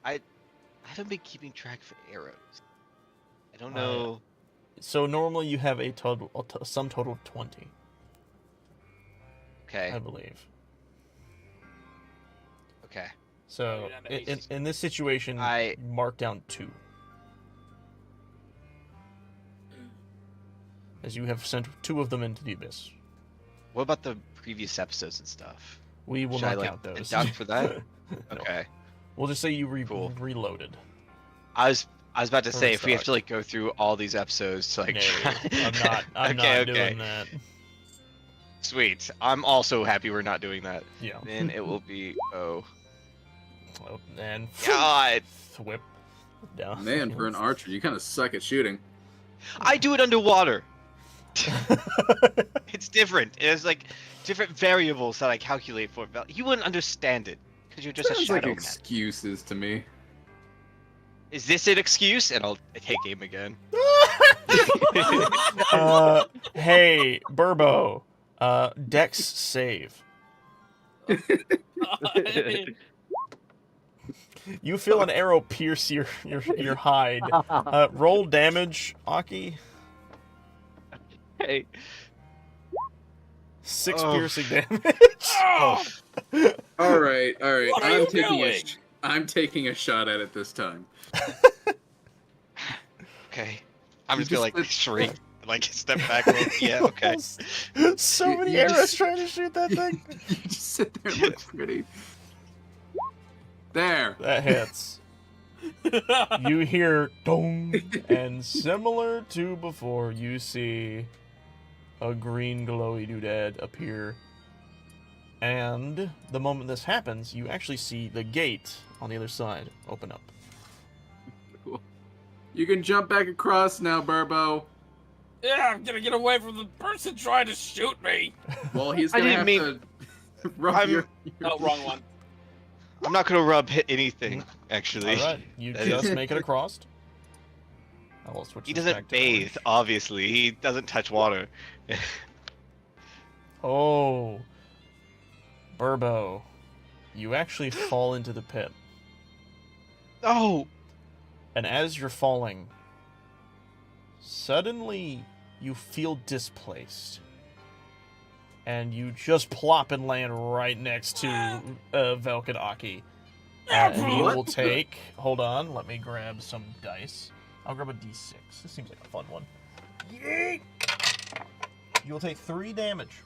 I haven't been keeping track of arrows. I don't know. So normally you have a sum total of 20, Okay. I believe. Okay. So Oh, you're down to in this situation, I- mark down 2. As you have sent 2 of them into the abyss. What about the previous episodes and stuff? We will Should not I, like, count those. deduct for that? No. Okay. We'll just say you Cool. reloaded. I was about to From say the if we have start. to like go through all these episodes to like No, try... I'm okay, not okay. doing that. Sweet. I'm also happy we're not doing that. Yeah. Then it will be And God. whip down. Man, for an archer, you kind of suck at shooting. I do it underwater. It's different. There's like different variables that I calculate for. You wouldn't understand it because you're just a Sounds like shadow man. excuses to me. Is this an excuse? And I'll hit game again. Hey, Burbo. Dex save. You feel an arrow pierce your hide. Roll damage, Aki. Hey. 6 Oh. piercing damage. Oh, All right. What are you doing? I'm taking a shot at it this time. Okay. I'm You just gonna just like said- shrink, like step back. Yeah. Okay. So You- many you arrows just- trying to shoot that thing. You just sit there and look pretty. There. That hits. You hear dong, and similar to before, you see a green glowy doodad appear. And the moment this happens, you actually see the gate on the other side open up. Cool. You can jump back across now, Burbo. yeah, I'm gonna get away from the person trying to shoot me. Well, he's I gonna didn't have mean- to rub I'm- your. Oh, wrong one. I'm not gonna hit anything. Actually. Alright, you That just is- make it across. I will switch He this doesn't back to bathe, orange. obviously. He doesn't touch water. Oh. Burbo. You actually fall into the pit. Oh! And as you're falling, suddenly you feel displaced. And you just plop and land right next to Velk and Aki. And he What will the- take... Hold on, let me grab some dice. I'll grab a d6. This seems like a fun one. Yeet! You'll take 3 damage.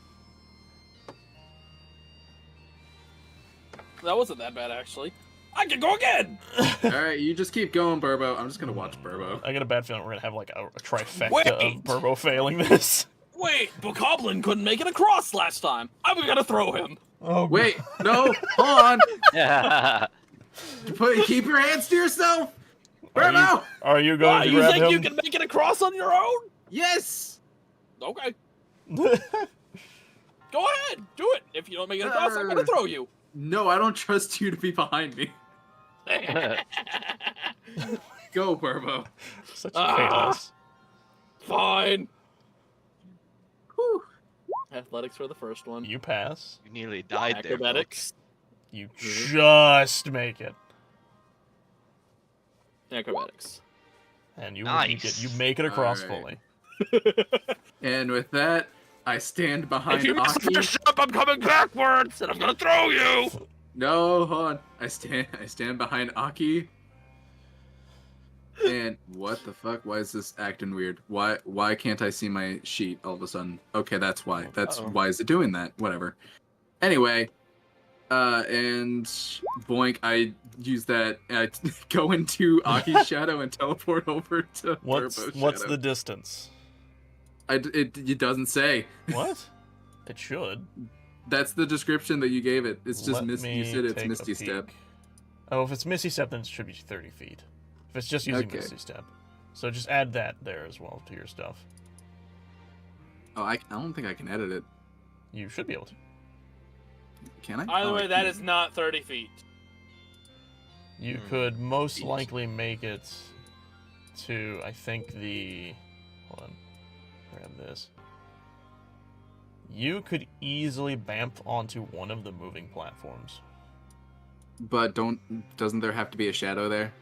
That wasn't that bad, actually. I can go again. All right, you just keep going, Burbo. I'm just gonna watch Burbo. I got a bad feeling we're gonna have like a trifecta Wait! of Burbo failing this. Wait, Bokoblin couldn't make it across last time. I'm gonna throw him. Oh, Wait, no, hold on. Yeah. Keep your hands to yourself. Are Burbo. Are you going Why, to you grab think him? you can make it across on your own? Yes. Okay, go ahead, do it. If you don't make it across, I'm gonna throw you. No, I don't trust you to be behind me. Go, Burbo. Such Ah. chaos. Fine. Whew. Athletics for the first one. You pass. You nearly died there. Acrobatics. You just make it, Acrobatics. and you Nice. you make it across Alright. fully. And with that, I stand behind If you miss Aki. the first jump, I'm coming backwards, and I'm gonna throw you. No, hold on. I stand behind Aki. And what the fuck? Why is this acting weird? Why can't I see my sheet all of a sudden? Okay, that's why. That's Uh-oh. why is it doing that? Whatever. Anyway, and boink, I use that. I go into Aki's shadow and teleport over to What's Turbo's shadow. the distance? It doesn't say. What? It should. That's the description that you gave it. It's just Let Misty. me You said it's take a Misty Step. peek. Oh, if it's Misty Step, then it should be 30 feet. If it's just using Okay. Misty Step. So just add that there as well to your stuff. Oh, I don't think I can edit it. You should be able to. Can I? Either Oh, I way, that can. is not 30 feet. You Hmm. could most Jeez. likely make it to, I think, the... Hold on. Grab this. You could easily bamf onto one of the moving platforms. But doesn't there have to be a shadow there?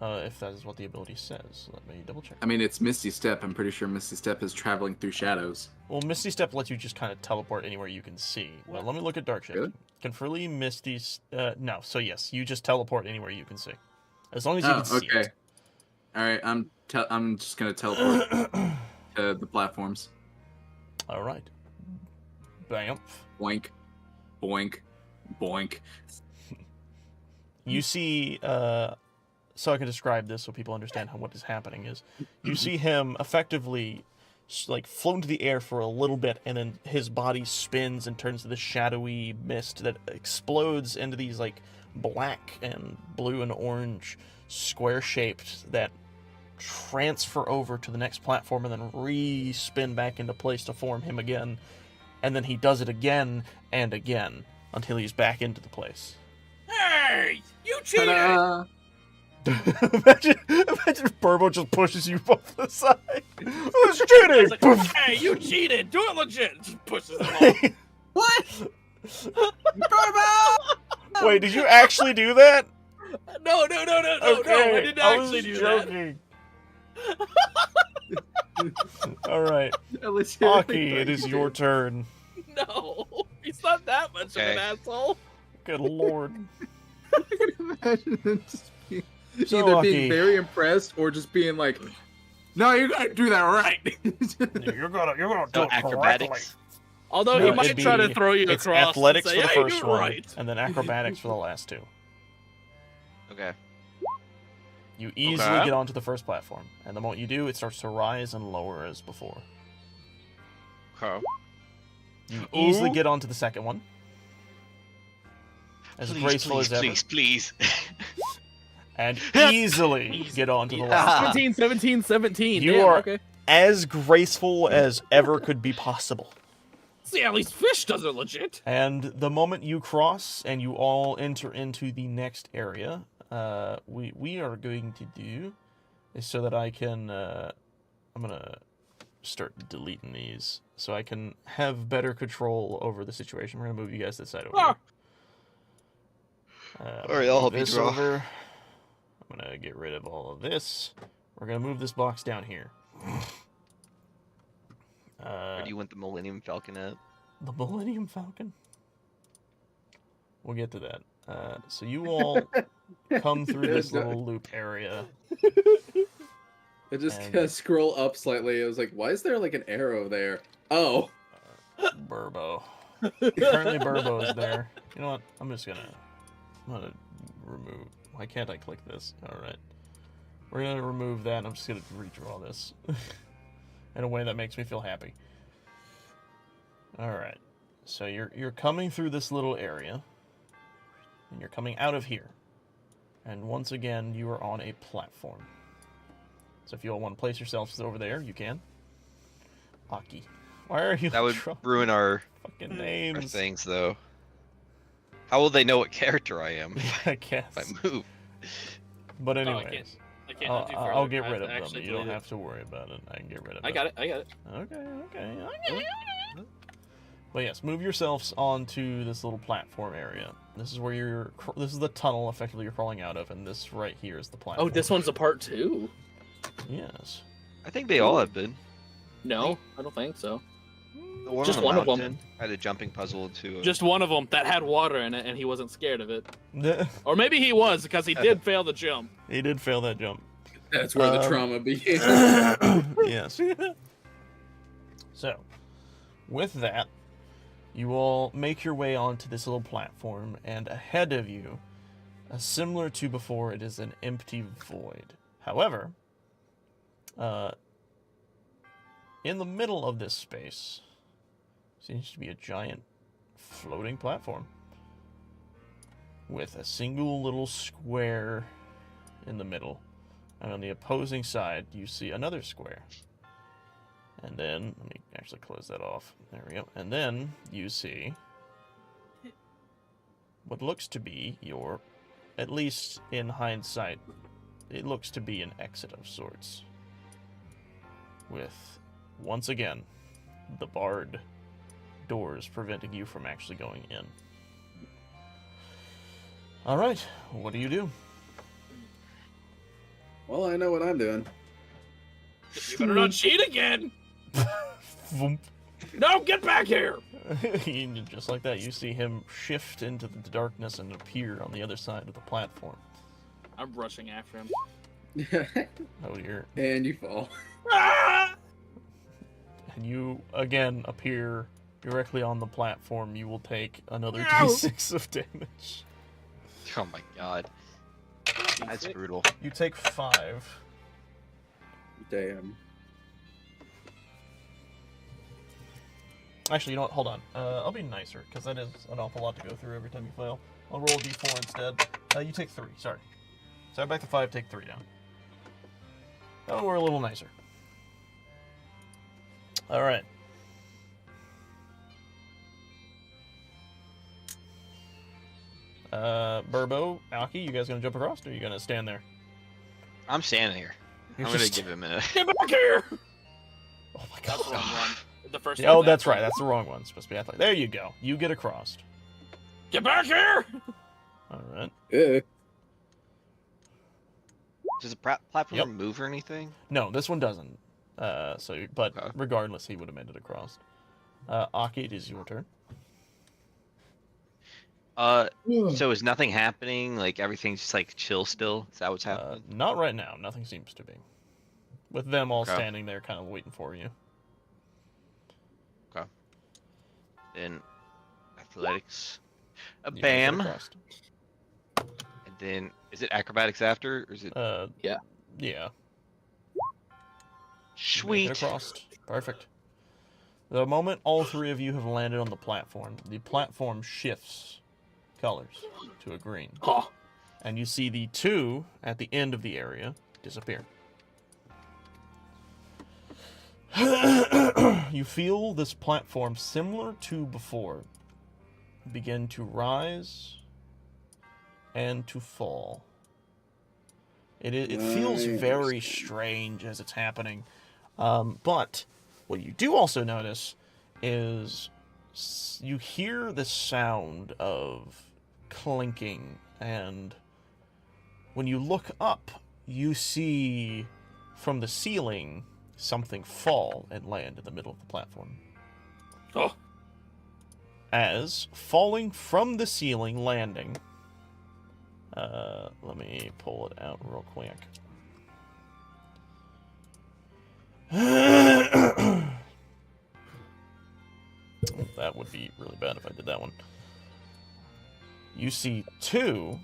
If that is what the ability says. Let me double check. I mean, it's Misty Step. I'm pretty sure Misty Step is traveling through shadows. Well, Misty Step lets you just kind of teleport anywhere you can see. But let me look at Dark Shift. Really? Can freely Misty... no, so yes, you just teleport anywhere you can see. As long as you Oh, can see okay. it. All right, I'm just gonna teleport to the platforms. All right. Bamf. Boink, boink, boink. You see, so I can describe this so people understand what is happening is, you see him effectively like float into the air for a little bit, and then his body spins and turns to this shadowy mist that explodes into these like black and blue and orange square shaped that transfer over to the next platform and then re-spin back into place to form him again. And then he does it again and again until he's back into the place. Hey, you cheated! Ta-da! imagine if Burbo just pushes you off the side. Who's cheating? It's like, hey, you cheated! Do it legit! Just pushes him off. What? Turbo! Wait, did you actually do that? No, no, I didn't actually do joking. All right, I legitimately Aki, thought it is you your did. turn. that. No, he's not that much of an Okay. asshole. Good lord. I can imagine him just being, So, either Aki. being very impressed or just being like, "No, you gotta do that right." You're gonna do No it correctly. acrobatics. Although No, he it'd might try to be- throw you it's across athletics and say, for the hey, first you're one, right. and then acrobatics for the last two. Okay. You easily Okay. get onto the first platform, and the moment you do, it starts to rise and lower as before. Okay. You easily Ooh. get onto the second one. As Please, graceful please, as ever. please. And easily get onto the last one. 17. You Damn, are- okay. As graceful as ever could be possible. See, at least fish does it legit. And the moment you cross and you all enter into the next area, we are going to do is so that I can I'm gonna start deleting these so I can have better control over the situation. We're gonna move you guys to the side over Ah. here. Alright, I'll help you this draw. over. I'm gonna get rid of all of this. We're gonna move this box down here. Where do you want the Millennium Falcon at? The Millennium Falcon? We'll get to that. So you all come through this little loop area. I just And- gotta scroll up slightly. I was like, "Why is there like an arrow there?" Oh, Burbo. Currently Burbo is there. You know what? I'm gonna remove. Why can't I click this? Alright. We're gonna remove that and I'm just gonna redraw this. In a way that makes me feel happy. Alright. So you're coming through this little area. And you're coming out of here. And once again, you are on a platform. So if you all want to place yourselves over there, you can. Aki. Why are you That would drawing ruin our fucking our names? things, though. How will they know what character I am I guess. if I move? But Oh, I anyways, can't do I'll further. get I rid of have to them. actually You don't delete it. have to worry about it. I can get rid of I them. got it. Okay. But yes, move yourselves onto this little platform area. This is where this is the tunnel effectively you're crawling out of, and this right here is the platform. Oh, this one's a part 2? Yes. I think they all have been. No, I don't think so. The one Just on the one of them. mountain had a jumping puzzle too. Just one of them that had water in it, and he wasn't scared of it. He Or maybe he was, because he did fail the jump. did fail that jump. that's where the trauma began. Yes. So, with that, you all make your way onto this little platform, and ahead of you, similar to before, it is an empty void. However, in the middle of this space seems to be a giant floating platform with a single little square in the middle. And on the opposing side, you see another square. And then, let me actually close that off. There we go. And then you see what looks to be your, at least in hindsight, it looks to be an exit of sorts. With, once again, the barred doors preventing you from actually going in. Alright, what do you do? Well, I know what I'm doing. You better not cheat again! Voomp. No, get back here! Just like that, you see him shift into the darkness and appear on the other side of the platform. I'm rushing after him. Oh dear. And you fall. Ah! And you, again, appear directly on the platform. You will take another Ow. d6 of damage. Oh my god, that's brutal. You take 5. Damn. Actually, you know what? Hold on. I'll be nicer, because that is an awful lot to go through every time you fail. I'll roll a d4 instead. You take 3, sorry. So back to 5, take 3 down. Oh, we're a little nicer. All right. Burbo, Alki, you guys gonna jump across, or are you gonna stand there? I'm standing here. You're I'm gonna just- give him a. Get back here! Oh my That's the god. wrong one. The first Oh, one's that's athletic. right. That's the wrong one. It's supposed to be athletic. There you go. You get across. Get back here! All right. Does the platform Yep. move or anything? No, this one doesn't. But Okay. regardless, he would have made it across. Aki, it is your turn. So is nothing happening? Like everything's just like chill still? Is that what's happening? Not right now. Nothing seems to be. With them all Okay. standing there, kind of waiting for you. Then athletics. A You guys get bam. across. And then is it acrobatics after, or is it Yeah. You make sweet? it across. Perfect. The moment all three of you have landed on the platform shifts colors to a green. Oh, And you see the two at the end of the area disappear. You feel this platform, similar to before, begin to rise and to fall. It feels very strange as it's happening. But what you do also notice is you hear the sound of clinking, and when you look up, you see from the ceiling something fall and land in the middle of the platform. oh. As falling from the ceiling, landing. Let me pull it out real quick. That would be really bad if I did that one. You see two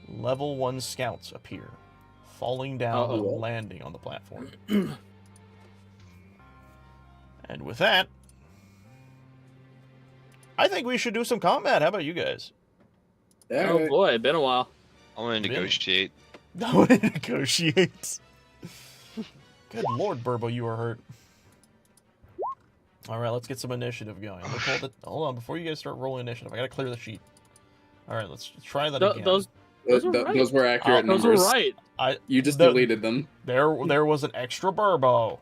level 1 scouts appear, falling down and landing on the platform. And with that, I think we should do some combat. How about you guys? Oh boy, been a while. I want to Really? negotiate. No, negotiate. Good lord, Burbo, you are hurt. All right, let's get some initiative going. Hold on, before you guys start rolling initiative, I gotta clear the sheet. All right, let's try that again. Those are right. Those were accurate Those numbers. are right. You just The- deleted them. There was an extra Burbo.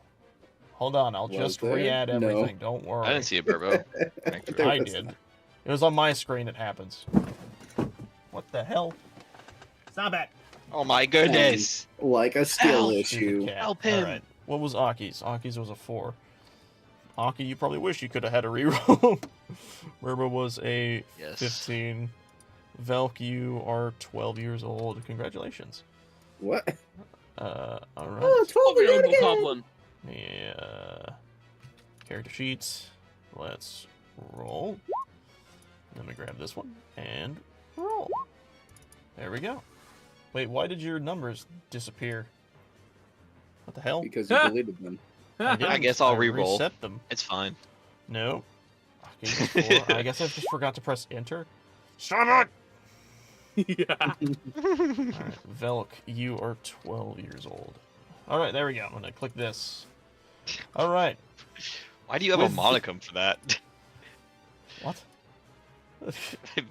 Hold on, I'll Was just there? re-add No. everything. Don't worry. I didn't see a Burbo. There I was did. not. It was on my screen. It happens. What the hell? Stop it! Oh my goodness! Like a skill Ow. issue. Cat. Help him. All right. What was Aki's? Aki's was a 4. Aki, you probably wish you could have had a reroll. Burbo was a Yes. 15. Velk, you are 12 years old. Congratulations. What? All right. Oh, 12 Over your again. Uncle Coplin. Yeah. Character sheets. Let's roll. Let me grab this one and roll. There we go. Wait, why did your numbers disappear? What the hell? Because you deleted them. I guess I'll I re-roll. reset them. It's fine. No. Okay, 4. I guess I just forgot to press enter. Stop it! Yeah. Alright, Velk, you are 12 years old. Alright, there we go. I'm gonna click this. Alright. Why do you have With- a monicum for that? What?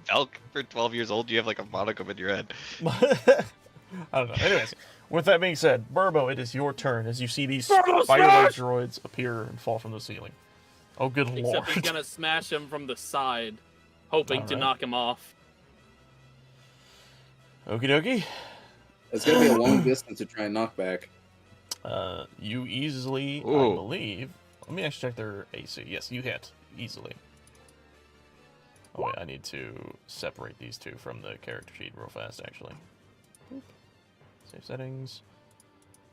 Velk for 12 years old, you have like a monicum in your head. I don't know. Anyways, with that being said, Burbo, it is your turn as you see these Burbo, spider-like smash! droids appear and fall from the ceiling. Oh, good Except lord. he's gonna smash him from the side, hoping to Alright. knock him off. Okie dokie. It's gonna be a long distance to try and knock back. You easily, I Ooh. believe. Let me actually check their AC. Yes, you hit easily. Oh wait, I need to separate these two from the character sheet real fast, actually. Boop. Save settings.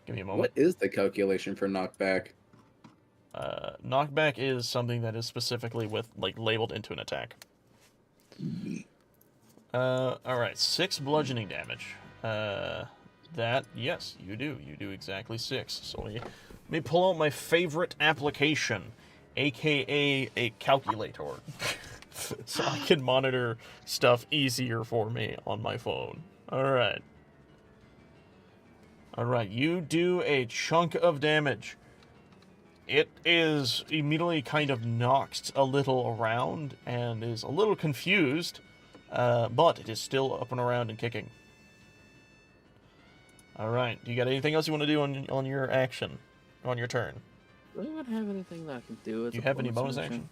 Give me a moment. What is the calculation for knockback? Knockback is something that is specifically labeled into an attack. Alright, 6 bludgeoning damage. Yes, you do. You do exactly 6. So let me pull out my favorite application, aka a calculator. So I can monitor stuff easier for me on my phone. Alright. Alright, you do a chunk of damage. It is immediately kind of knocked a little around and is a little confused, but it is still up and around and kicking. Alright, do you got anything else you want to do on your action? On your turn? Do I even have anything that I can do? Do you have any bonus action?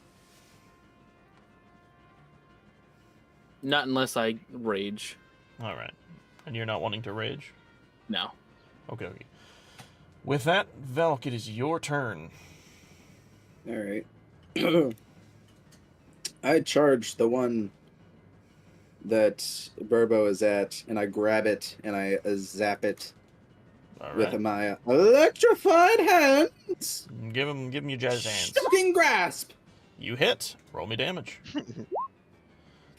Not unless I rage. Alright. And you're not wanting to rage? No. Okay. With that, Velk, it is your turn. Alright. I charge the one that Burbo is at, and I grab it, and I zap it with my electrified hands! Give him your jazz hands. Stalking grasp! You hit. Roll me damage.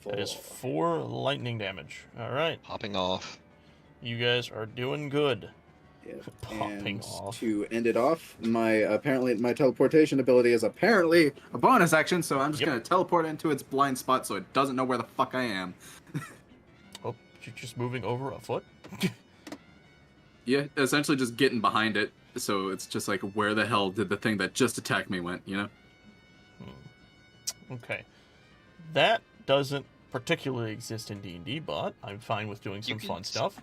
That is 4 lightning damage. Alright. Popping off. You guys are doing good. Yeah. Popping And off. to end it off, my teleportation ability is apparently A bonus action, so I'm just Yep. gonna teleport into its blind spot so it doesn't know where the fuck I am. Oh, you're just moving over a foot? Yeah, essentially just getting behind it, so it's just like, where the hell did the thing that just attacked me went, you know? Okay. That doesn't particularly exist in D&D, but I'm fine with doing some can fun s- stuff.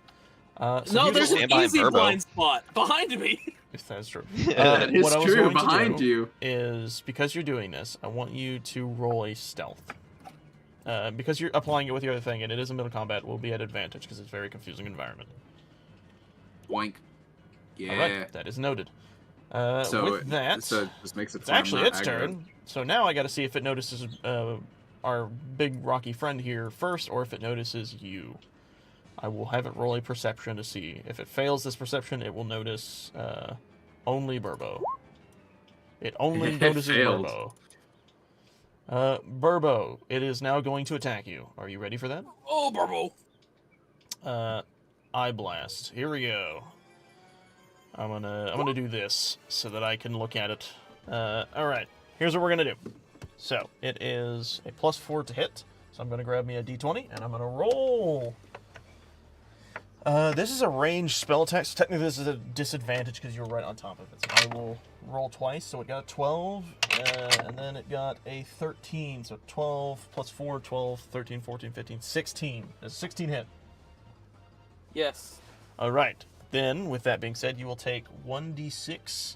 No, here's there's what- an stand by easy Burbo. blind spot behind me. If that's true. That is what I was true, going to behind do you. is, because you're doing this, I want you to roll a stealth. Because you're applying it with your other thing, and it is a middle combat, will be at advantage, because it's a very confusing environment. Boink. Yeah. Alright, that is noted. So, with that, so it just makes it it's fun, actually not its aggro. turn. So now I gotta see if it notices our big rocky friend here first, or if it notices you. I will have it roll a perception to see. If it fails this perception, it will notice only Burbo. It only It notices failed. Burbo. Burbo, it is now going to attack you. Are you ready for that? Oh, Burbo. Eye blast. Here we go. I'm gonna do this so that I can look at it. All right. Here's what we're gonna do. So it is a +4 to hit. So I'm gonna grab me a d20 and I'm gonna roll. This is a ranged spell attack. So technically, this is a disadvantage because you're right on top of it. So I will roll twice. So it got a 12, and then it got a 13. So 12 plus 4, 12, 13, 14, 15, 16. It's a 16 hit. Yes. All right. Then, with that being said, you will take 1d6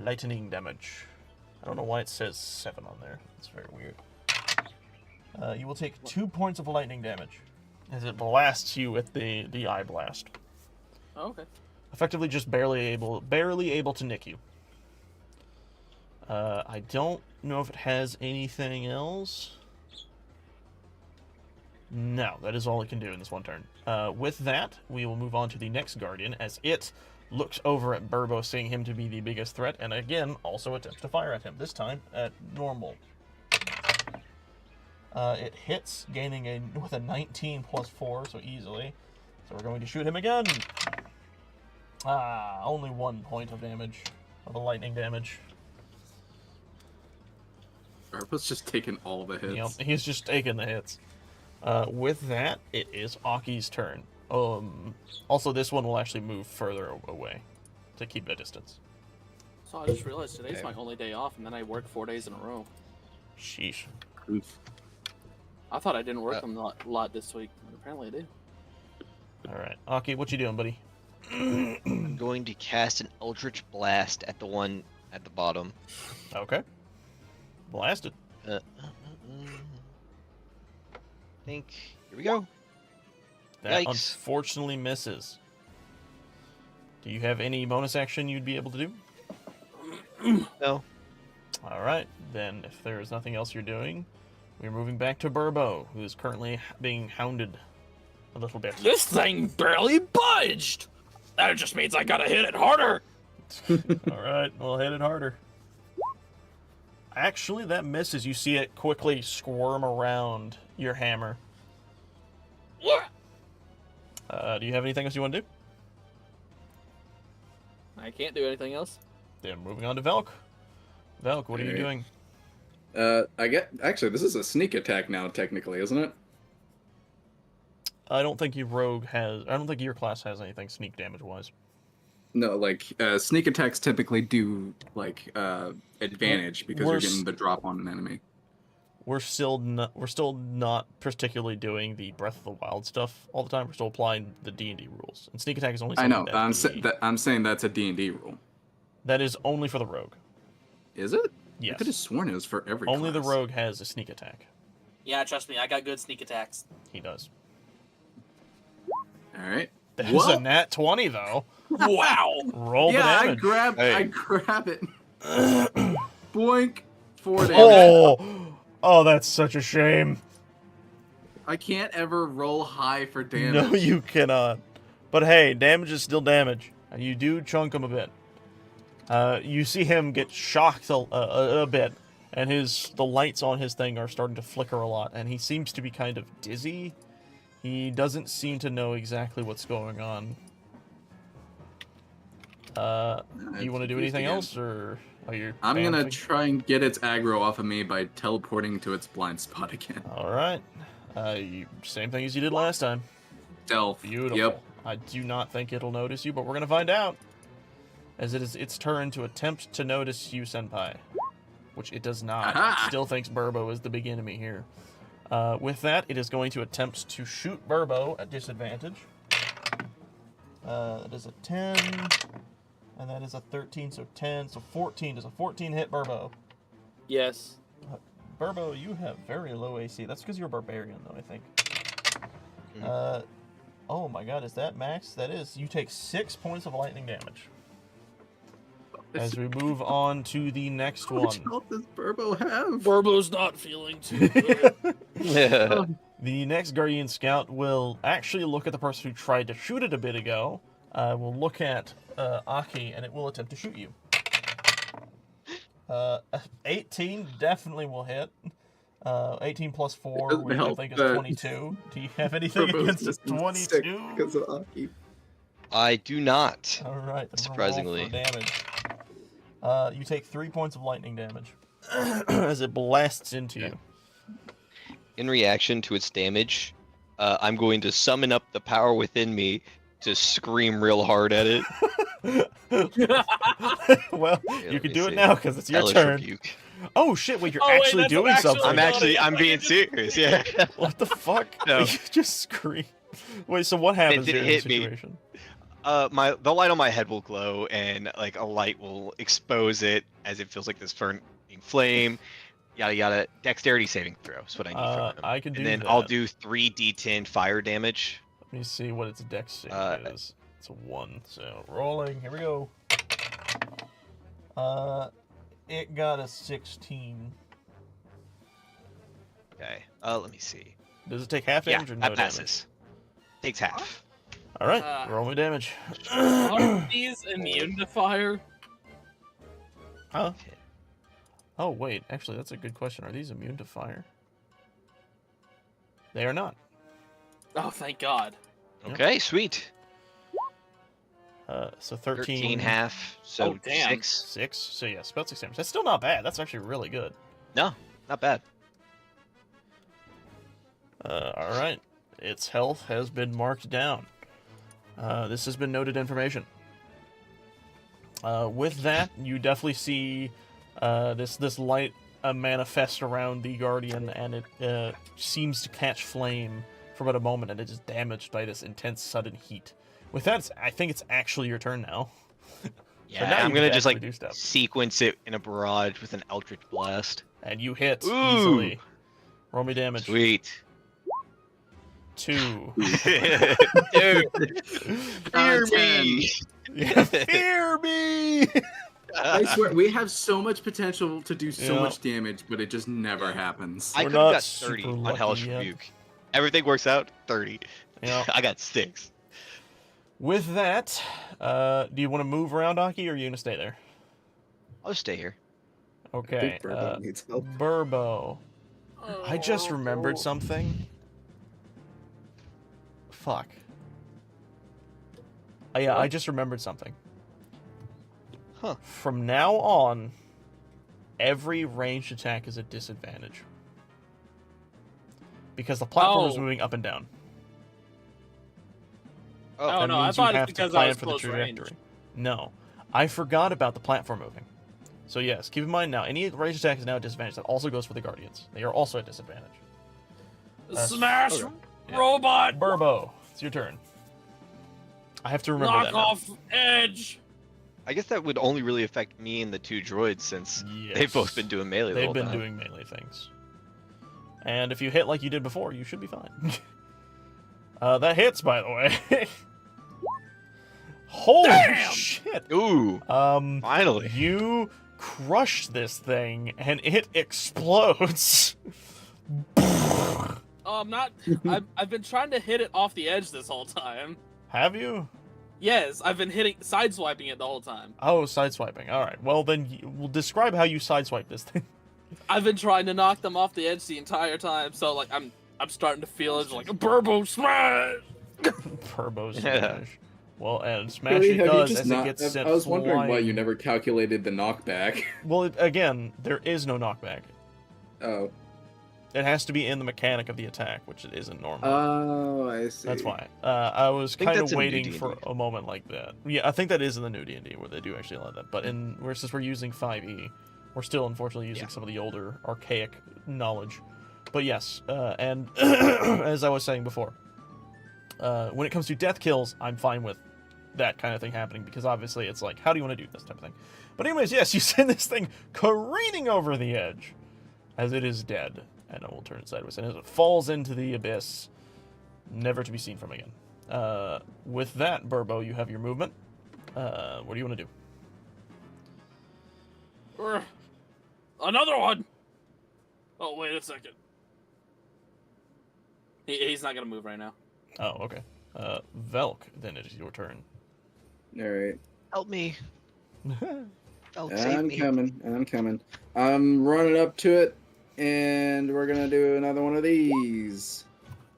lightning damage. I don't know why it says 7 on there. It's very weird. You will take 2 points of lightning damage as it blasts you with the eye blast. Oh, okay. Effectively, just barely able to nick you. I don't know if it has anything else. No, that is all it can do in this one turn. With that, we will move on to the next Guardian, as it looks over at Burbo, seeing him to be the biggest threat, and again, also attempts to fire at him, this time at normal. It hits, gaining with a 19 plus 4, so easily. So we're going to shoot him again. Only 1 point of damage, of the lightning damage. Arpa's just taking all the hits. Yep, he's just taking the hits. With that, it is Aki's turn. Also, this one will actually move further away to keep the distance. So I just realized today's my only day off, and then I work 4 days in a row. Sheesh. Oof. I thought I didn't work a lot this week, but apparently I did. All right, Aki, what you doing, buddy? I'm going to cast an Eldritch Blast at the one at the bottom. Okay. Blasted. I think. Here we go. That Yikes. unfortunately misses. Do you have any bonus action you'd be able to do? No. All right, then if there is nothing else you're doing, we're moving back to Burbo, who is currently being hounded a little bit. This thing barely budged! That just means I gotta hit it harder! All right, we'll hit it harder. Actually, that misses. You see it quickly squirm around your hammer. Do you have anything else you want to do? I can't do anything else. Then moving on to Velk. Velk, what are you Alright. doing? I get. Actually, this is a sneak attack now, technically, isn't it? I don't think your rogue has. I don't think your class has anything sneak damage wise. No, like sneak attacks typically do like advantage because We're you're getting the drop on an enemy. We're still not particularly doing the Breath of the Wild stuff all the time. We're still applying the D&D rules. And sneak attack is only I something know. that I'm saying that's a D&D rule. that is only for the rogue. Is it? Yes. I could have sworn it was for every Only the class. rogue has a sneak attack. Yeah, trust me, I got good sneak attacks. He does. All right. That's Well- a nat 20 though. Wow. Roll the Yeah, damage. I grab it. Boink. 4 damage. Oh, that's such a shame. I can't ever roll high for damage. No, you cannot. But hey, damage is still damage, and you do chunk him a bit. You see him get shocked a bit, and the lights on his thing are starting to flicker a lot, and he seems to be kind of dizzy. He doesn't seem to know exactly what's going on. Do you want to do anything else, or are you? I'm gonna try and get its aggro off of me by teleporting to its blind spot again. All right. Same thing as you did last time. Stealth. Beautiful. Yep. I do not think it'll notice you, but we're gonna find out. As it is its turn to attempt to notice you, Senpai. Which it does not. Aha! It still thinks Burbo is the big enemy here. With that, it is going to attempt to shoot Burbo at disadvantage. That is a 10. And that is a 13, so 10. So 14. Does a 14 hit Burbo? Yes. Burbo, you have very low AC. That's because you're a barbarian, though, I think. Oh my god, is that max? That is. You take 6 points of lightning damage. As we move on to the next How one. much health does Burbo have? Burbo's not feeling too good. Yeah. The next Guardian Scout will actually look at the person who tried to shoot it a bit ago. Will look at Aki, and it will attempt to shoot you. 18 definitely will hit. 18 plus 4, doesn't which I help think is that 22. Do you have anything Burbo's against just 22? because of Aki. I do not. All right. Then Surprisingly. roll for damage. You take 3 points of lightning damage as it blasts into you. In reaction to its damage, I'm going to summon up the power within me to scream real hard at it. Well, Here, you let can me do see. it now because it's your Hellish turn. rebuke. Oh shit! Wait, you're Oh, wait, actually that's doing actually something. I'm being serious. Yeah. What the fuck? No. You just scream. Wait, so what happens didn't during this hit me. situation? The light on my head will glow, and like a light will expose it as it feels like this burning flame. Yada yada. Dexterity saving throw is what I need from him. I can do And then that. I'll do 3d10 fire damage. Let me see what its dex save is. It's a 1. So rolling. Here we go. It got a 16. Okay. Let me see. Does it take half Yeah, damage or no that damage? passes. Takes half. All right, roll me damage. Are these immune to fire? Huh? Oh wait, actually, that's a good question. Are these immune to fire? They are not. Oh, thank God. Okay, sweet. So 13. 13 half, so Oh, damn. 6. 6. So yes, about 6 damage. That's still not bad. That's actually really good. No, not bad. All right. Its health has been marked down. This has been noted information. With that, you definitely see this light manifest around the Guardian, and it seems to catch flame for about a moment, and it is damaged by this intense sudden heat. With that, I think it's actually your turn now. Yeah, now I'm you gonna can just actually like do stuff. sequence it in a barrage with an Eldritch Blast. And you hit Ooh. easily. Roll me damage. Sweet. 2. Dude, fear me. Yeah, fear me! I swear, we have so much potential to do so Yeah. much damage, but it just never happens. I We're could have not got 30 super on lucky Hellish yet. Rebuke. Everything works out, 30. Yeah. I got 6. With that, do you want to move around, Aki, or are you going to stay there? I'll just stay here. Okay. Burbo needs help. Burbo. I just remembered something. Fuck. Oh, yeah, I just remembered something. Huh. From now on, every ranged attack is a disadvantage. Because the platform is Oh. moving up and down. Oh, That no, I means thought you it's have to because plan I was for the close range. trajectory. No. I forgot about the platform moving. So yes, keep in mind now, any ranged attack is now at disadvantage. That also goes for the Guardians. They are also at disadvantage. Smash okay. robot. Burbo, it's your turn. I have to remember Knock that now. off edge. I guess that would only really affect me and the two droids since Yes. they've both been doing melee the They've whole been time. doing melee things. And if you hit like you did before, you should be fine. That hits, by the way. Holy Damn! shit! Ooh, finally. You crush this thing, and it explodes. Not. I've been trying to hit it off the edge this whole time. Have you? Yes, I've been sideswiping it the whole time. Oh, sideswiping. All right. Well, then we'll describe how you sideswipe this thing. I've been trying to knock them off the edge the entire time, so like I'm starting to feel it's like a Burbo smash. Turbo smash. Well, and smash Really, it have you does just as not- it gets sent I was wondering why flying. you never calculated the knockback. Well, again, there is no knockback. Oh. It has to be in the mechanic of the attack, which it isn't normally. Oh, I see. That's why. I was think kind that's of in the new waiting for D&D. a moment like that. Yeah, I think that is in the new D&D where they do actually allow that. But since we're using 5e, we're still unfortunately using some of the older archaic knowledge. But yes, and as I was saying before, when it comes to death kills, I'm fine with that kind of thing happening because obviously it's like, how do you want to do this type of thing? But anyways, yes, you send this thing careening over the edge as it is dead. And I will turn it sideways. And as it falls into the abyss, never to be seen from again. With that, Burbo, you have your movement. What do you want to do? Another one. Oh wait a second. He's not gonna move right now. Oh, okay. Velk, then it is your turn. Alright. Help me. Oh, save I'm me. coming. I'm coming. I'm running up to it, and we're gonna do another one of these.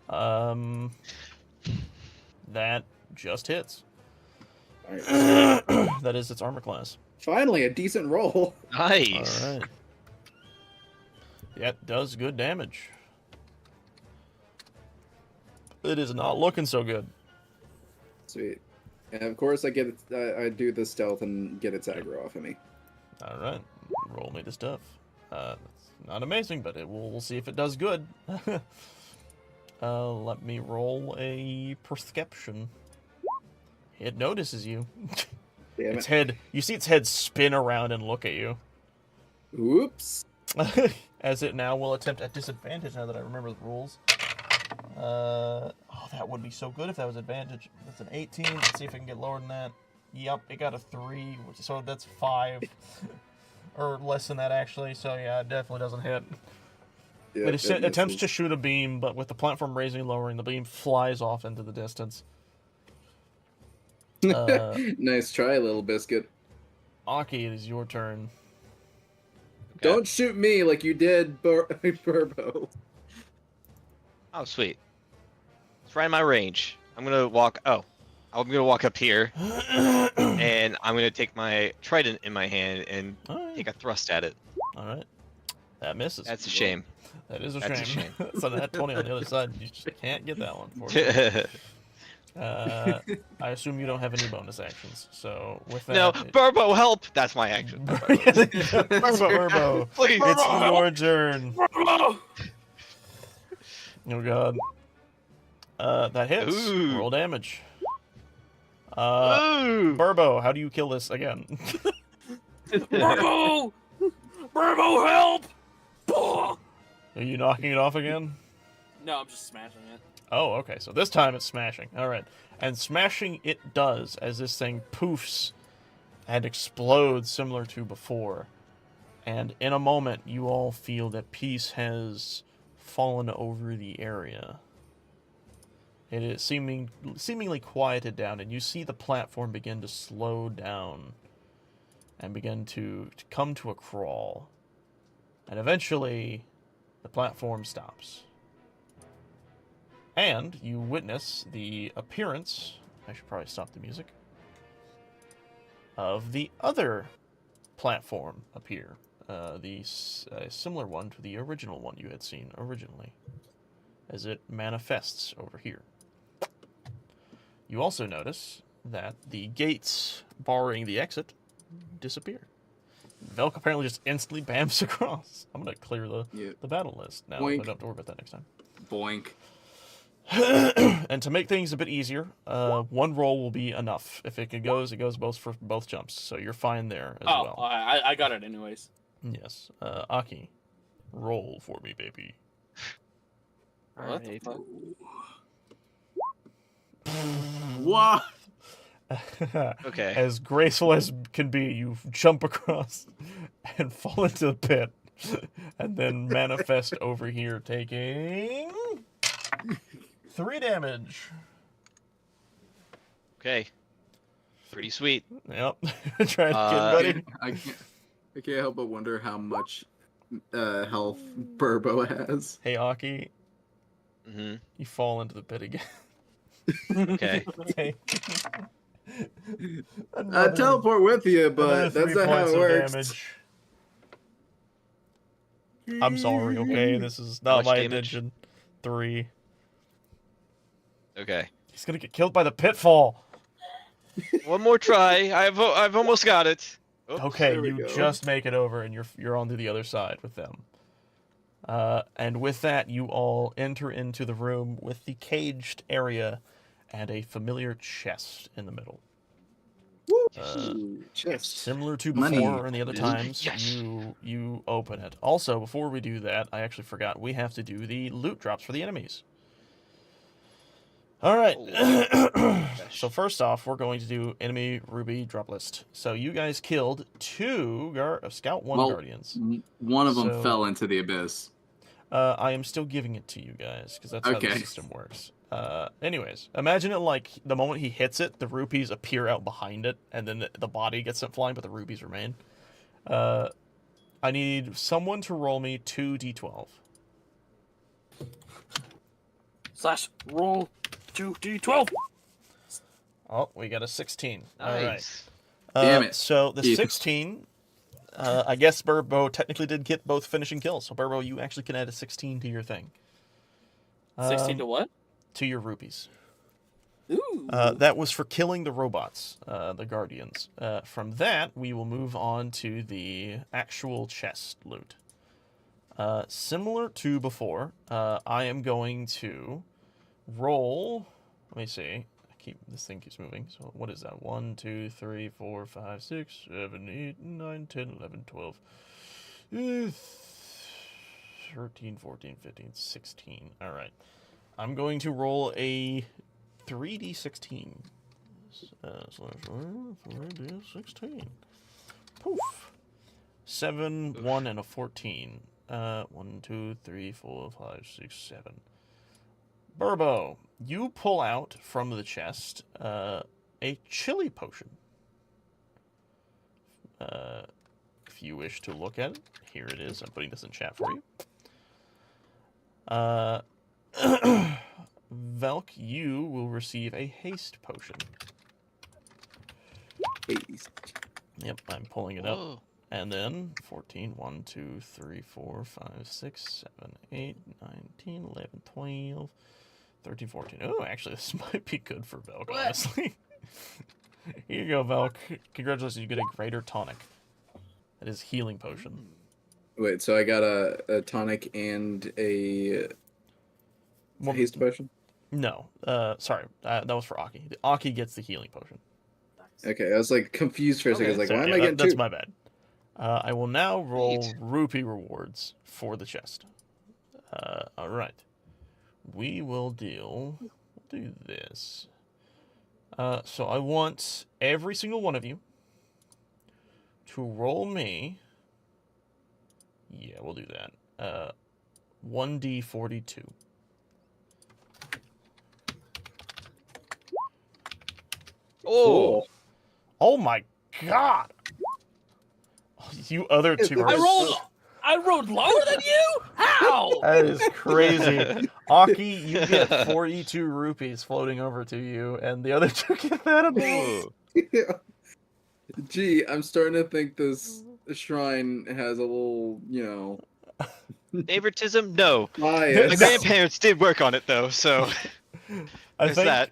That just hits. Alright. That is its armor class. Finally, a decent roll. Nice. All right. That does good damage. It is not looking so good. Sweet. And of course, I get it. I do the stealth and get its aggro off of me. All right. Roll me the stuff. It's not amazing, but we'll see if it does good. Let me roll a perception. It notices you. Damn Its it. head. You see its head spin around and look at you. Oops. As it now will attempt at disadvantage now that I remember the rules. Oh, that would be so good if that was advantage. That's an 18. Let's see if I can get lower than that. Yep, it got a 3, so that's 5. Or less than that, actually. So, yeah, it definitely doesn't hit. Yep, It attempts to shoot a beam, but with the platform raising and lowering, the beam flies off into the distance. Nice try, little biscuit. Aki, it is your turn. Don't shoot me like you did, Burbo. Oh, sweet. It's right in my range. I'm gonna walk. Oh, I'm gonna walk up here, and I'm gonna take my trident in my hand and take a thrust at it. All right. That misses. That's a shame. That is a That's a shame. shame. So that 20 on the other side, you just can't get that one. For I assume you don't have any bonus actions. So with that, No, Burbo, help! That's my action. Burbo, Please. it's your turn. Oh god. That hits. Ooh. Roll damage. Ooh. Burbo, how do you kill this again? Burbo! Burbo, help! Are you knocking it off again? No, I'm just smashing it. Oh, okay. So this time it's smashing. All right. And smashing it does as this thing poofs and explodes similar to before. And in a moment, you all feel that peace has fallen over the area. It is seemingly quieted down, and you see the platform begin to slow down and begin to come to a crawl. And eventually, the platform stops. And you witness the appearance, I should probably stop the music, of the other platform appear. The similar one to the original one you had seen originally, as it manifests over here. You also notice that the gates barring the exit, disappear. Velk apparently just instantly bams across. I'm gonna clear the battle list now. So I Boink. don't have to worry about that next time. Boink. And to make things a bit easier, one roll will be enough. If it goes, it goes both for both jumps. So you're fine there as Oh, well. I got it anyways. Yes. Aki, roll for me, baby. What the Alright. fuck? What? Okay. As graceful as can be, you jump across and fall into the pit, and then manifest over here, taking 3 damage. Okay. Pretty sweet. Yep. Try it again, buddy. I can't help but wonder how much health Burbo has. Hey, Aki, Mm-hmm. you fall into the pit again. Okay. Take I another- teleport with you, another but that's 3 not how points it of works. damage. I'm sorry, okay? This is How not much my damage? intention. 3. Okay. He's gonna get killed by the pitfall. One more try. I've almost got it. Oops. Okay, there we you go. just make it over, and you're on to the other side with them. And with that, you all enter into the room with the caged area and a familiar chest in the middle. Ooh, chest. Similar to Money. before and the other times, Yes. you open it. Also, before we do that, I actually forgot we have to do the loot drops for the enemies. All right. So first off, we're going to do enemy ruby drop list. So you guys killed 2 Scout 1 Well, Guardians. One of them So- fell into the abyss. I am still giving it to you guys because that's how the Okay. system works. Anyways, imagine it like the moment he hits it, the rupees appear out behind it, and then the body gets sent flying, but the rupees remain. I need someone to roll me 2d12. / roll 2d12. Oh, we got a 16. All right. Nice. Damn it. So the Keith. 16, I guess Burbo technically did get both finishing kills. So Burbo, you actually can add a 16 to your thing. 16 to what? To your rupees. Ooh. That was for killing the robots, the guardians. From that, we will move on to the actual chest loot. Similar to before, I am going to roll. Let me see. This thing keeps moving. So what is that? 1, 2, 3, 4, 5, 6, 7, 8, 9, 10, 11, 12, 13, 14, 15, 16. All right. I'm going to roll a 3d16. So 3d16. Poof. 7, 1, and a 14. 1, 2, 3, 4, 5, 6, 7. Burbo, you pull out from the chest a chili potion. If you wish to look at it, here it is. I'm putting this in chat for you. Velk, you will receive a haste potion. Haste. Yep, I'm pulling it up. Whoa. And then 14, 1, 2, 3, 4, 5, 6, 7, 8, 9, 10, 11, 12, 13, 14. Oh, actually, this might be good for Velk, What? honestly. Here you go, Velk. Congratulations, you get a greater tonic. That is healing potion. Wait, so I got a tonic and a Well, haste potion? No, sorry, that was for Aki. Aki gets the healing potion. Okay, I was like confused for a second. I was like, So, why am yeah, I getting that's two? my bad. I will now roll Sweet. rupee rewards for the chest. All right. We will do this. So I want every single one of you to roll me. Yeah, we'll do that. 1d42. Oh. Oh my god! You other two are I rolled lower than you? How? That is crazy. Aki, you get 42 rupees floating over to you, and the other two get that amount. Whoa. Gee, I'm starting to think this shrine has a little, you know, Favoritism? No. My bias. No. grandparents did work on it though, so I there's think that.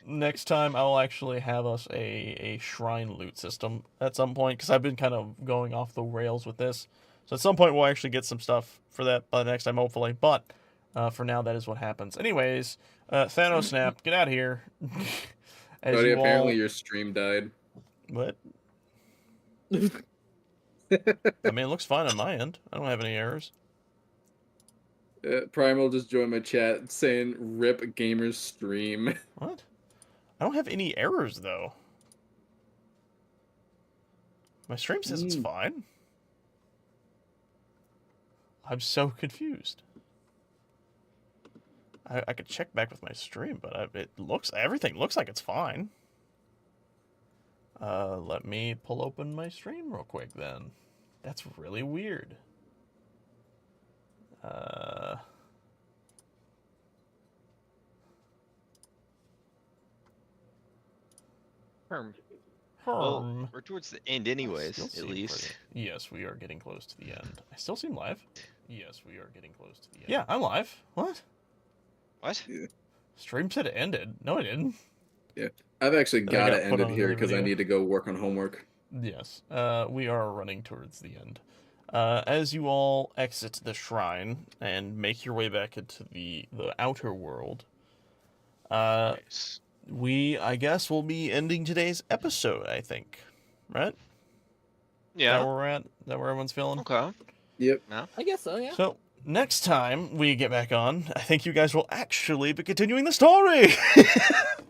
next time I'll actually have us a shrine loot system at some point, because I've been kind of going off the rails with this. So at some point we'll actually get some stuff for that by the next time, hopefully. But for now, that is what happens. Anyways, Thanos Snap, get out of here. As Buddy, you apparently all... your stream died. What? I mean, it looks fine on my end. I don't have any errors. Primal just joined my chat saying "Rip Gamer's stream." What? I don't have any errors, though. My stream says it's fine. I'm so confused. I could check back with my stream, but everything looks like it's fine. Let me pull open my stream real quick then. That's really weird. Well, we're towards the end anyways, at least. Yes, we are getting close to the end. I still seem live? Yes, we are getting close to the end. Yeah, I'm live. What? What? Stream said it ended. No, it didn't. Yeah, I've actually got it ended on here another because I video. need to go work on homework. Yes, we are running towards the end. As you all exit the shrine and make your way back into the outer world, Nice. I guess, will be ending today's episode, I think. Right? Is that Yeah. where we're at? Is that where everyone's feeling? Okay. Yep. I guess so, yeah. So, next time we get back on, I think you guys will actually be continuing the story!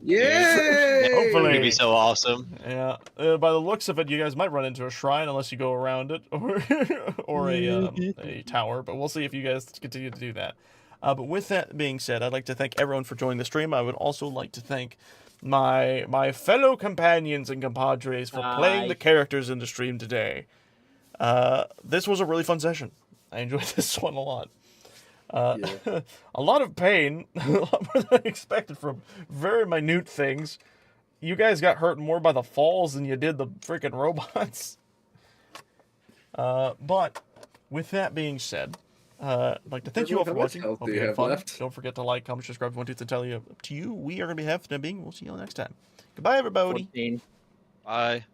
Yay! Hopefully. It'd be so awesome. Yeah, by the looks of it, you guys might run into a shrine unless you go around it, or a tower. But we'll see if you guys continue to do that. But with that being said, I'd like to thank everyone for joining the stream. I would also like to thank my fellow companions and compadres for playing the characters in the stream today. This was a really fun session. I enjoyed this one a lot. A lot of pain, a lot more than I expected from very minute things. You guys got hurt more by the falls than you did the freaking robots. But with that being said, I'd like to thank you all for watching. Hope you had fun. Don't forget to like, comment, subscribe if you want to tell you up to you. We are going to be having a bing. We'll see you all next time. Goodbye, everybody. 14. Bye.